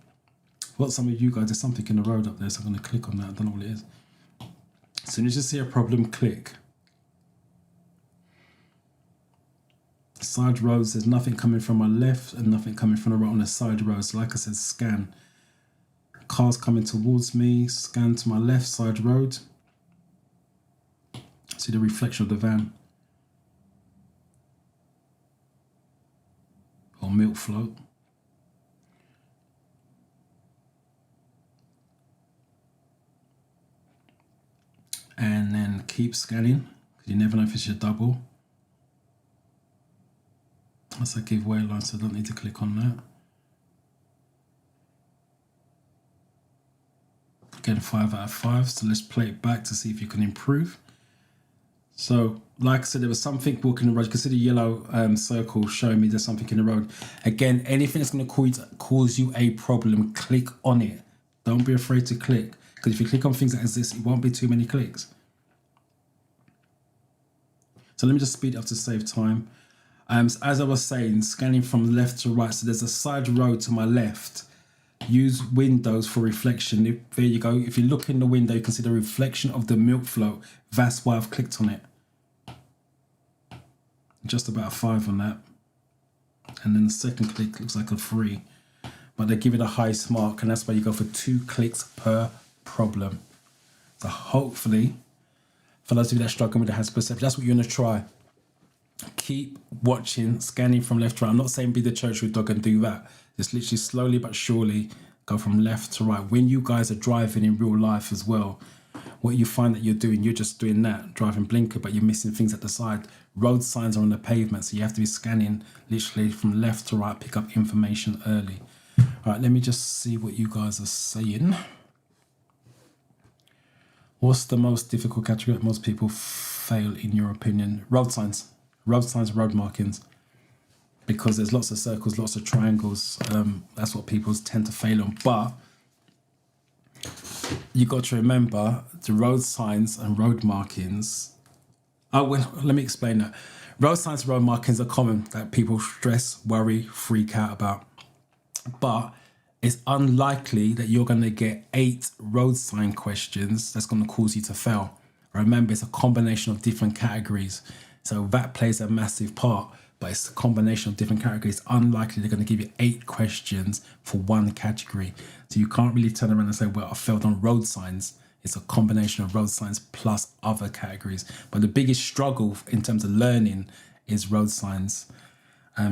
Well, some of you guys, there's something in the road up there, so I'm going to click on that. I don't know what it is. As soon as you see a problem, click. Side roads, there's nothing coming from my left and nothing coming from the right on the side roads. So like I said, scan. Cars coming towards me, scan to my left side road. See the reflection of the van. Or milk float. And then keep scanning, because you never know if it's your double. That's a giveaway line, so I don't need to click on that. Again, 5 out of 5. So let's play it back to see if you can improve. So, like I said, there was something walking the road. You can see the yellow circle showing me there's something in the road. Again, anything that's going to cause you a problem, click on it. Don't be afraid to click, because if you click on things that exist, it won't be too many clicks. So let me just speed it up to save time. So as I was saying, scanning from left to right. So there's a side road to my left. Use windows for reflection. There you go. If you look in the window, you can see the reflection of the milk float. That's why I've clicked on it. Just about a 5 on that. And then the second click looks like a 3. But they give it a highest mark, and that's why you go for 2 clicks per problem. So hopefully, for those of you that struggle with the hazard perception, that's what you're going to try. Keep watching, scanning from left to right. I'm not saying be the Churchill dog and do that. Just literally slowly but surely go from left to right. When you guys are driving in real life as well, what you find that you're just doing that, driving blinker, but you're missing things at the side. Road signs are on the pavement, so you have to be scanning literally from left to right, pick up information early. All right, let me just see what you guys are saying. What's the most difficult category that most people fail in your opinion? Road signs. Road signs, road markings. Because there's lots of circles, lots of triangles. That's what people tend to fail on. But you got to remember the road signs and road markings. Oh, well, let me explain that. Road signs and road markings are common that people stress, worry, freak out about. But it's unlikely that you're going to get 8 road sign questions that's going to cause you to fail. Remember, it's a combination of different categories. So that plays a massive part, but it's a combination of different categories. Unlikely they're going to give you 8 questions for one category. So you can't really turn around and say, well, I failed on road signs. It's a combination of road signs plus other categories. But the biggest struggle in terms of learning is road signs.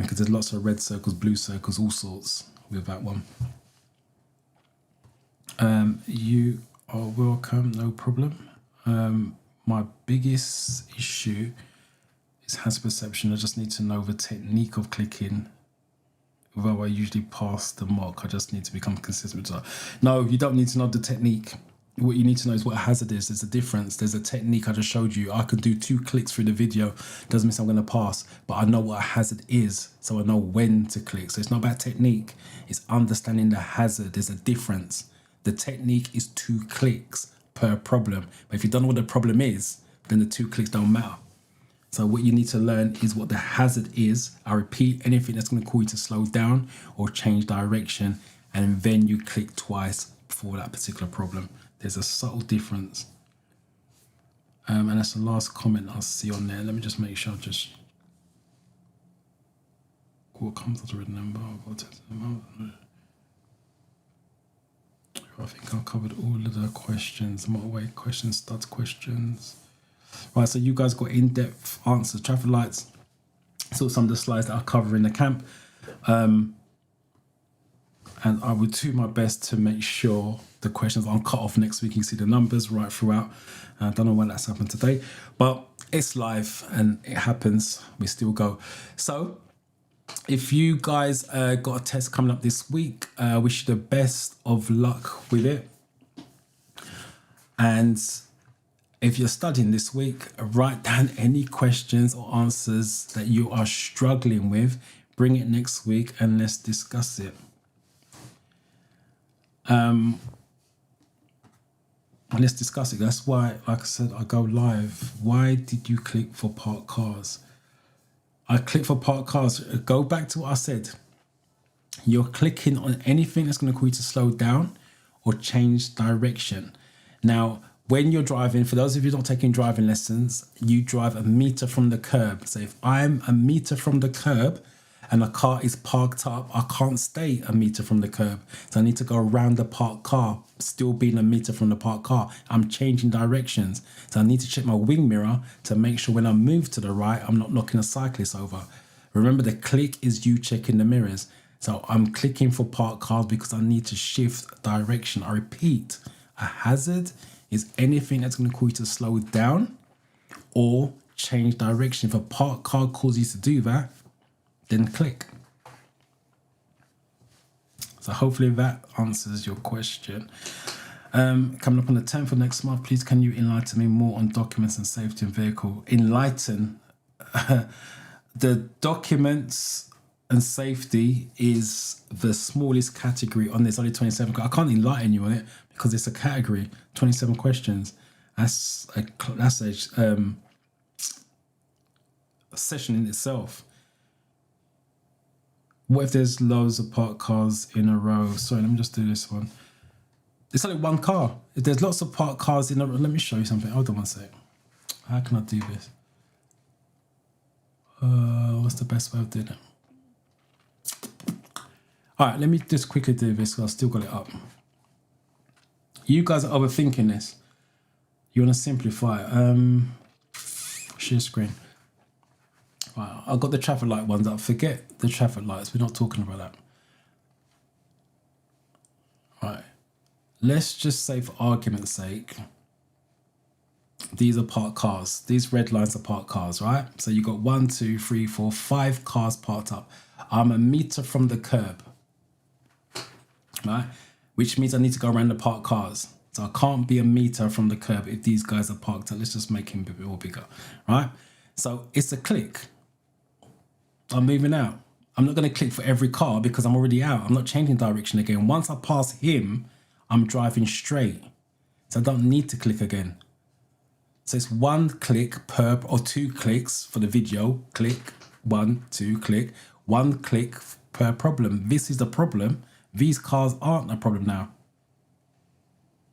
because there's lots of red circles, blue circles, all sorts with that one. You are welcome, no problem. My biggest issue is hazard perception. I just need to know the technique of clicking. Although I usually pass the mark, I just need to become consistent. No, you don't need to know the technique. What you need to know is what a hazard is. There's a difference. There's a technique I just showed you. I can do 2 clicks through the video. Doesn't mean I'm going to pass, but I know what a hazard is, so I know when to click. So it's not about technique. It's understanding the hazard. There's a difference. The technique is 2 clicks per problem. But if you don't know what the problem is, then the 2 clicks don't matter. So what you need to learn is what the hazard is. I repeat, anything that's going to cause you to slow down or change direction, and then you click twice for that particular problem. There's a subtle difference. And that's the last comment I'll see on there. Let me just make sure what comes as a red number. I think I covered all of the questions. Motorway questions, studs questions. Right, so you guys got in-depth answers. Traffic lights. So some of the slides that I cover in the camp. And I will do my best to make sure the questions aren't cut off next week. You can see the numbers right throughout. I don't know when that's happened today, but it's live and it happens. We still go. So if you guys got a test coming up this week, wish you the best of luck with it. And if you're studying this week, write down any questions or answers that you are struggling with. Bring it next week and let's discuss it. Let's discuss it. That's why, like I said, I go live. Why did you click for parked cars? I click for parked cars. Go back to what I said. You're clicking on anything that's going to cause you to slow down or change direction. Now, when you're driving, for those of you not taking driving lessons, you drive a meter from the curb. So if I'm a meter from the curb and a car is parked up, I can't stay a meter from the curb. So I need to go around the parked car, still being a meter from the parked car. I'm changing directions. So I need to check my wing mirror to make sure when I move to the right, I'm not knocking a cyclist over. Remember, the click is you checking the mirrors. So I'm clicking for parked cars because I need to shift direction. I repeat, a hazard is anything that's going to cause you to slow down or change direction. If a parked car causes you to do that, then click. So hopefully that answers your question. Coming up on the 10th of next month, please can you enlighten me more on documents and safety in vehicle? Enlighten. The documents and safety is the smallest category on this, only 27. I can't enlighten you on it because it's a category, 27 questions. That's a session in itself. What if there's loads of parked cars in a row? Sorry, let me just do this one. It's only one car. If there's lots of parked cars in a row, let me show you something. Hold on one sec. How can I do this? What's the best way of doing it? All right, let me just quickly do this because I've still got it up. You guys are overthinking this. You want to simplify it. Share screen. Right, I've got the traffic light ones up. Forget the traffic lights. We're not talking about that. Right. Let's just say, for argument's sake, these are parked cars. These red lines are parked cars, right? So you got 1, 2, 3, 4, 5 cars parked up. I'm a meter from the curb, right? Which means I need to go around the parked cars. So I can't be a meter from the curb if these guys are parked up. Let's just make him a bit more bigger, right? So it's a click. I'm moving out. I'm not going to click for every car because I'm already out. I'm not changing direction again. Once I pass him, I'm driving straight. So I don't need to click again. So it's 1 click per, or 2 clicks for the video. Click, 1, 2, click. 1 click per problem. This is the problem. These cars aren't a problem now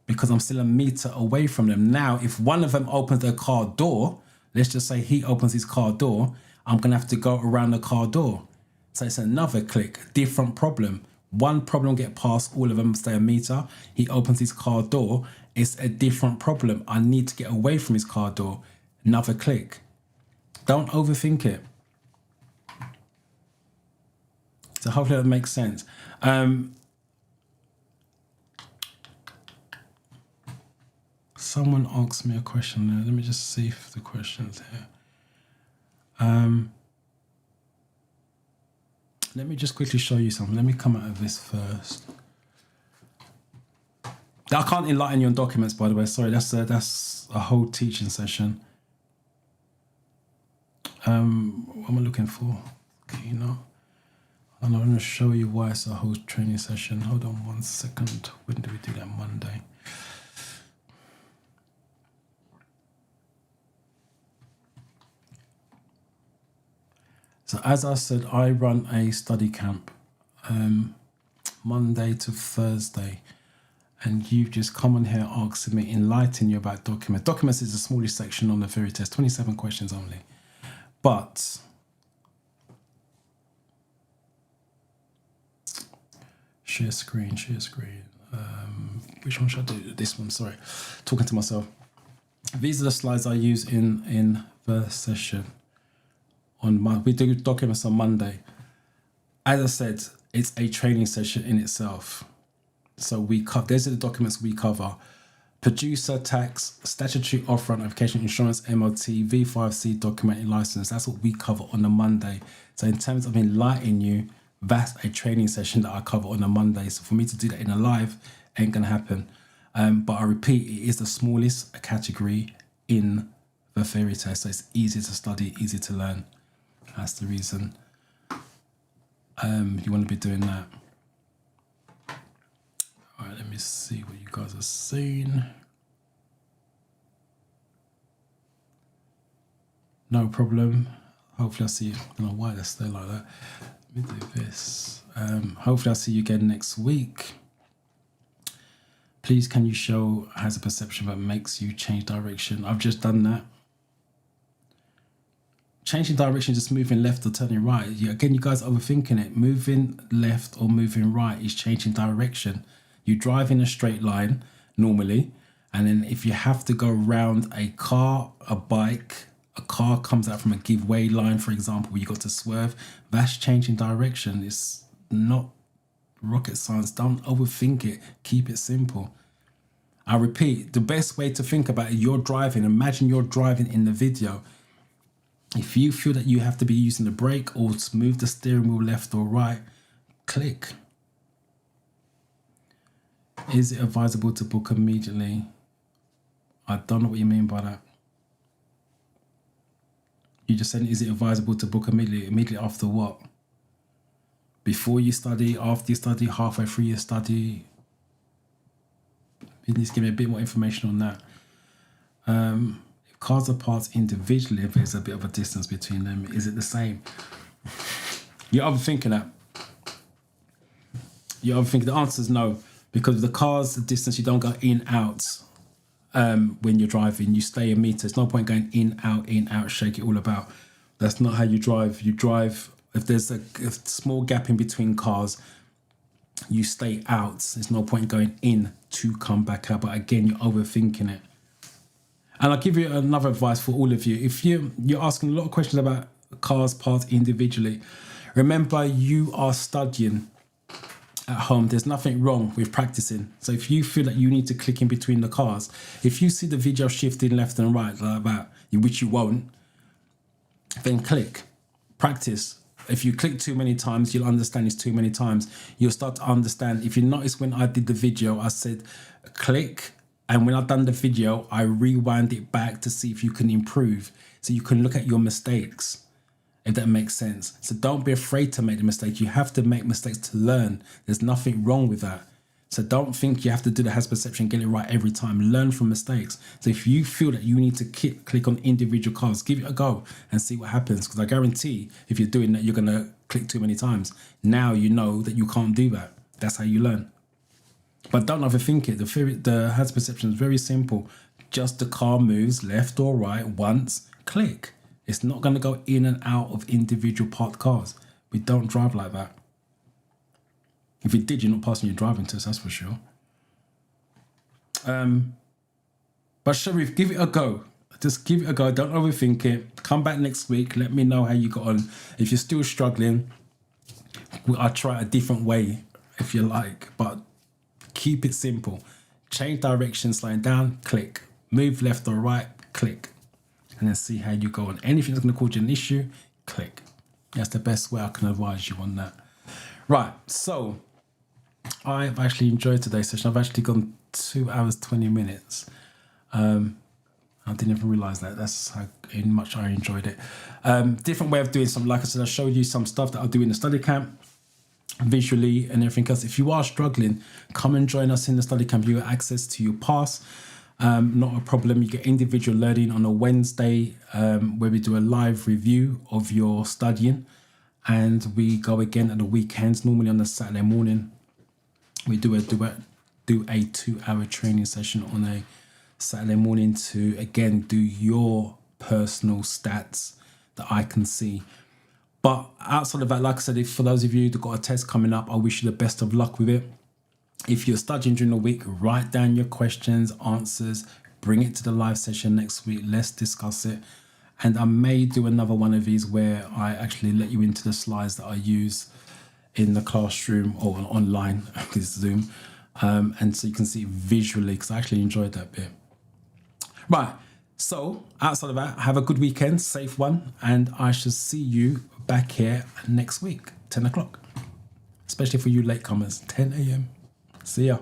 because I'm still a meter away from them. Now, if one of them opens their car door, let's just say he opens his car door, I'm going to have to go around the car door. So it's another click, different problem. One problem get past, all of them stay a meter. He opens his car door. It's a different problem. I need to get away from his car door. Another click. Don't overthink it. So hopefully that makes sense. Someone asked me a question there. Let me just see if the question's here. Let me just quickly show you something. Let me come out of this first. I can't enlighten you on documents, by the way. Sorry, that's a whole teaching session. What am I looking for? Okay, you know. And I'm going to show you why it's a whole training session. Hold on 1 second. When do we do that? Monday. So as I said, I run a study camp Monday to Thursday. And you've just come on here asking me, enlighten you about documents. Documents is the smallest section on the theory test, 27 questions only. But share screen. Which one should I do? This one, sorry. Talking to myself. These are the slides I use in the session. We do documents on Monday. As I said, it's a training session in itself. So these are the documents we cover: producer, tax, statutory off-road notification, insurance, MOT, V5C, documenting license. That's what we cover on a Monday. So in terms of enlightening you, that's a training session that I cover on a Monday. So for me to do that in a live ain't gonna happen. But I repeat, it is the smallest category in the theory test. So it's easy to study, easy to learn. That's the reason you want to be doing that. All right, let me see what you guys are saying. No problem. Hopefully I'll see you. I don't know why that's there like that. Let me do this. Hopefully I'll see you again next week. Please, can you show has a perception that makes you change direction? I've just done that. Changing direction, just moving left or turning right. Again, you guys are overthinking it. Moving left or moving right is changing direction. You drive in a straight line normally, and then if you have to go around a car, a bike, a car comes out from a give way line, for example, where you got to swerve, that's changing direction. It's not rocket science. Don't overthink it. Keep it simple. I repeat, the best way to think about it, you're driving. Imagine you're driving in the video. If you feel that you have to be using the brake or to move the steering wheel left or right, click. Is it advisable to book immediately? I don't know what you mean by that. You just said, is it advisable to book immediately? Immediately after what? Before you study, after you study, halfway through your study? You need to give me a bit more information on that. If cars are parked individually, if there's a bit of a distance between them, is it the same? You're overthinking that. You're overthinking. The answer is no. Because the car's the distance, you don't go in, out when you're driving. You stay a meter. There's no point going in, out, shake it all about. That's not how you drive. You drive, if there's a small gap in between cars, you stay out. There's no point going in to come back out. But again, you're overthinking it. And I'll give you another advice for all of you. If you're asking a lot of questions about cars parked individually, remember you are studying at home. There's nothing wrong with practicing. So if you feel that you need to click in between the cars, if you see the video shifting left and right like that, which you won't, then click. Practice. If you click too many times, you'll understand it's too many times. You'll start to understand. If you notice when I did the video, I said click, and when I've done the video, I rewind it back to see if you can improve. So you can look at your mistakes, if that makes sense. So don't be afraid to make the mistake. You have to make mistakes to learn. There's nothing wrong with that. So don't think you have to do the has perception, get it right every time. Learn from mistakes. So if you feel that you need to click on individual cars, give it a go and see what happens. Because I guarantee if you're doing that, you're going to click too many times. Now you know that you can't do that. That's how you learn. But don't overthink it. The has perception is very simple. Just the car moves left or right once, click. It's not going to go in and out of individual parked cars. We don't drive like that. If you did, you're not passing your driving test, that's for sure. But Sharif, give it a go. Just give it a go. Don't overthink it. Come back next week. Let me know how you got on. If you're still struggling, I'll try a different way if you like, but keep it simple. Change direction, slowing down, click. Move left or right, click. And then see how you go on. Anything that's going to cause you an issue, click. That's the best way I can advise you on that. Right, so I've actually enjoyed today's session. I've actually gone 2 hours, 20 minutes. I didn't even realise that. That's how much I enjoyed it. Different way of doing something. Like I said, I showed you some stuff that I'll do in the study camp, visually and everything else. If you are struggling, come and join us in the study camp. You get access to your pass. Not a problem. You get individual learning on a Wednesday where we do a live review of your studying. And we go again at the weekends, normally on a Saturday morning. We do a 2-hour training session on a Saturday morning to, again, do your personal stats that I can see. But outside of that, like I said, for those of you that got a test coming up, I wish you the best of luck with it. If you're studying during the week, write down your questions, answers, bring it to the live session next week. Let's discuss it. And I may do another one of these where I actually let you into the slides that I use in the classroom or online, because Zoom. And so you can see it visually, because I actually enjoyed that bit. Right, so outside of that, have a good weekend, safe one, and I shall see you back here next week, 10 o'clock. Especially for you latecomers, 10 a.m. See ya.